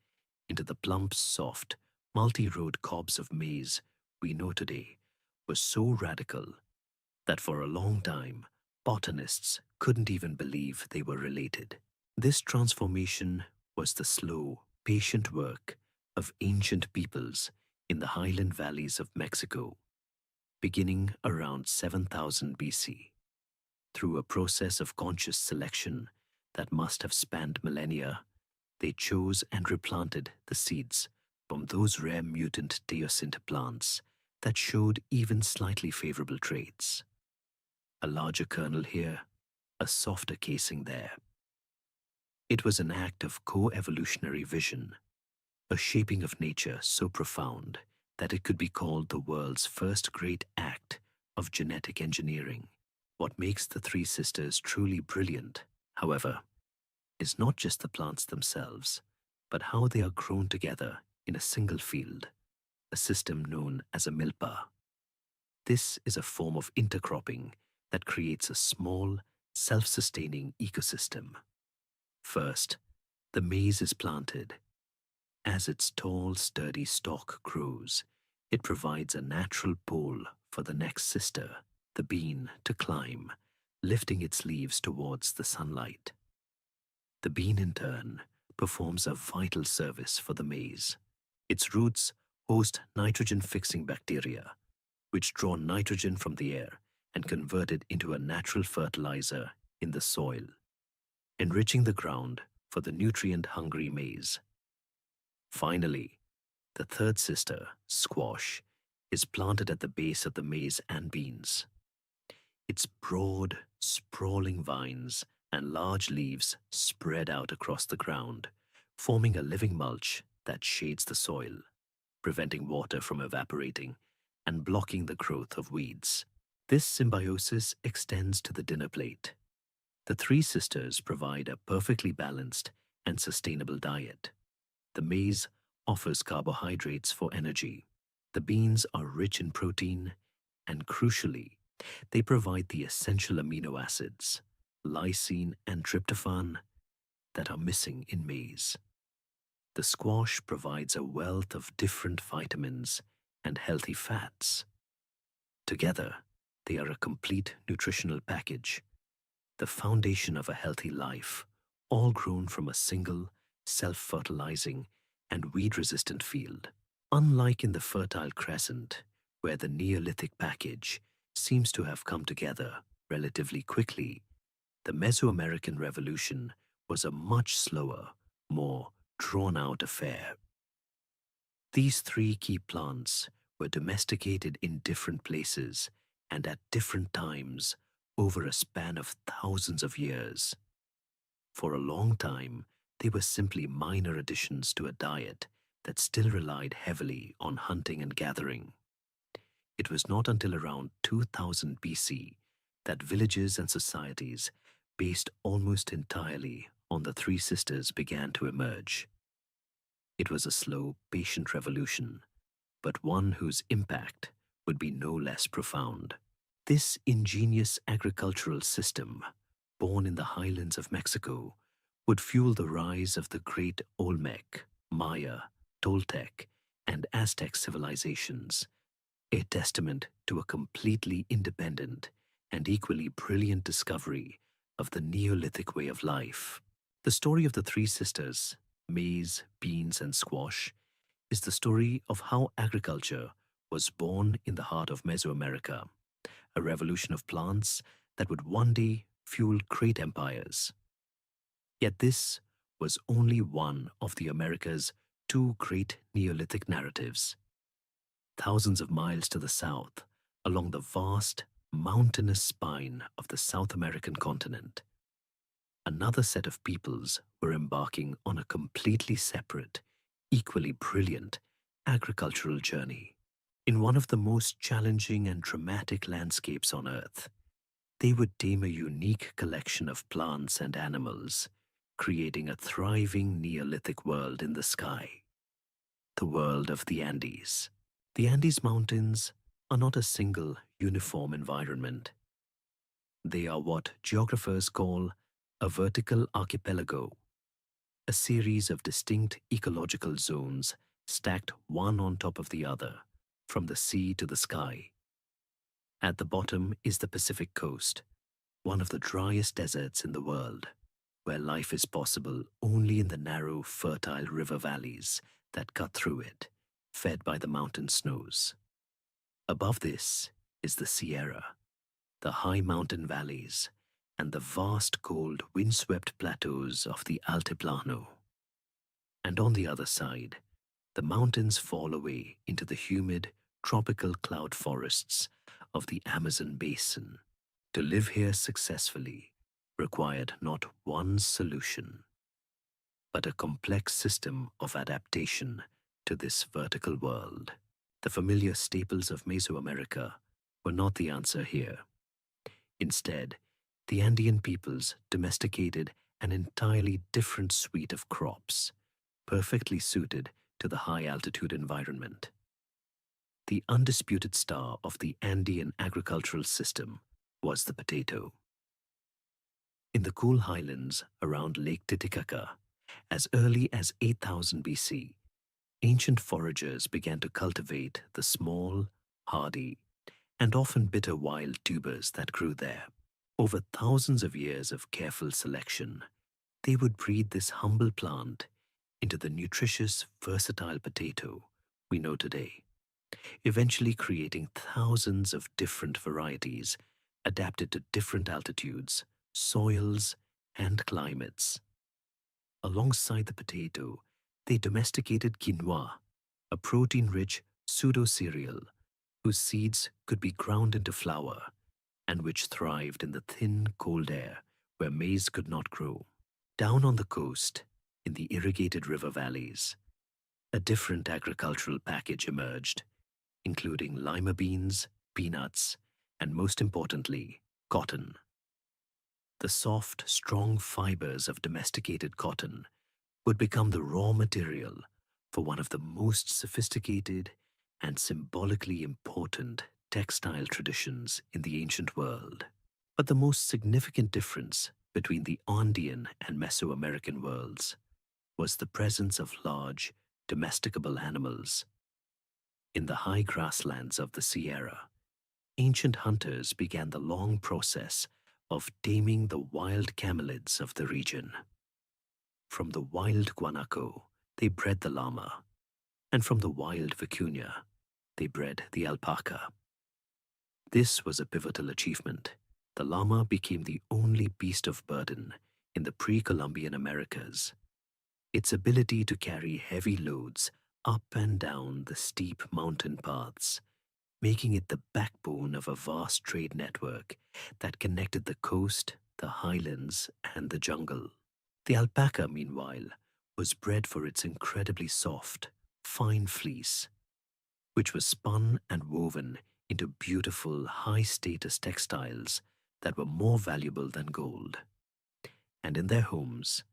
into the plump, soft, multi-road cobs of maize we know today was so radical that for a long time, botanists couldn't even believe they were related. This transformation was the slow, patient work of ancient peoples in the highland valleys of Mexico, beginning around 7000 BC. Through a process of conscious selection that must have spanned millennia, they chose and replanted the seeds from those rare mutant teosinte plants that showed even slightly favorable traits. A larger kernel here, a softer casing there. It was an act of co-evolutionary vision, a shaping of nature so profound that it could be called the world's first great act of genetic engineering. What makes the Three Sisters truly brilliant, however, is not just the plants themselves, but how they are grown together in a single field, a system known as a milpa. This is a form of intercropping that creates a small, self-sustaining ecosystem. First, the maize is planted. As its tall, sturdy stalk grows, it provides a natural pole for the next sister, the bean, to climb, lifting its leaves towards the sunlight. The bean, in turn, performs a vital service for the maize. Its roots host nitrogen-fixing bacteria, which draw nitrogen from the air and convert it into a natural fertilizer in the soil, enriching the ground for the nutrient-hungry maize. Finally, the third sister, squash, is planted at the base of the maize and beans. Its broad, sprawling vines and large leaves spread out across the ground, forming a living mulch that shades the soil, preventing water from evaporating and blocking the growth of weeds. This symbiosis extends to the dinner plate. The three sisters provide a perfectly balanced and sustainable diet. The maize offers carbohydrates for energy. The beans are rich in protein, and crucially, they provide the essential amino acids, lysine and tryptophan, that are missing in maize. The squash provides a wealth of different vitamins and healthy fats. Together, they are a complete nutritional package, the foundation of a healthy life, all grown from a single, self-fertilizing and weed-resistant field. Unlike in the Fertile Crescent, where the Neolithic package seems to have come together relatively quickly, the Mesoamerican Revolution was a much slower, more drawn-out affair. These three key plants were domesticated in different places and at different times over a span of thousands of years. For a long time, they were simply minor additions to a diet that still relied heavily on hunting and gathering. It was not until around 2000 BC that villages and societies based almost entirely on the three sisters began to emerge. It was a slow, patient revolution, but one whose impact would be no less profound. This ingenious agricultural system, born in the highlands of Mexico, would fuel the rise of the great Olmec, Maya, Toltec, and Aztec civilizations, a testament to a completely independent and equally brilliant discovery of the Neolithic way of life. The story of the three sisters, maize, beans, and squash, is the story of how agriculture was born in the heart of Mesoamerica, a revolution of plants that would one day fuel great empires. Yet this was only one of the America's two great Neolithic narratives. Thousands of miles to the south, along the vast, mountainous spine of the South American continent, another set of peoples were embarking on a completely separate, equally brilliant agricultural journey. In one of the most challenging and dramatic landscapes on Earth, they would tame a unique collection of plants and animals, creating a thriving Neolithic world in the sky, the world of the Andes. The Andes Mountains are not a single, uniform environment. They are what geographers call a vertical archipelago, a series of distinct ecological zones stacked one on top of the other, from the sea to the sky. At the bottom is the Pacific coast, one of the driest deserts in the world, where life is possible only in the narrow, fertile river valleys that cut through it, fed by the mountain snows. Above this is the Sierra, the high mountain valleys, and the vast cold windswept plateaus of the Altiplano. And on the other side, the mountains fall away into the humid, tropical cloud forests of the Amazon basin. To live here successfully required not one solution, but a complex system of adaptation to this vertical world. The familiar staples of Mesoamerica were not the answer here. Instead, the Andean peoples domesticated an entirely different suite of crops, perfectly suited to the high-altitude environment. The undisputed star of the Andean agricultural system was the potato. In the cool highlands around Lake Titicaca, as early as 8000 BC, ancient foragers began to cultivate the small, hardy, and often bitter wild tubers that grew there. Over thousands of years of careful selection, they would breed this humble plant into the nutritious, versatile potato we know today, eventually creating thousands of different varieties adapted to different altitudes, soils, and climates. Alongside the potato, they domesticated quinoa, a protein-rich pseudo-cereal whose seeds could be ground into flour and which thrived in the thin, cold air where maize could not grow. Down on the coast, in the irrigated river valleys, a different agricultural package emerged, including lima beans, peanuts, and most importantly, cotton. The soft, strong fibers of domesticated cotton would become the raw material for one of the most sophisticated and symbolically important textile traditions in the ancient world. But the most significant difference between the Andean and Mesoamerican worlds was the presence of large, domesticable animals. In the high grasslands of the Sierra, ancient hunters began the long process of taming the wild camelids of the region. From the wild guanaco, they bred the llama, and from the wild vicuña, they bred the alpaca. This was a pivotal achievement. The llama became the only beast of burden in the pre-Columbian Americas. Its ability to carry heavy loads up and down the steep mountain paths, making it the backbone of a vast trade network that connected the coast, the highlands, and the jungle. The alpaca, meanwhile, was bred for its incredibly soft, fine fleece, which was spun and woven into beautiful, high-status textiles that were more valuable than gold. And in their homes,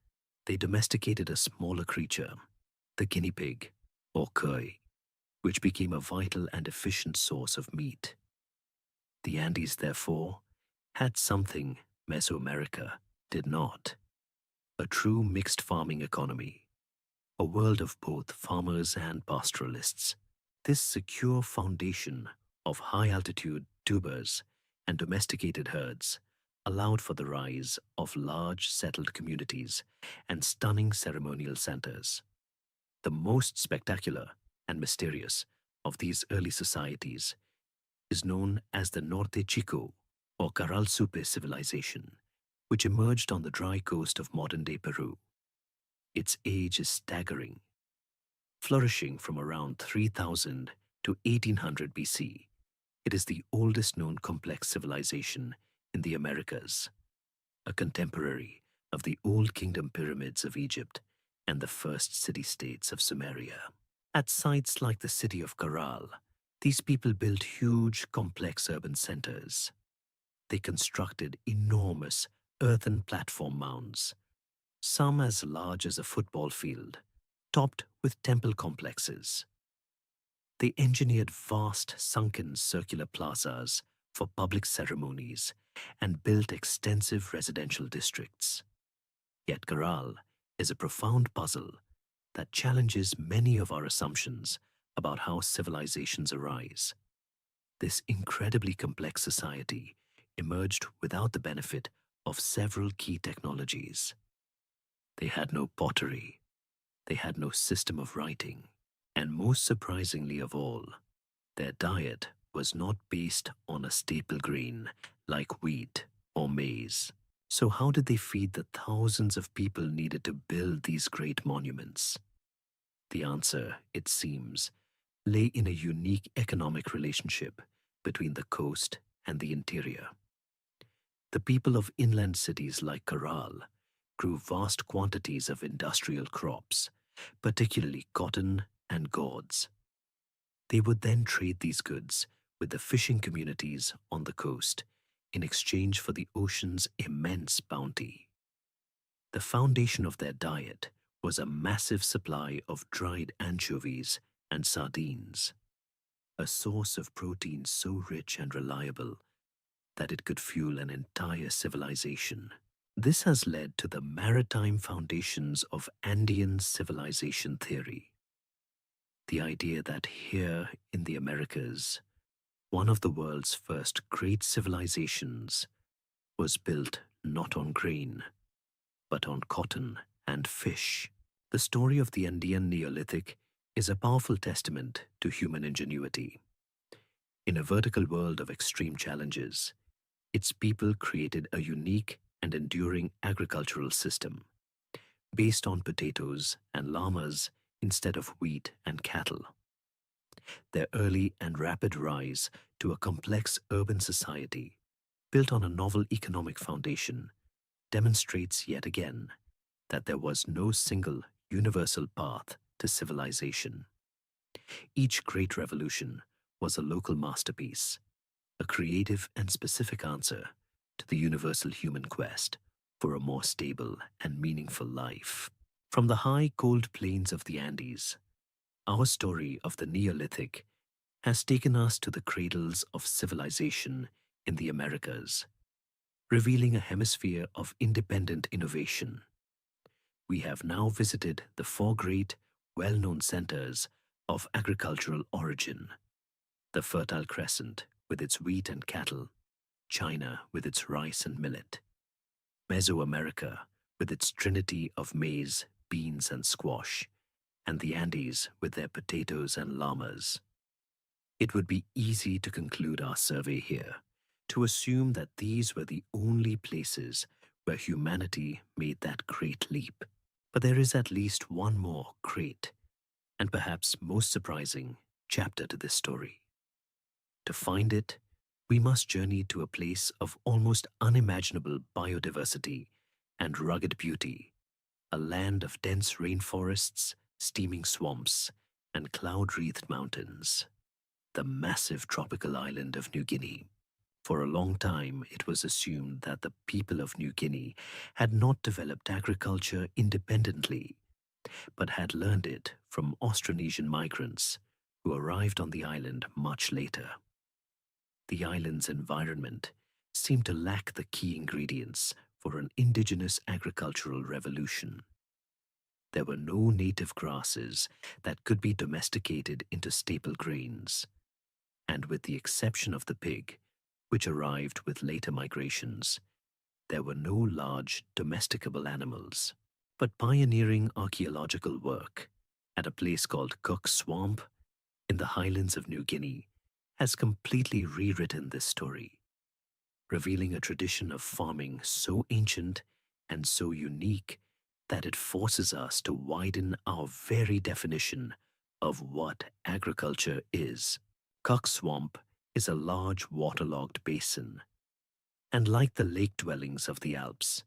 they domesticated a smaller creature, the guinea pig, or cuy, which became a vital and efficient source of meat. The Andes, therefore, had something Mesoamerica did not: a true mixed farming economy, a world of both farmers and pastoralists. This secure foundation of high-altitude tubers and domesticated herds allowed for the rise of large settled communities and stunning ceremonial centers. The most spectacular and mysterious of these early societies is known as the Norte Chico or Caral Supe civilization, which emerged on the dry coast of modern-day Peru. Its age is staggering, flourishing from around 3000 to 1800 BC. It is the oldest known complex civilization in the Americas, a contemporary of the Old Kingdom pyramids of Egypt and the first city-states of Sumeria. At sites like the city of Caral, these people built huge, complex urban centers. They constructed enormous earthen platform mounds, some as large as a football field, topped with temple complexes. They engineered vast sunken circular plazas for public ceremonies and built extensive residential districts. Yet Caral is a profound puzzle that challenges many of our assumptions about how civilizations arise. This incredibly complex society emerged without the benefit of several key technologies. They had no pottery, they had no system of writing, and most surprisingly of all, their diet was not based on a staple grain like wheat or maize. So how did they feed the thousands of people needed to build these great monuments? The answer, it seems, lay in a unique economic relationship between the coast and the interior. The people of inland cities like Caral grew vast quantities of industrial crops, particularly cotton and gourds. They would then trade these goods with the fishing communities on the coast in exchange for the ocean's immense bounty. The foundation of their diet was a massive supply of dried anchovies and sardines, a source of protein so rich and reliable that it could fuel an entire civilization. This has led to the maritime foundations of Andean civilization theory. The idea that here in the Americas, one of the world's first great civilizations, was built not on grain, but on cotton and fish. The story of the Andean Neolithic is a powerful testament to human ingenuity. In a vertical world of extreme challenges, its people created a unique and enduring agricultural system based on potatoes and llamas instead of wheat and cattle. Their early and rapid rise to a complex urban society built on a novel economic foundation demonstrates yet again that there was no single universal path to civilization. Each great revolution was a local masterpiece, a creative and specific answer to the universal human quest for a more stable and meaningful life. From the high, cold plains of the Andes, our story of the Neolithic has taken us to the cradles of civilization in the Americas, revealing a hemisphere of independent innovation. We have now visited the four great, well-known centers of agricultural origin: the Fertile Crescent with its wheat and cattle, China with its rice and millet, Mesoamerica with its trinity of maize, beans, and squash, and the Andes with their potatoes and llamas. It would be easy to conclude our survey here, to assume that these were the only places where humanity made that great leap. But there is at least one more great, and perhaps most surprising, chapter to this story. To find it, we must journey to a place of almost unimaginable biodiversity and rugged beauty, a land of dense rainforests, steaming swamps, and cloud-wreathed mountains, the massive tropical island of New Guinea. For a long time, it was assumed that the people of New Guinea had not developed agriculture independently, but had learned it from Austronesian migrants who arrived on the island much later. The island's environment seemed to lack the key ingredients for an indigenous agricultural revolution. There were no native grasses that could be domesticated into staple grains, and with the exception of the pig, which arrived with later migrations, there were no large domesticable animals. But pioneering archaeological work at a place called Cook's Swamp in the highlands of New Guinea has completely rewritten this story, revealing a tradition of farming so ancient and so unique that it forces us to widen our very definition of what agriculture is. Cook's Swamp is a large waterlogged basin, and like the lake dwellings of the Alps,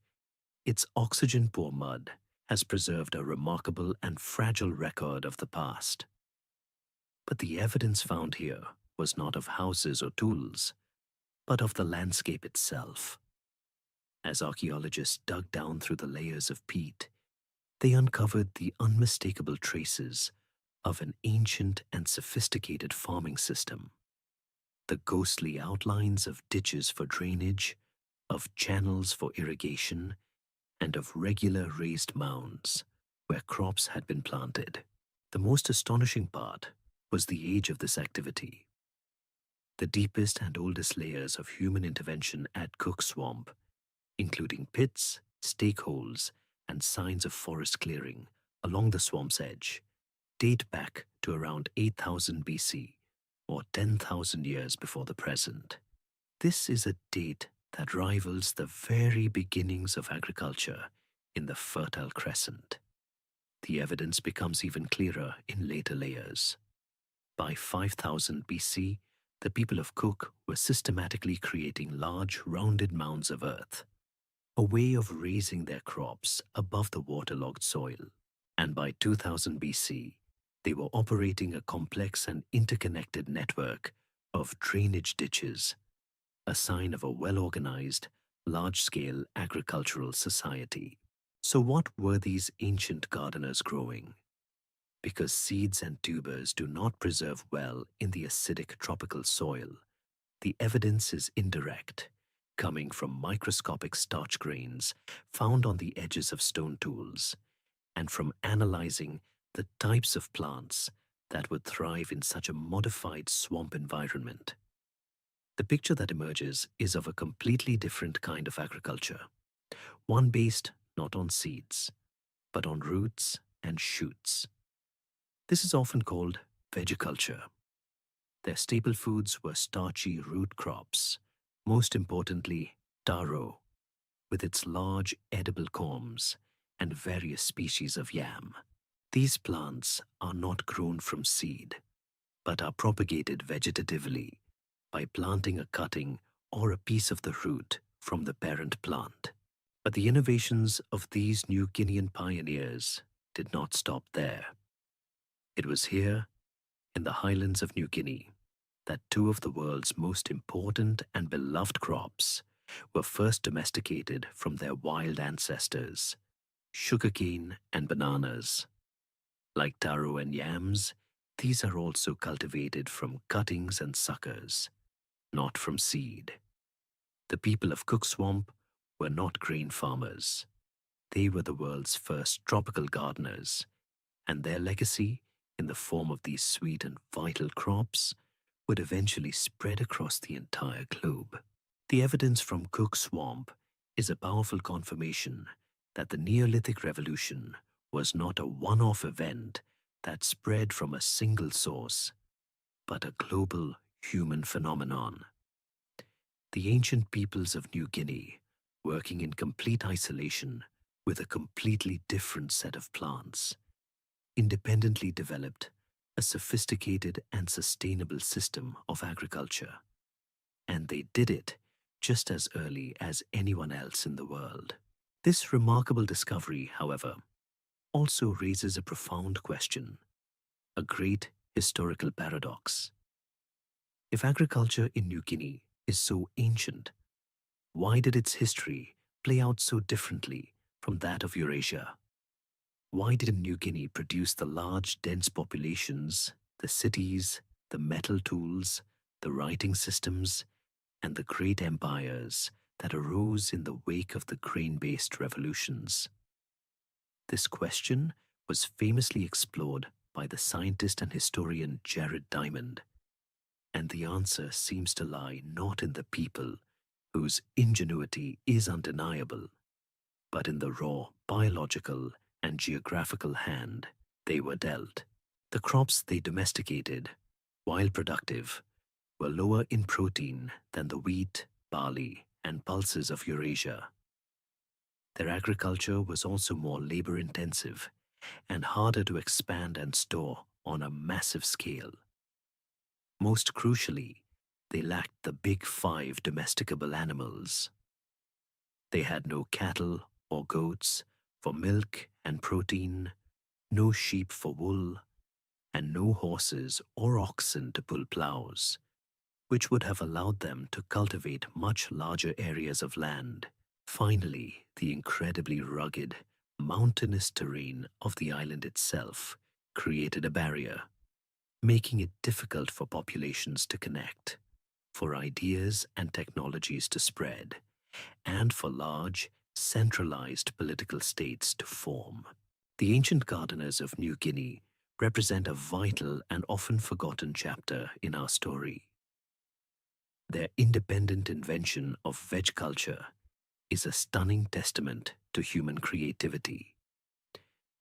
its oxygen-poor mud has preserved a remarkable and fragile record of the past. But the evidence found here was not of houses or tools, but of the landscape itself. As archaeologists dug down through the layers of peat, they uncovered the unmistakable traces of an ancient and sophisticated farming system. The ghostly outlines of ditches for drainage, of channels for irrigation, and of regular raised mounds where crops had been planted. The most astonishing part was the age of this activity. The deepest and oldest layers of human intervention at Cook's Swamp, including pits, stake holes, and signs of forest clearing along the swamp's edge, date back to around 8000 BC, or 10,000 years before the present. This is a date that rivals the very beginnings of agriculture in the Fertile Crescent. The evidence becomes even clearer in later layers. By 5000 BC, the people of Cook were systematically creating large, rounded mounds of earth, a way of raising their crops above the waterlogged soil. And by 2000 BC, they were operating a complex and interconnected network of drainage ditches, a sign of a well-organized, large-scale agricultural society. So what were these ancient gardeners growing? Because seeds and tubers do not preserve well in the acidic tropical soil, the evidence is indirect, coming from microscopic starch grains found on the edges of stone tools, and from analyzing the types of plants that would thrive in such a modified swamp environment. The picture that emerges is of a completely different kind of agriculture, one based not on seeds, but on roots and shoots. This is often called vegiculture. Their staple foods were starchy root crops, most importantly, taro, with its large edible corms, and various species of yam. These plants are not grown from seed, but are propagated vegetatively by planting a cutting or a piece of the root from the parent plant. But the innovations of these New Guinean pioneers did not stop there. It was here, in the highlands of New Guinea, that two of the world's most important and beloved crops were first domesticated from their wild ancestors, sugarcane and bananas. Like taro and yams, these are also cultivated from cuttings and suckers, not from seed. The people of Cook Swamp were not grain farmers. They were the world's first tropical gardeners, and their legacy, in the form of these sweet and vital crops, would eventually spread across the entire globe. The evidence from Cook Swamp is a powerful confirmation that the Neolithic Revolution was not a one-off event that spread from a single source, but a global human phenomenon. The ancient peoples of New Guinea, working in complete isolation with a completely different set of plants, independently developed a sophisticated and sustainable system of agriculture. And they did it just as early as anyone else in the world. This remarkable discovery, however, also raises a profound question, a great historical paradox. If agriculture in New Guinea is so ancient, why did its history play out so differently from that of Eurasia? Why did New Guinea produce the large, dense populations, the cities, the metal tools, the writing systems, and the great empires that arose in the wake of the grain-based revolutions? This question was famously explored by the scientist and historian Jared Diamond, and the answer seems to lie not in the people, whose ingenuity is undeniable, but in the raw biological and geographical hand they were dealt. The crops they domesticated, while productive, were lower in protein than the wheat, barley, and pulses of Eurasia. Their agriculture was also more labor-intensive and harder to expand and store on a massive scale. Most crucially, they lacked the big five domesticable animals. They had no cattle or goats for milk and protein, no sheep for wool, and no horses or oxen to pull plows, which would have allowed them to cultivate much larger areas of land. Finally, the incredibly rugged, mountainous terrain of the island itself created a barrier, making it difficult for populations to connect, for ideas and technologies to spread, and for large, centralized political states to form. The ancient gardeners of New Guinea represent a vital and often forgotten chapter in our story. Their independent invention of veg culture is a stunning testament to human creativity.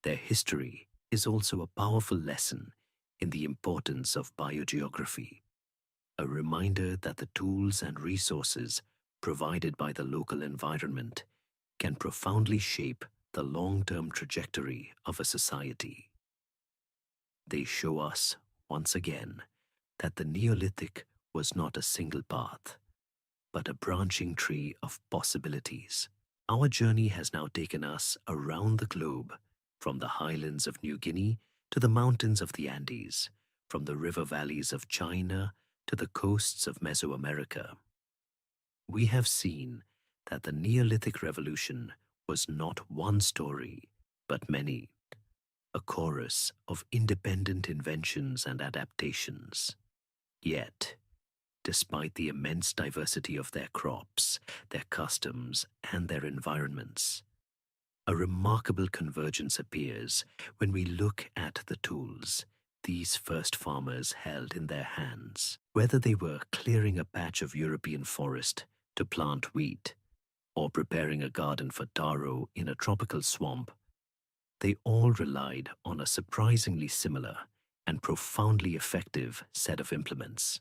Their history is also a powerful lesson in the importance of biogeography, a reminder that the tools and resources provided by the local environment can profoundly shape the long-term trajectory of a society. They show us, once again, that the Neolithic was not a single path, but a branching tree of possibilities. Our journey has now taken us around the globe, from the highlands of New Guinea to the mountains of the Andes, from the river valleys of China to the coasts of Mesoamerica. We have seen that the Neolithic Revolution was not one story, but many, a chorus of independent inventions and adaptations. Yet, despite the immense diversity of their crops, their customs, and their environments, a remarkable convergence appears when we look at the tools these first farmers held in their hands. Whether they were clearing a patch of European forest to plant wheat or preparing a garden for taro in a tropical swamp, they all relied on a surprisingly similar and profoundly effective set of implements.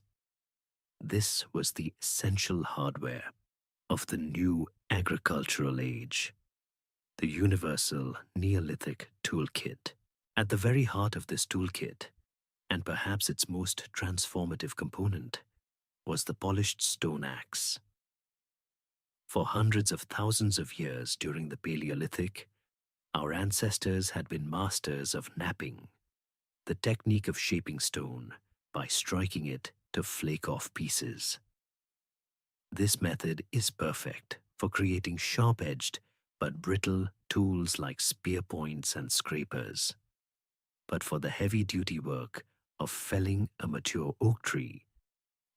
This was the essential hardware of the new agricultural age, the universal Neolithic toolkit. At the very heart of this toolkit, and perhaps its most transformative component, was the polished stone axe. For hundreds of thousands of years during the Paleolithic, our ancestors had been masters of knapping, the technique of shaping stone by striking it to flake off pieces. This method is perfect for creating sharp-edged but brittle tools like spear points and scrapers. But for the heavy-duty work of felling a mature oak tree,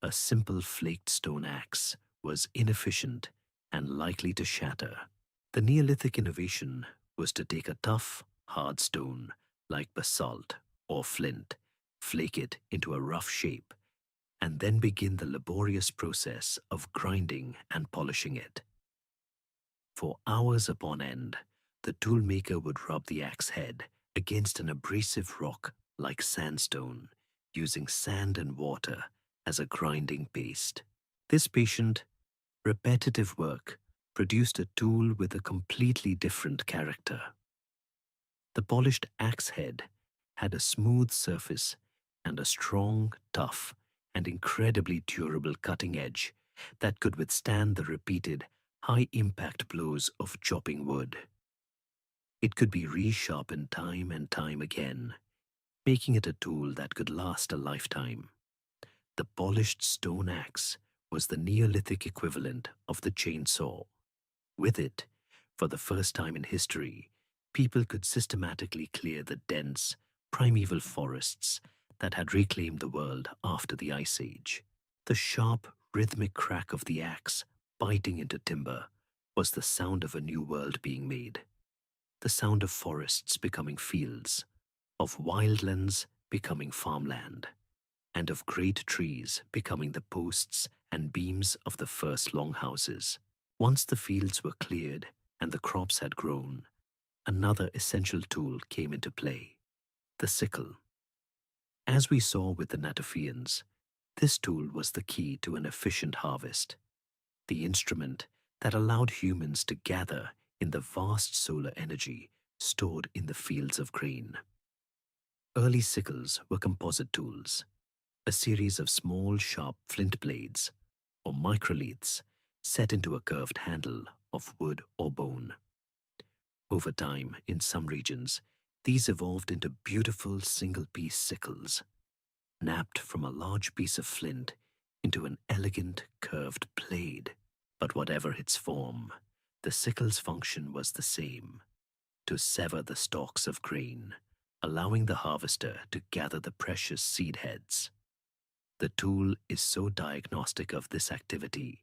a simple flaked stone axe was inefficient and likely to shatter. The Neolithic innovation was to take a tough, hard stone like basalt or flint, flake it into a rough shape, and then begin the laborious process of grinding and polishing it. For hours upon end, the toolmaker would rub the axe head against an abrasive rock like sandstone, using sand and water as a grinding paste. This patient, repetitive work produced a tool with a completely different character. The polished axe head had a smooth surface and a strong, tough, and incredibly durable cutting edge that could withstand the repeated, high-impact blows of chopping wood. It could be resharpened time and time again, making it a tool that could last a lifetime. The polished stone axe was the Neolithic equivalent of the chainsaw. With it, for the first time in history, people could systematically clear the dense, primeval forests that had reclaimed the world after the Ice Age. The sharp, rhythmic crack of the axe biting into timber was the sound of a new world being made. The sound of forests becoming fields, of wildlands becoming farmland, and of great trees becoming the posts and beams of the first longhouses. Once the fields were cleared and the crops had grown, another essential tool came into play: the sickle. As we saw with the Natufians, this tool was the key to an efficient harvest, the instrument that allowed humans to gather in the vast solar energy stored in the fields of grain. Early sickles were composite tools, a series of small, sharp flint blades, or microleaths, set into a curved handle of wood or bone. Over time, in some regions, these evolved into beautiful single-piece sickles, napped from a large piece of flint into an elegant curved blade. But whatever its form, the sickle's function was the same: to sever the stalks of grain, allowing the harvester to gather the precious seed heads. The tool is so diagnostic of this activity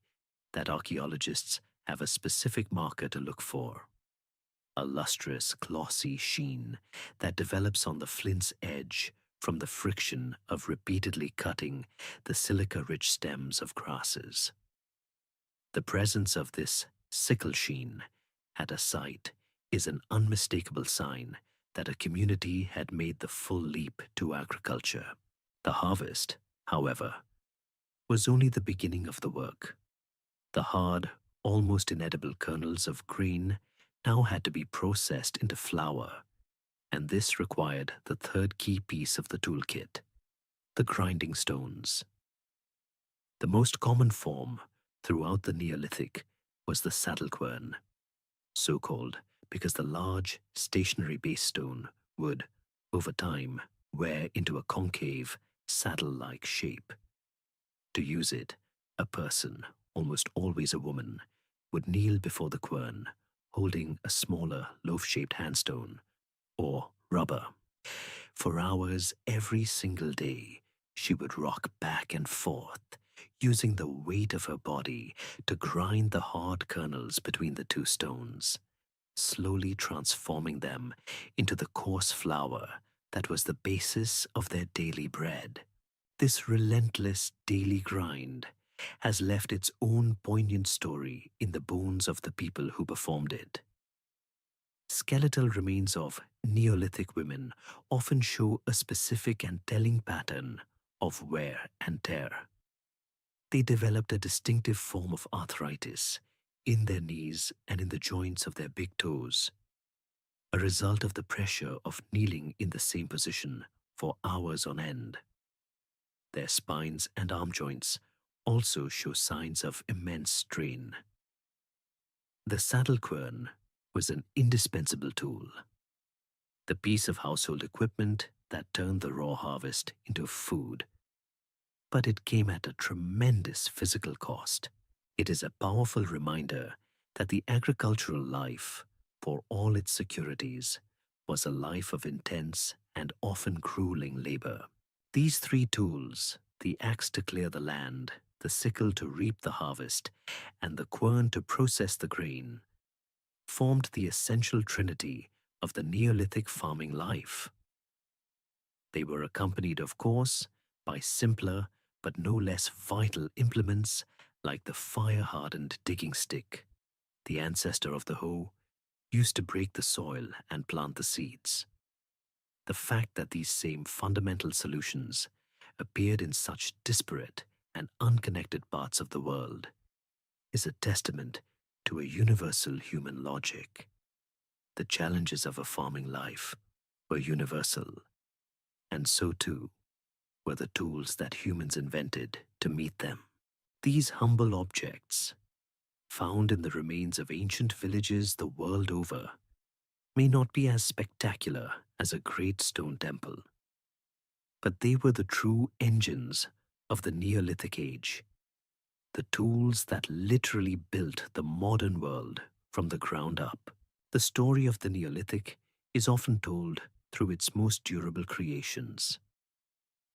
that archaeologists have a specific marker to look for: a lustrous, glossy sheen that develops on the flint's edge from the friction of repeatedly cutting the silica-rich stems of grasses. The presence of this sickle sheen at a site is an unmistakable sign that a community had made the full leap to agriculture. The harvest, however, was only the beginning of the work. The hard, almost inedible kernels of grain now had to be processed into flour, and this required the third key piece of the toolkit: the grinding stones. The most common form throughout the Neolithic was the saddle quern, so called because the large, stationary base stone would, over time, wear into a concave, saddle-like shape. To use it, a person, almost always a woman, would kneel before the quern, holding a smaller, loaf-shaped handstone, or rubber. For hours every single day, she would rock back and forth, using the weight of her body to grind the hard kernels between the two stones, slowly transforming them into the coarse flour that was the basis of their daily bread. This relentless daily grind has left its own poignant story in the bones of the people who performed it. Skeletal remains of Neolithic women often show a specific and telling pattern of wear and tear. They developed a distinctive form of arthritis in their knees and in the joints of their big toes, a result of the pressure of kneeling in the same position for hours on end. Their spines and arm joints also show signs of immense strain. The saddle quern was an indispensable tool, the piece of household equipment that turned the raw harvest into food. But it came at a tremendous physical cost. It is a powerful reminder that the agricultural life, for all its securities, was a life of intense and often grueling labor. These three tools, the axe to clear the land, the sickle to reap the harvest, and the quern to process the grain, formed the essential trinity of the Neolithic farming life. They were accompanied, of course, by simpler but no less vital implements like the fire-hardened digging stick, the ancestor of the hoe, used to break the soil and plant the seeds. The fact that these same fundamental solutions appeared in such disparate and unconnected parts of the world is a testament to a universal human logic. The challenges of a farming life were universal, and so too were the tools that humans invented to meet them. These humble objects, found in the remains of ancient villages the world over, may not be as spectacular as a great stone temple, but they were the true engines of the Neolithic age, the tools that literally built the modern world from the ground up. The story of the Neolithic is often told through its most durable creations.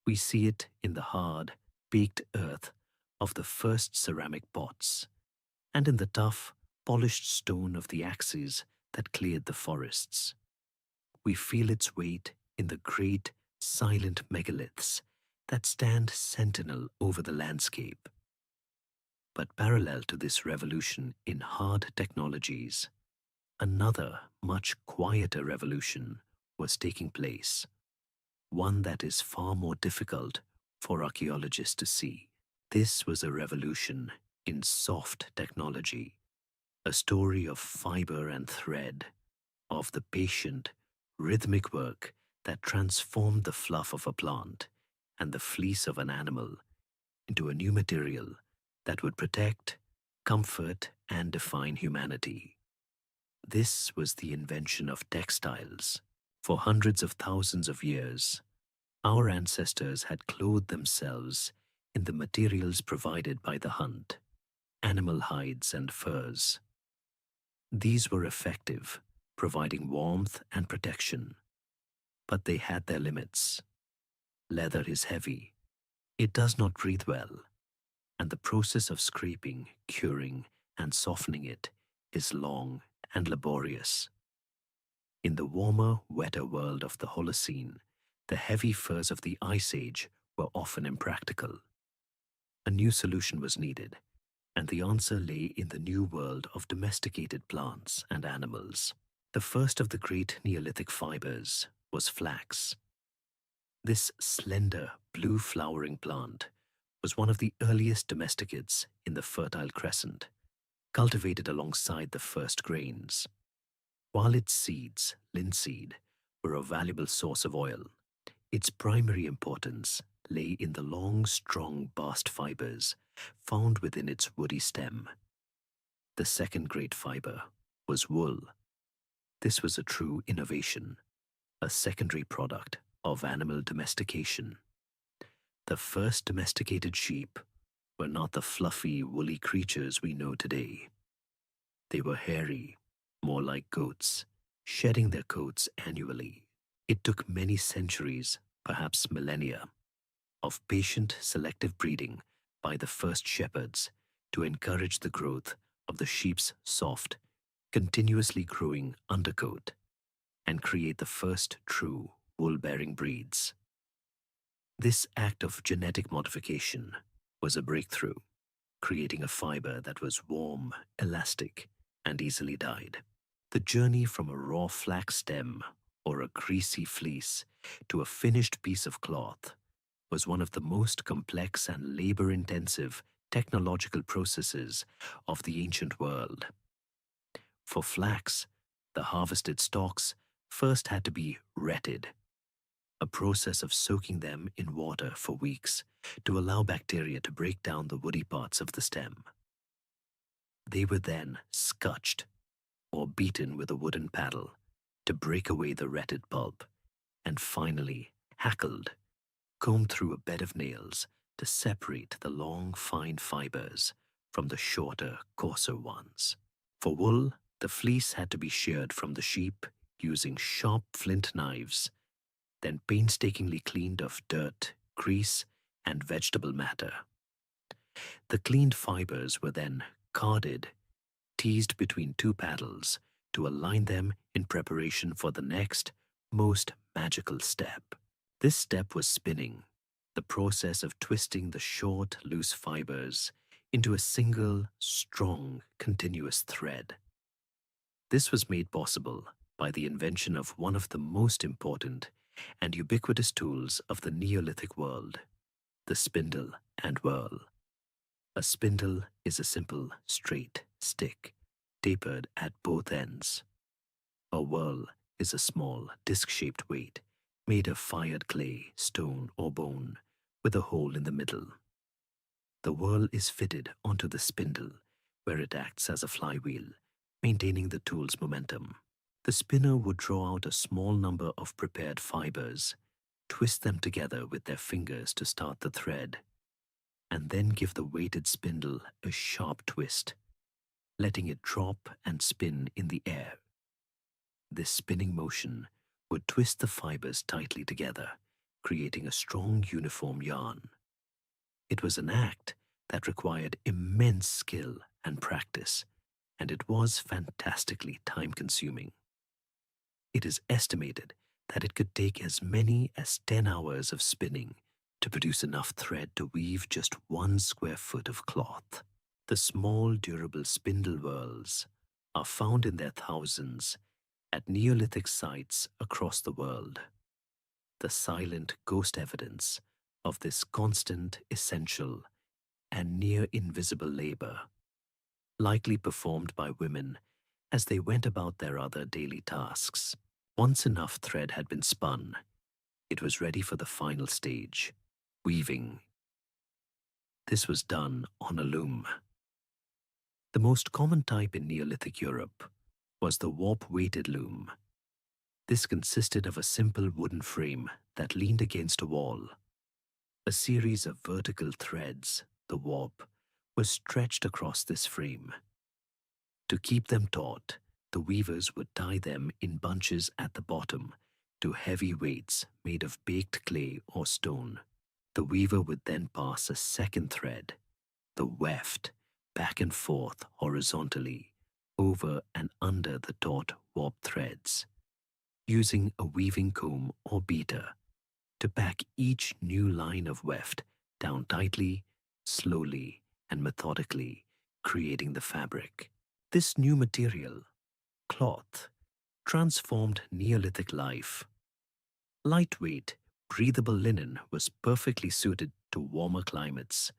We see it in the hard, baked earth of the first ceramic pots, and in the tough, polished stone of the axes that cleared the forests. We feel its weight in the great, silent megaliths that stand sentinel over the landscape. But parallel to this revolution in hard technologies, another, much quieter revolution was taking place, one that is far more difficult for archaeologists to see. This was a revolution in soft technology, a story of fiber and thread, of the patient, rhythmic work that transformed the fluff of a plant and the fleece of an animal into a new material that would protect, comfort, and define humanity. This was the invention of textiles. For hundreds of thousands of years, our ancestors had clothed themselves in the materials provided by the hunt, animal hides and furs. These were effective, providing warmth and protection, but they had their limits. Leather is heavy, it does not breathe well, and the process of scraping, curing, and softening it is long and laborious. In the warmer, wetter world of the Holocene, the heavy furs of the Ice Age were often impractical. A new solution was needed, and the answer lay in the new world of domesticated plants and animals. The first of the great Neolithic fibers was flax. This slender, blue-flowering plant was one of the earliest domesticates in the Fertile Crescent, cultivated alongside the first grains. While its seeds, linseed, were a valuable source of oil, its primary importance lay in the long, strong bast fibers found within its woody stem. The second great fiber was wool. This was a true innovation, a secondary product of animal domestication. The first domesticated sheep were not the fluffy, woolly creatures we know today. They were hairy, more like goats, shedding their coats annually. It took many centuries, perhaps millennia, of patient selective breeding by the first shepherds to encourage the growth of the sheep's soft, continuously growing undercoat and create the first true wool-bearing breeds. This act of genetic modification was a breakthrough, creating a fiber that was warm, elastic, and easily dyed. The journey from a raw flax stem or a greasy fleece to a finished piece of cloth was one of the most complex and labor-intensive technological processes of the ancient world. For flax, the harvested stalks first had to be retted, a process of soaking them in water for weeks to allow bacteria to break down the woody parts of the stem. They were then scutched or beaten with a wooden paddle to break away the retted pulp, and finally hackled, combed through a bed of nails to separate the long, fine fibers from the shorter, coarser ones. For wool, the fleece had to be sheared from the sheep using sharp flint knives, then painstakingly cleaned of dirt, grease, and vegetable matter. The cleaned fibers were then carded, teased between two paddles to align them in preparation for the next, most magical step. This step was spinning, the process of twisting the short, loose fibers into a single, strong, continuous thread. This was made possible by the invention of one of the most important and ubiquitous tools of the Neolithic world, the spindle and whirl. A spindle is a simple, straight stick, tapered at both ends. A whirl is a small, disc-shaped weight made of fired clay, stone, or bone, with a hole in the middle. The whirl is fitted onto the spindle, where it acts as a flywheel, maintaining the tool's momentum. The spinner would draw out a small number of prepared fibers, twist them together with their fingers to start the thread, and then give the weighted spindle a sharp twist, letting it drop and spin in the air. This spinning motion would twist the fibers tightly together, creating a strong, uniform yarn. It was an act that required immense skill and practice, and it was fantastically time-consuming. It is estimated that it could take as many as 10 hours of spinning to produce enough thread to weave just 1 square foot of cloth. The small, durable spindle whirls are found in their thousands at Neolithic sites across the world. The silent ghost evidence of this constant, essential, and near invisible labor, likely performed by women as they went about their other daily tasks. Once enough thread had been spun, it was ready for the final stage, weaving. This was done on a loom. The most common type in Neolithic Europe was the warp-weighted loom. This consisted of a simple wooden frame that leaned against a wall. A series of vertical threads, the warp, was stretched across this frame. To keep them taut, the weavers would tie them in bunches at the bottom to heavy weights made of baked clay or stone. The weaver would then pass a second thread, the weft, back and forth horizontally, over and under the taut warp threads, using a weaving comb or beater to pack each new line of weft down tightly, slowly, and methodically, creating the fabric. This new material, cloth, transformed Neolithic life. Lightweight, breathable linen was perfectly suited to warmer climates,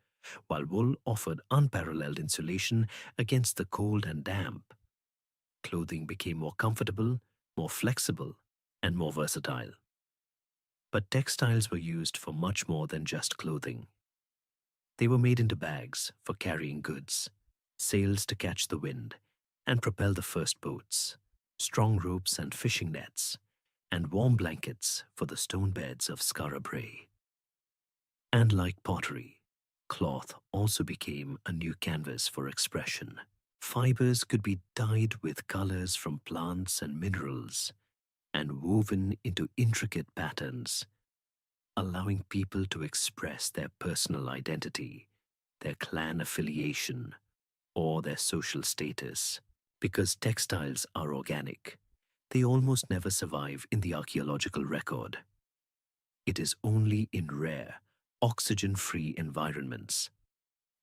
while wool offered unparalleled insulation against the cold and damp. Clothing became more comfortable, more flexible, and more versatile. But textiles were used for much more than just clothing. They were made into bags for carrying goods, sails to catch the wind and propel the first boats, strong ropes and fishing nets, and warm blankets for the stone beds of Skara Brae. And like pottery, cloth also became a new canvas for expression. Fibers could be dyed with colors from plants and minerals and woven into intricate patterns, allowing people to express their personal identity, their clan affiliation, or their social status. Because textiles are organic, they almost never survive in the archaeological record. It is only in rare, oxygen-free environments,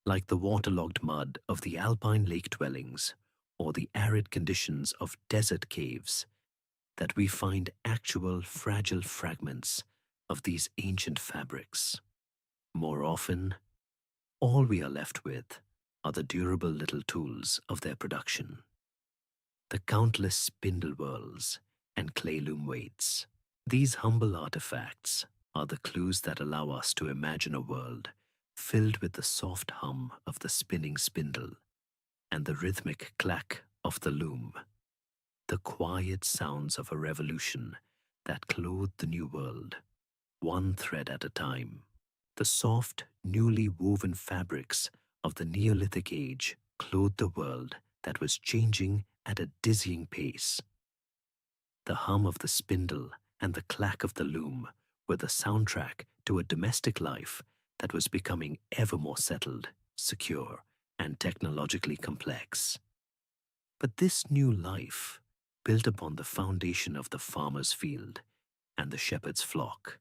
like the waterlogged mud of the alpine lake dwellings or the arid conditions of desert caves, that we find actual fragile fragments of these ancient fabrics. More often, all we are left with are the durable little tools of their production, the countless spindle whorls and clay loom weights. These humble artifacts are the clues that allow us to imagine a world filled with the soft hum of the spinning spindle and the rhythmic clack of the loom, the quiet sounds of a revolution that clothed the new world, one thread at a time. The soft, newly woven fabrics of the Neolithic age clothed the world that was changing at a dizzying pace. The hum of the spindle and the clack of the loom were the soundtrack to a domestic life that was becoming ever more settled, secure, and technologically complex. But this new life, built upon the foundation of the farmer's field and the shepherd's flock,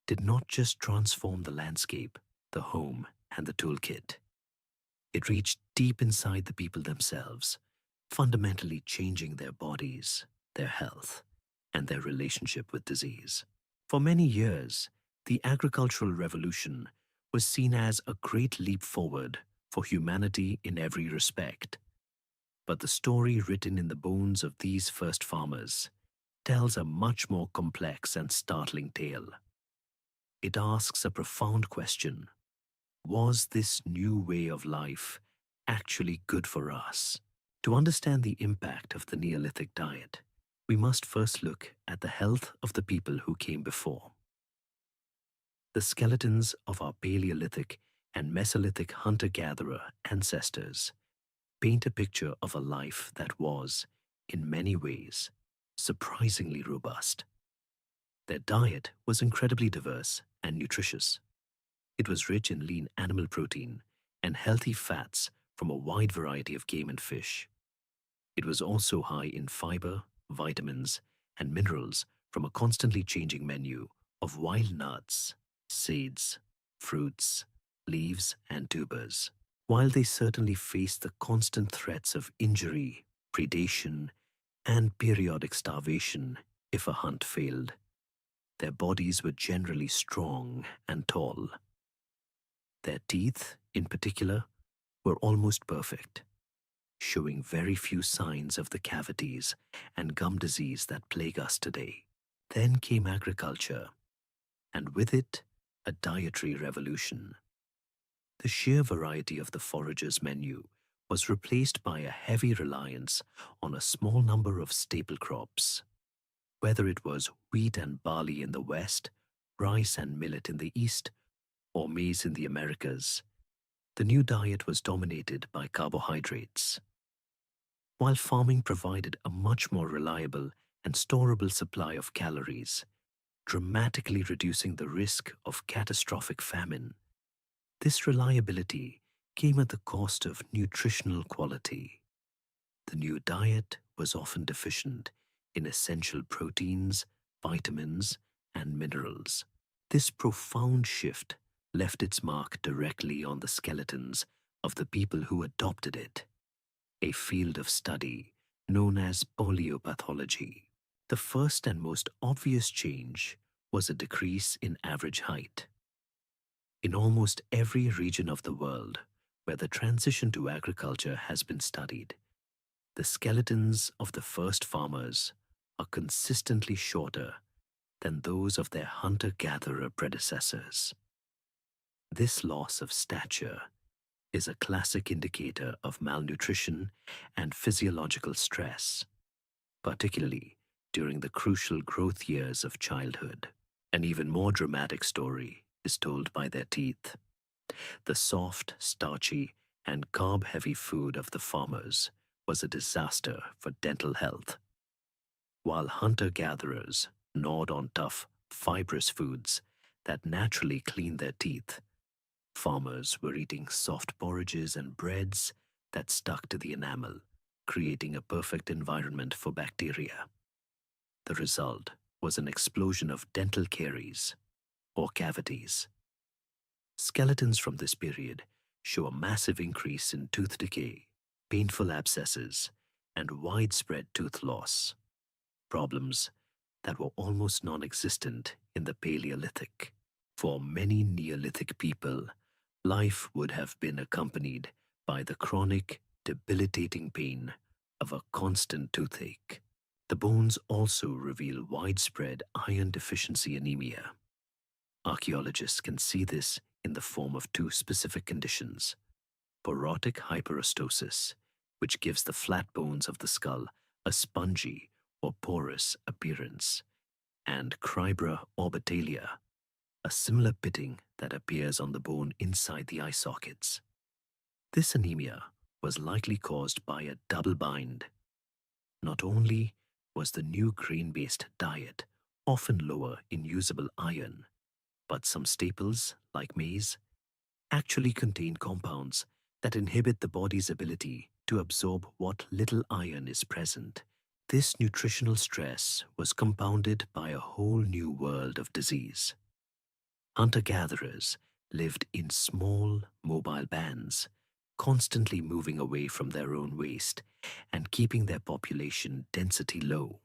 did not just transform the landscape, the home, and the toolkit. It reached deep inside the people themselves, fundamentally changing their bodies, their health, and their relationship with disease. For many years, the agricultural revolution was seen as a great leap forward for humanity in every respect. But the story written in the bones of these first farmers tells a much more complex and startling tale. It asks a profound question. Was this new way of life actually good for us? To understand the impact of the Neolithic diet, we must first look at the health of the people who came before. The skeletons of our Paleolithic and Mesolithic hunter-gatherer ancestors paint a picture of a life that was, in many ways, surprisingly robust. Their diet was incredibly diverse and nutritious. It was rich in lean animal protein and healthy fats from a wide variety of game and fish. It was also high in fiber, vitamins, and minerals from a constantly changing menu of wild nuts, seeds, fruits, leaves, and tubers. While they certainly faced the constant threats of injury, predation, and periodic starvation if a hunt failed, their bodies were generally strong and tall. Their teeth, in particular, were almost perfect, showing very few signs of the cavities and gum disease that plague us today. Then came agriculture, and with it, a dietary revolution. The sheer variety of the foragers' menu was replaced by a heavy reliance on a small number of staple crops. Whether it was wheat and barley in the West, rice and millet in the East, or maize in the Americas, the new diet was dominated by carbohydrates. While farming provided a much more reliable and storable supply of calories, dramatically reducing the risk of catastrophic famine, this reliability came at the cost of nutritional quality. The new diet was often deficient in essential proteins, vitamins, and minerals. This profound shift left its mark directly on the skeletons of the people who adopted it, a field of study known as paleopathology. The first and most obvious change was a decrease in average height. In almost every region of the world where the transition to agriculture has been studied, the skeletons of the first farmers are consistently shorter than those of their hunter-gatherer predecessors. This loss of stature is a classic indicator of malnutrition and physiological stress, particularly during the crucial growth years of childhood. An even more dramatic story is told by their teeth. The soft, starchy, and carb-heavy food of the farmers was a disaster for dental health, while hunter-gatherers gnawed on tough, fibrous foods that naturally clean their teeth. Farmers were eating soft porridges and breads that stuck to the enamel, creating a perfect environment for bacteria. The result was an explosion of dental caries, or cavities. Skeletons from this period show a massive increase in tooth decay, painful abscesses, and widespread tooth loss, problems that were almost non-existent in the Paleolithic. For many Neolithic people, life would have been accompanied by the chronic, debilitating pain of a constant toothache. The bones also reveal widespread iron deficiency anemia. Archaeologists can see this in the form of two specific conditions: porotic hyperostosis, which gives the flat bones of the skull a spongy or porous appearance, and cribra orbitalia, a similar pitting that appears on the bone inside the eye sockets. This anemia was likely caused by a double bind. Not only was the new grain-based diet often lower in usable iron, but some staples, like maize, actually contain compounds that inhibit the body's ability to absorb what little iron is present. This nutritional stress was compounded by a whole new world of disease. Hunter-gatherers lived in small, mobile bands, constantly moving away from their own waste and keeping their population density low.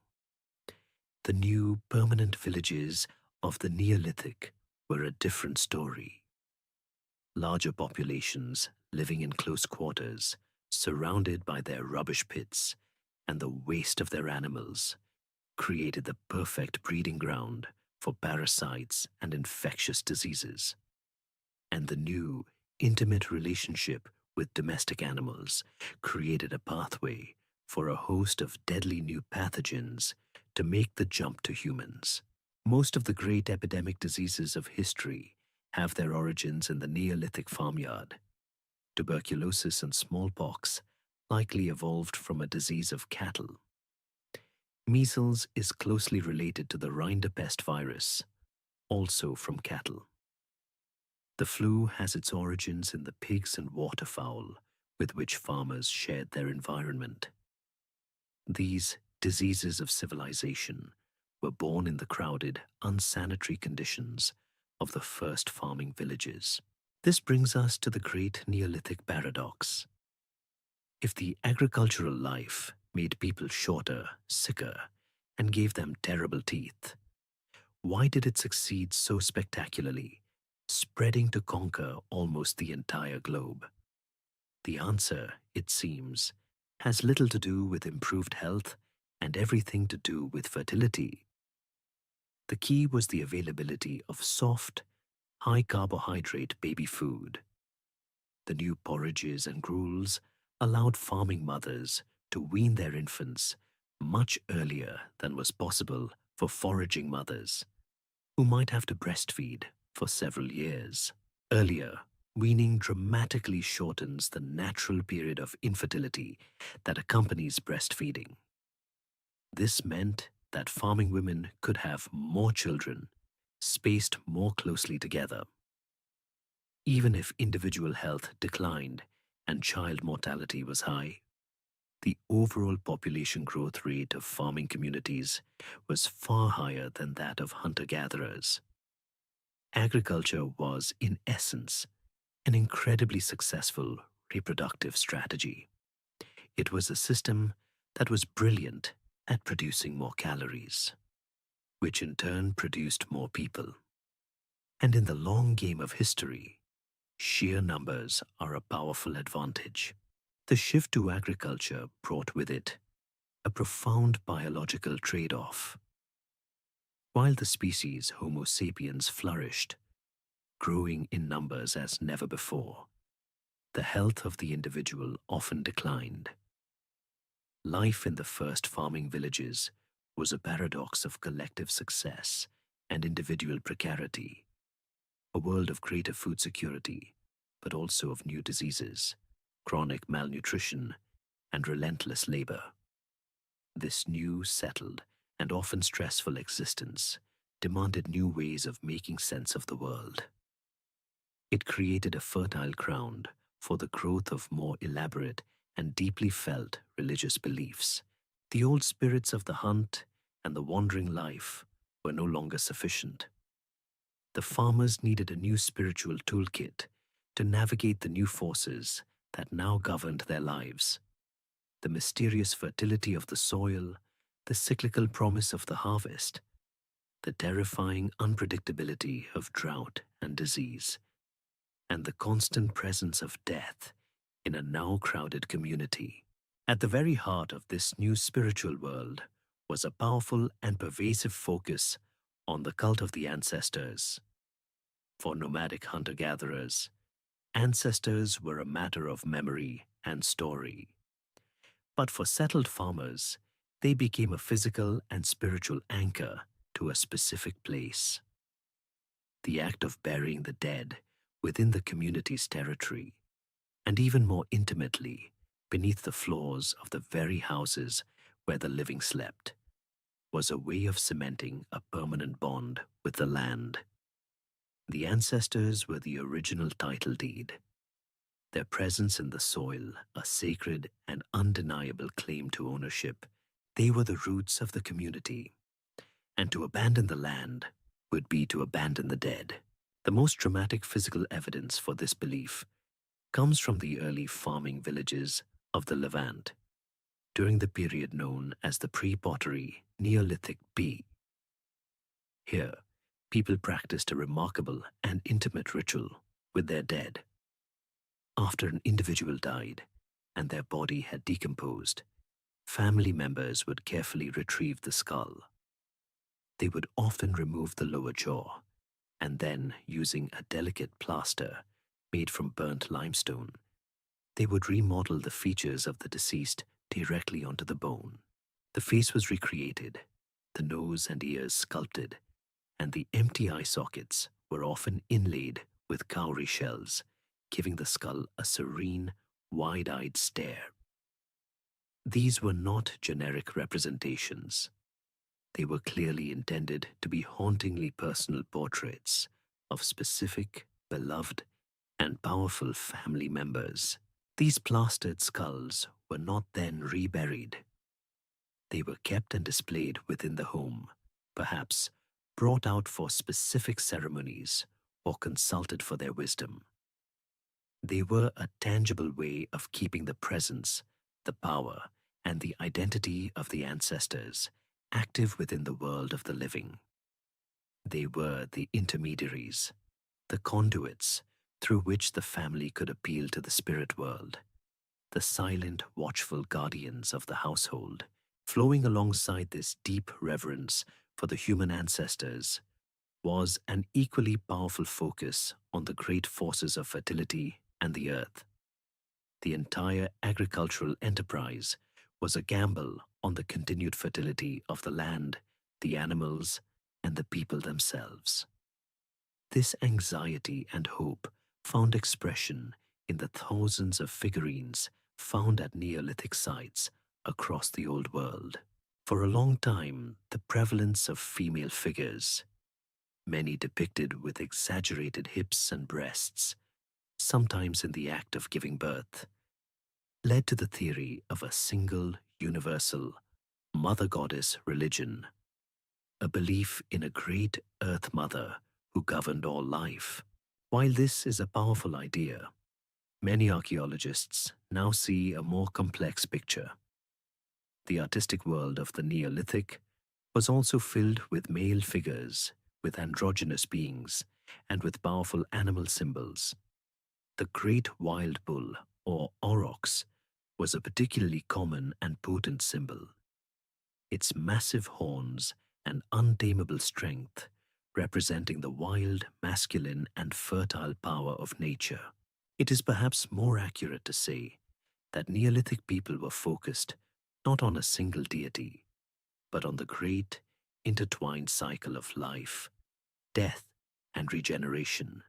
The new permanent villages of the Neolithic were a different story. Larger populations living in close quarters, surrounded by their rubbish pits and the waste of their animals, created the perfect breeding ground for parasites and infectious diseases. And the new, intimate relationship with domestic animals created a pathway for a host of deadly new pathogens to make the jump to humans. Most of the great epidemic diseases of history have their origins in the Neolithic farmyard. Tuberculosis and smallpox likely evolved from a disease of cattle. Measles is closely related to the rinderpest virus, also from cattle. The flu has its origins in the pigs and waterfowl with which farmers shared their environment. These diseases of civilization were born in the crowded, unsanitary conditions of the first farming villages. This brings us to the great Neolithic paradox. If the agricultural life made people shorter, sicker, and gave them terrible teeth, why did it succeed so spectacularly, spreading to conquer almost the entire globe? The answer, it seems, has little to do with improved health and everything to do with fertility. The key was the availability of soft, high-carbohydrate baby food. The new porridges and gruels allowed farming mothers to wean their infants much earlier than was possible for foraging mothers, who might have to breastfeed for several years. Earlier, weaning dramatically shortens the natural period of infertility that accompanies breastfeeding. This meant that farming women could have more children, spaced more closely together. Even if individual health declined and child mortality was high, the overall population growth rate of farming communities was far higher than that of hunter-gatherers. Agriculture was, in essence, an incredibly successful reproductive strategy. It was a system that was brilliant at producing more calories, which in turn produced more people. And in the long game of history, sheer numbers are a powerful advantage. The shift to agriculture brought with it a profound biological trade-off. While the species Homo sapiens flourished, growing in numbers as never before, the health of the individual often declined. Life in the first farming villages was a paradox of collective success and individual precarity, a world of greater food security, but also of new diseases, chronic malnutrition, and relentless labor. This new, settled, and often stressful existence demanded new ways of making sense of the world. It created a fertile ground for the growth of more elaborate and deeply felt religious beliefs. The old spirits of the hunt and the wandering life were no longer sufficient. The farmers needed a new spiritual toolkit to navigate the new forces that now governed their lives. The mysterious fertility of the soil, the cyclical promise of the harvest, the terrifying unpredictability of drought and disease, and the constant presence of death in a now crowded community. At the very heart of this new spiritual world was a powerful and pervasive focus on the cult of the ancestors. For nomadic hunter-gatherers, ancestors were a matter of memory and story. But for settled farmers, they became a physical and spiritual anchor to a specific place. The act of burying the dead within the community's territory, and even more intimately, beneath the floors of the very houses where the living slept, was a way of cementing a permanent bond with the land. The ancestors were the original title deed, their presence in the soil a sacred and undeniable claim to ownership. They were the roots of the community, and to abandon the land would be to abandon the dead. The most dramatic physical evidence for this belief comes from the early farming villages of the Levant, during the period known as the pre-pottery Neolithic B. Here, people practiced a remarkable and intimate ritual with their dead. After an individual died and their body had decomposed, family members would carefully retrieve the skull. They would often remove the lower jaw, and then, using a delicate plaster made from burnt limestone, they would remodel the features of the deceased directly onto the bone. The face was recreated, the nose and ears sculpted, and the empty eye sockets were often inlaid with cowrie shells, giving the skull a serene, wide-eyed stare. These were not generic representations. They were clearly intended to be hauntingly personal portraits of specific, beloved, and powerful family members. These plastered skulls were not then reburied. They were kept and displayed within the home, perhaps brought out for specific ceremonies or consulted for their wisdom. They were a tangible way of keeping the presence, the power, and the identity of the ancestors active within the world of the living. They were the intermediaries, the conduits through which the family could appeal to the spirit world, the silent, watchful guardians of the household. Flowing alongside this deep reverence for the human ancestors was an equally powerful focus on the great forces of fertility and the earth. The entire agricultural enterprise was a gamble on the continued fertility of the land, the animals, and the people themselves. This anxiety and hope found expression in the thousands of figurines found at Neolithic sites across the Old World. For a long time, the prevalence of female figures, many depicted with exaggerated hips and breasts, sometimes in the act of giving birth, led to the theory of a single, universal, mother goddess religion, a belief in a great earth mother who governed all life. While this is a powerful idea, many archaeologists now see a more complex picture. The artistic world of the Neolithic was also filled with male figures, with androgynous beings, and with powerful animal symbols. The great wild bull, or aurochs, was a particularly common and potent symbol. Its massive horns and untamable strength representing the wild, masculine, and fertile power of nature. It is perhaps more accurate to say that Neolithic people were focused not on a single deity, but on the great, intertwined cycle of life, death, and regeneration.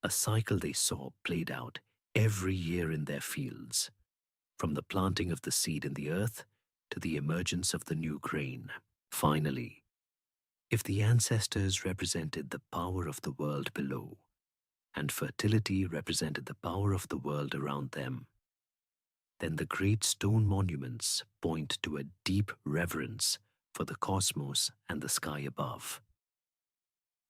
A cycle they saw played out every year in their fields, from the planting of the seed in the earth to the emergence of the new grain. Finally, if the ancestors represented the power of the world below, and fertility represented the power of the world around them, then the great stone monuments point to a deep reverence for the cosmos and the sky above.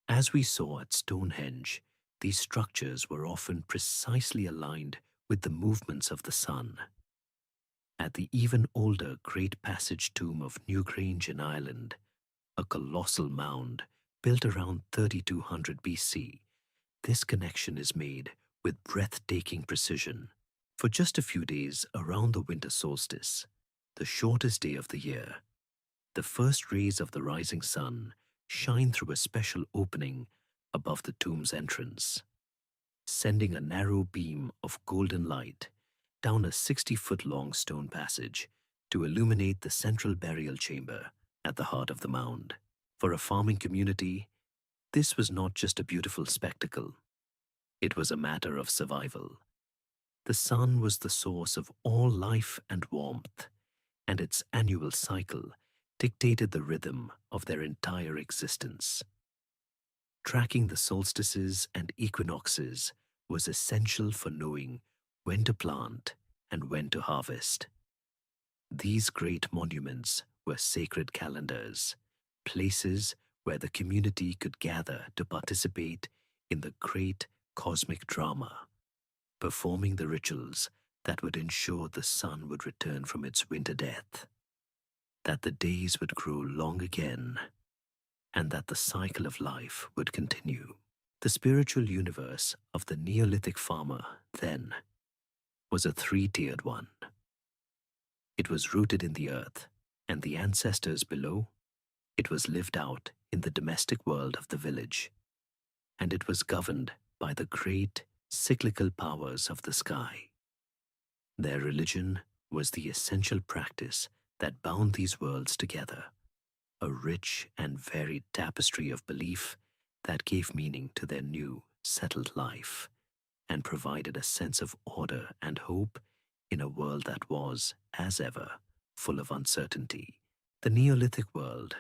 As we saw at Stonehenge, these structures were often precisely aligned with the movements of the sun. At the even older Great Passage tomb of Newgrange in Ireland, a colossal mound built around 3200 BC, this connection is made with breathtaking precision. For just a few days around the winter solstice, the shortest day of the year, the first rays of the rising sun shine through a special opening above the tomb's entrance, sending a narrow beam of golden light down a 60-foot-long stone passage to illuminate the central burial chamber at the heart of the mound. For a farming community, this was not just a beautiful spectacle. It was a matter of survival. The sun was the source of all life and warmth, and its annual cycle dictated the rhythm of their entire existence. Tracking the solstices and equinoxes was essential for knowing when to plant and when to harvest. These great monuments were sacred calendars, places where the community could gather to participate in the great cosmic drama, performing the rituals that would ensure the sun would return from its winter death, that the days would grow long again, and that the cycle of life would continue. The spiritual universe of the Neolithic farmer, then, was a three-tiered one. It was rooted in the earth and the ancestors below. It was lived out in the domestic world of the village, and it was governed by the great cyclical powers of the sky. Their religion was the essential practice that bound these worlds together, a rich and varied tapestry of belief that gave meaning to their new, settled life and provided a sense of order and hope in a world that was, as ever, full of uncertainty. The Neolithic world,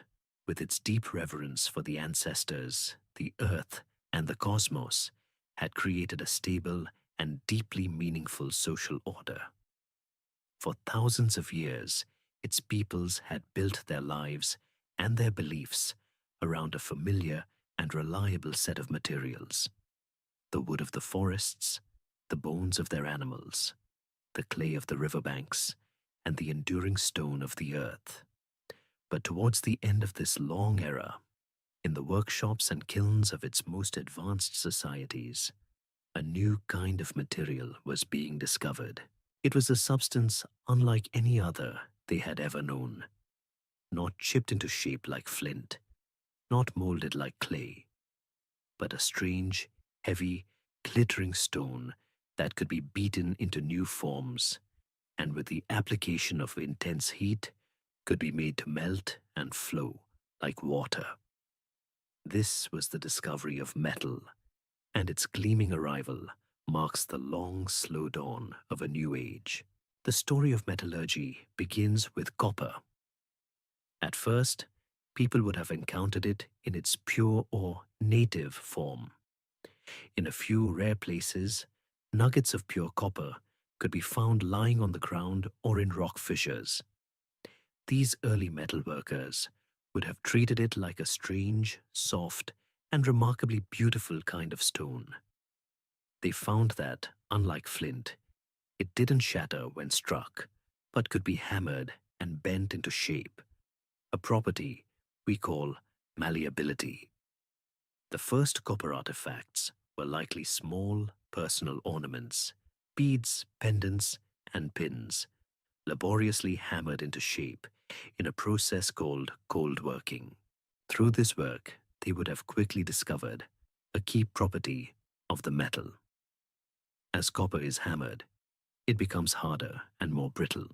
with its deep reverence for the ancestors, the earth, and the cosmos, had created a stable and deeply meaningful social order. For thousands of years, its peoples had built their lives and their beliefs around a familiar and reliable set of materials: the wood of the forests, the bones of their animals, the clay of the riverbanks, and the enduring stone of the earth. But towards the end of this long era, in the workshops and kilns of its most advanced societies, a new kind of material was being discovered. It was a substance unlike any other they had ever known, not chipped into shape like flint, not molded like clay, but a strange, heavy, glittering stone that could be beaten into new forms, and with the application of intense heat, could be made to melt and flow like water. This was the discovery of metal, and its gleaming arrival marks the long, slow dawn of a new age. The story of metallurgy begins with copper. At first, people would have encountered it in its pure or native form. In a few rare places, nuggets of pure copper could be found lying on the ground or in rock fissures. These early metalworkers would have treated it like a strange, soft, and remarkably beautiful kind of stone. They found that, unlike flint, it didn't shatter when struck, but could be hammered and bent into shape, a property we call malleability. The first copper artifacts were likely small, personal ornaments, beads, pendants, and pins, laboriously hammered into shape in a process called cold working. Through this work, they would have quickly discovered a key property of the metal. As copper is hammered, it becomes harder and more brittle,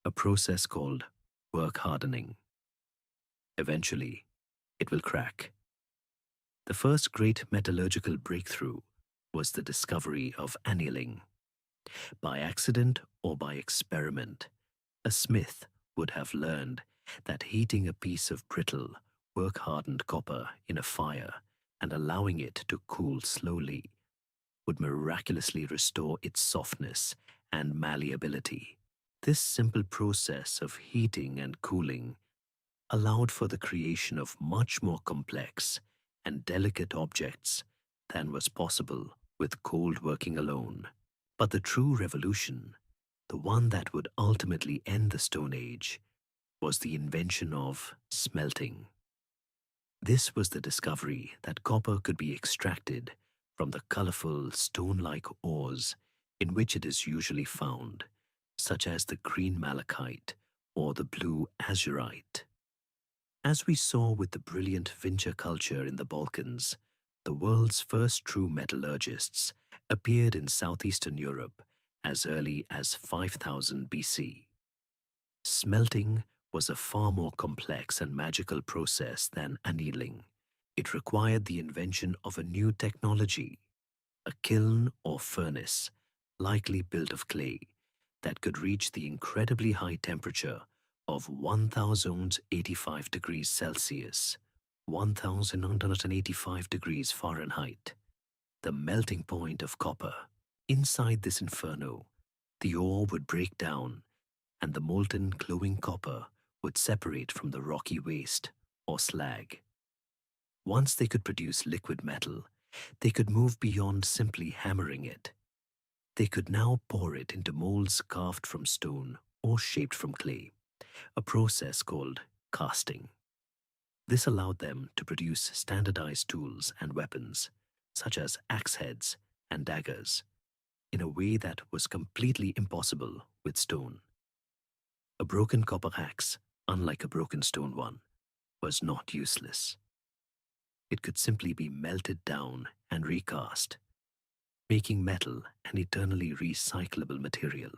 a process called work hardening. Eventually, it will crack. The first great metallurgical breakthrough was the discovery of annealing. By accident or by experiment, a smith would have learned that heating a piece of brittle, work-hardened copper in a fire and allowing it to cool slowly would miraculously restore its softness and malleability. This simple process of heating and cooling allowed for the creation of much more complex and delicate objects than was possible with cold working alone. But the true revolution, the one that would ultimately end the Stone Age, was the invention of smelting. This was the discovery that copper could be extracted from the colorful stone-like ores in which it is usually found, such as the green malachite or the blue azurite. As we saw with the brilliant Vincher culture in the Balkans, the world's first true metallurgists appeared in southeastern Europe as early as 5000 BC. Smelting was a far more complex and magical process than annealing. It required the invention of a new technology, a kiln or furnace, likely built of clay, that could reach the incredibly high temperature of 1085 degrees Celsius, 1985 degrees Fahrenheit, the melting point of copper. Inside this inferno, the ore would break down and the molten glowing copper would separate from the rocky waste or slag. Once they could produce liquid metal, they could move beyond simply hammering it. They could now pour it into molds carved from stone or shaped from clay, a process called casting. This allowed them to produce standardized tools and weapons, such as axe heads and daggers, in a way that was completely impossible with stone. A broken copper axe, unlike a broken stone one, was not useless. It could simply be melted down and recast, making metal an eternally recyclable material.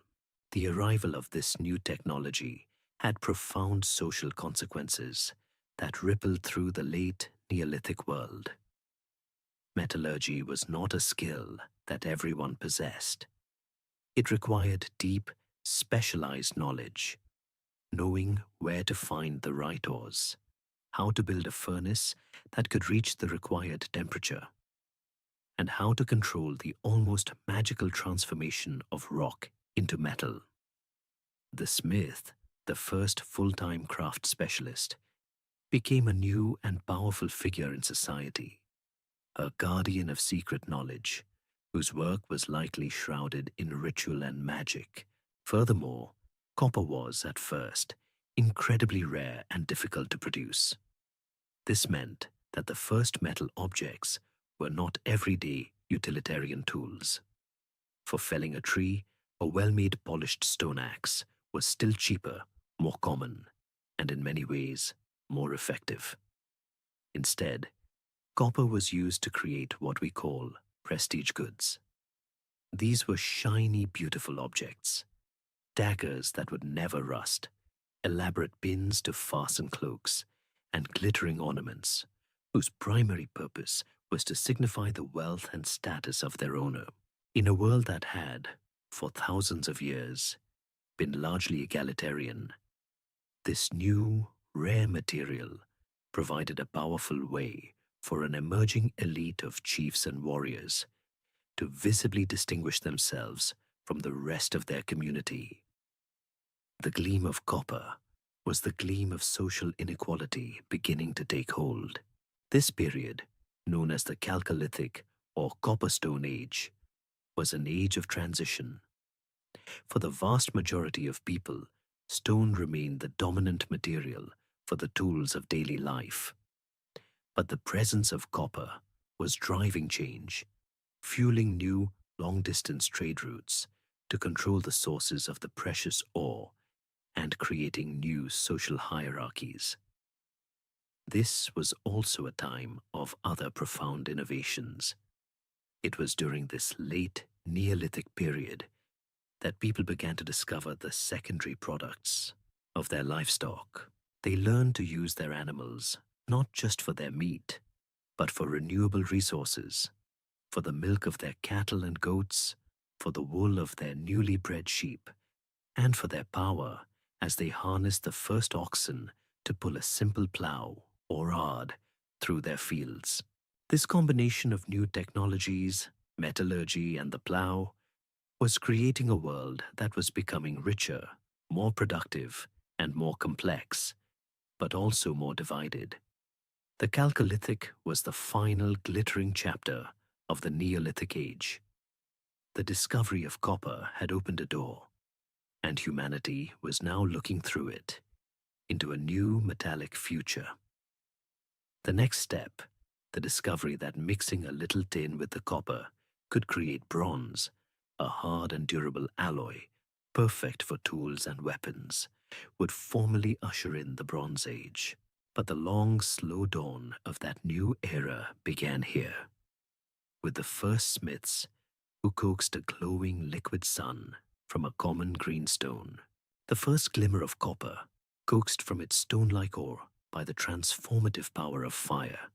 The arrival of this new technology had profound social consequences that rippled through the late Neolithic world. Metallurgy was not a skill that everyone possessed. It required deep, specialized knowledge, knowing where to find the right ores, how to build a furnace that could reach the required temperature, and how to control the almost magical transformation of rock into metal. The smith, the first full-time craft specialist, became a new and powerful figure in society, a guardian of secret knowledge, whose work was likely shrouded in ritual and magic. Furthermore, copper was, at first, incredibly rare and difficult to produce. This meant that the first metal objects were not everyday utilitarian tools. For felling a tree, a well-made polished stone axe was still cheaper, more common, and in many ways, more effective. Instead, copper was used to create what we call prestige goods. These were shiny, beautiful objects, daggers that would never rust, elaborate pins to fasten cloaks, and glittering ornaments, whose primary purpose was to signify the wealth and status of their owner. In a world that had, for thousands of years, been largely egalitarian, this new, rare material provided a powerful way for an emerging elite of chiefs and warriors to visibly distinguish themselves from the rest of their community. The gleam of copper was the gleam of social inequality beginning to take hold. This period, known as the Chalcolithic or Copperstone Age, was an age of transition. For the vast majority of people, stone remained the dominant material for the tools of daily life. But the presence of copper was driving change, fueling new long-distance trade routes to control the sources of the precious ore and creating new social hierarchies. This was also a time of other profound innovations. It was during this late Neolithic period that people began to discover the secondary products of their livestock. They learned to use their animals not just for their meat, but for renewable resources, for the milk of their cattle and goats, for the wool of their newly bred sheep, and for their power as they harnessed the first oxen to pull a simple plow or ard through their fields. This combination of new technologies, metallurgy, and the plow was creating a world that was becoming richer, more productive, and more complex, but also more divided. The Chalcolithic was the final glittering chapter of the Neolithic age. The discovery of copper had opened a door, and humanity was now looking through it into a new metallic future. The next step, the discovery that mixing a little tin with the copper could create bronze, a hard and durable alloy, perfect for tools and weapons, would formally usher in the Bronze Age. But the long, slow dawn of that new era began here, with the first smiths who coaxed a glowing liquid sun from a common green stone. The first glimmer of copper, coaxed from its stone-like ore by the transformative power of fire,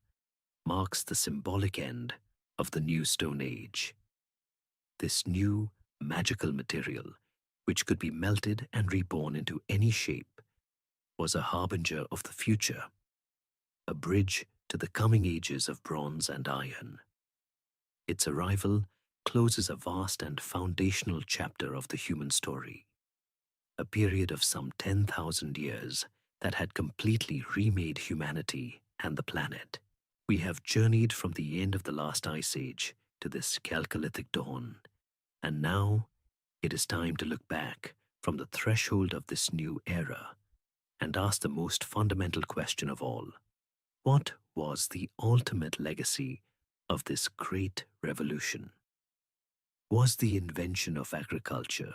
marks the symbolic end of the new Stone Age. This new, magical material, which could be melted and reborn into any shape, was a harbinger of the future, a bridge to the coming ages of bronze and iron. Its arrival closes a vast and foundational chapter of the human story, a period of some 10,000 years that had completely remade humanity and the planet. We have journeyed from the end of the last ice age to this Chalcolithic dawn, and now it is time to look back from the threshold of this new era and ask the most fundamental question of all. What was the ultimate legacy of this great revolution? Was the invention of agriculture,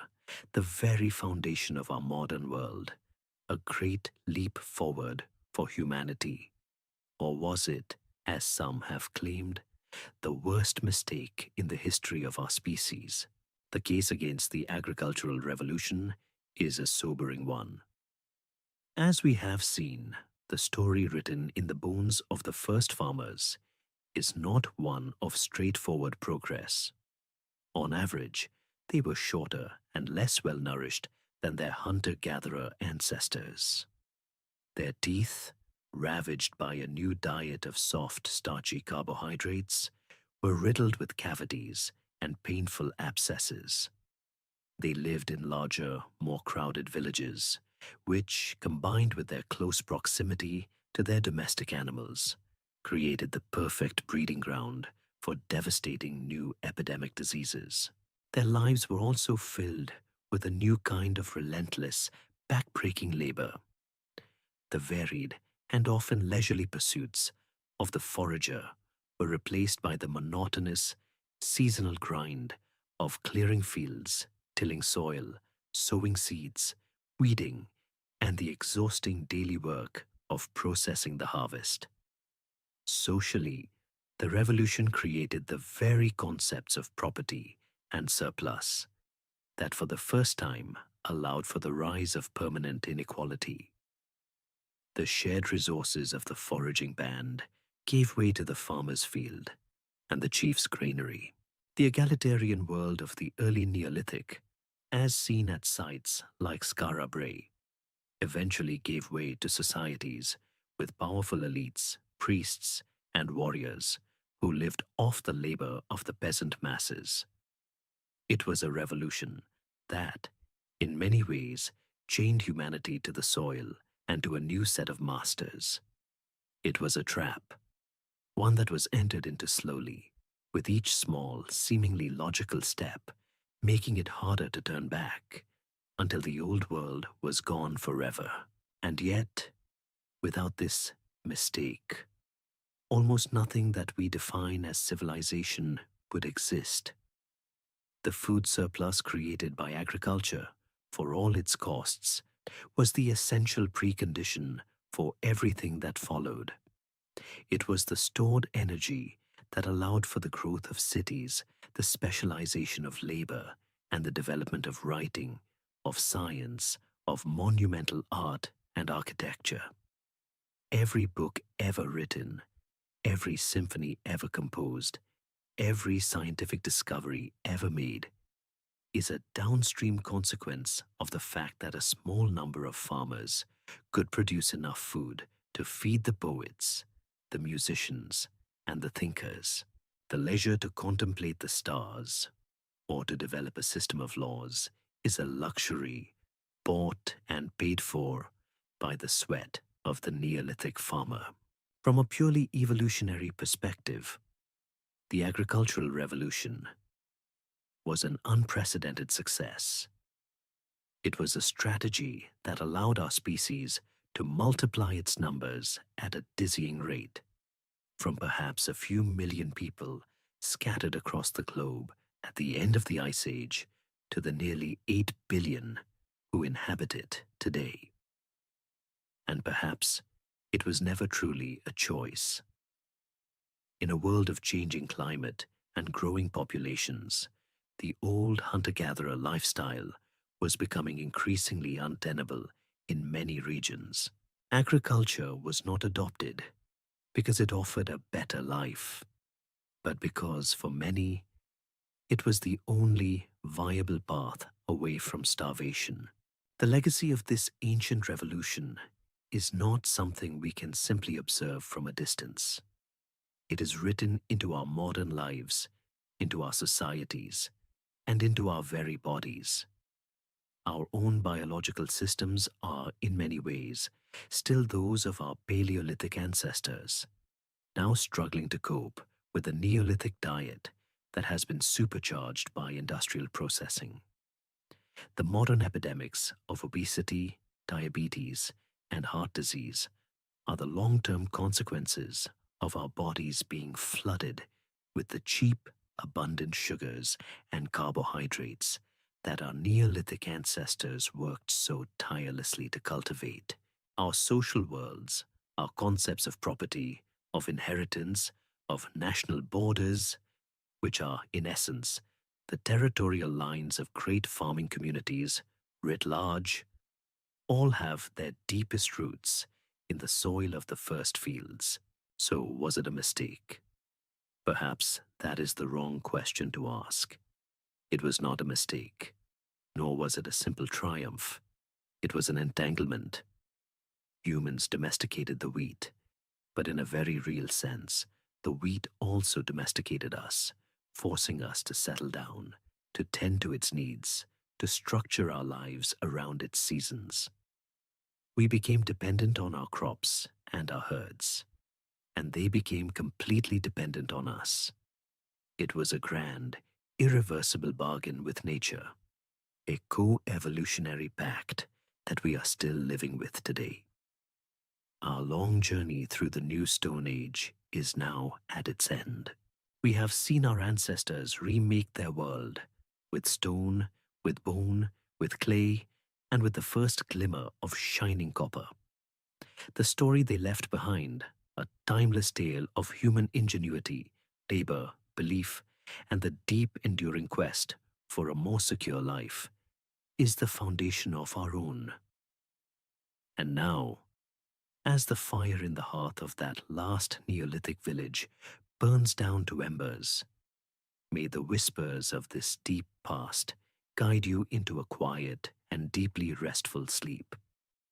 the very foundation of our modern world, a great leap forward for humanity? Or was it, as some have claimed, the worst mistake in the history of our species? The case against the agricultural revolution is a sobering one. As we have seen, the story written in the bones of the first farmers is not one of straightforward progress. On average, they were shorter and less well nourished than their hunter-gatherer ancestors. Their teeth, ravaged by a new diet of soft, starchy carbohydrates, were riddled with cavities and painful abscesses. They lived in larger, more crowded villages, which, combined with their close proximity to their domestic animals, created the perfect breeding ground for devastating new epidemic diseases. Their lives were also filled with a new kind of relentless, backbreaking labor. The varied and often leisurely pursuits of the forager were replaced by the monotonous, seasonal grind of clearing fields, tilling soil, sowing seeds, weeding, and the exhausting daily work of processing the harvest. Socially, the revolution created the very concepts of property and surplus that for the first time allowed for the rise of permanent inequality. The shared resources of the foraging band gave way to the farmer's field and the chief's granary. The egalitarian world of the early Neolithic, as seen at sites like Skara Brae, eventually gave way to societies with powerful elites, priests, and warriors who lived off the labor of the peasant masses. It was a revolution that, in many ways, chained humanity to the soil and to a new set of masters. It was a trap, one that was entered into slowly, with each small, seemingly logical step, making it harder to turn back, until the old world was gone forever. And yet, without this mistake, almost nothing that we define as civilization would exist. The food surplus created by agriculture, for all its costs, was the essential precondition for everything that followed. It was the stored energy that allowed for the growth of cities, the specialization of labor, and the development of writing, of science, of monumental art and architecture. Every book ever written, every symphony ever composed, every scientific discovery ever made is a downstream consequence of the fact that a small number of farmers could produce enough food to feed the poets, the musicians, and the thinkers. The leisure to contemplate the stars or to develop a system of laws is a luxury bought and paid for by the sweat of the Neolithic farmer. From a purely evolutionary perspective, the agricultural revolution was an unprecedented success. It was a strategy that allowed our species to multiply its numbers at a dizzying rate, from perhaps a few million people scattered across the globe at the end of the Ice Age to the nearly 8 billion who inhabit it today. And perhaps it was never truly a choice. In a world of changing climate and growing populations, the old hunter-gatherer lifestyle was becoming increasingly untenable in many regions. Agriculture was not adopted because it offered a better life, but because for many, it was the only viable path away from starvation. The legacy of this ancient revolution is not something we can simply observe from a distance. It is written into our modern lives, into our societies, and into our very bodies. Our own biological systems are, in many ways, still those of our Paleolithic ancestors, now struggling to cope with a Neolithic diet that has been supercharged by industrial processing. The modern epidemics of obesity, diabetes, and heart disease are the long-term consequences of our bodies being flooded with the cheap, abundant sugars and carbohydrates that our Neolithic ancestors worked so tirelessly to cultivate. Our social worlds, our concepts of property, of inheritance, of national borders, which are, in essence, the territorial lines of great farming communities, writ large, all have their deepest roots in the soil of the first fields. So was it a mistake? Perhaps that is the wrong question to ask. It was not a mistake, nor was it a simple triumph. It was an entanglement. Humans domesticated the wheat, but in a very real sense, the wheat also domesticated us, forcing us to settle down, to tend to its needs, to structure our lives around its seasons. We became dependent on our crops and our herds, and they became completely dependent on us. It was a grand, irreversible bargain with nature, a co-evolutionary pact that we are still living with today. Our long journey through the new Stone Age is now at its end. We have seen our ancestors remake their world with stone, with bone, with clay, and with the first glimmer of shining copper. The story they left behind, a timeless tale of human ingenuity, labor, belief, and the deep enduring quest for a more secure life, is the foundation of our own. And now, as the fire in the hearth of that last Neolithic village burns down to embers, may the whispers of this deep past guide you into a quiet and deeply restful sleep.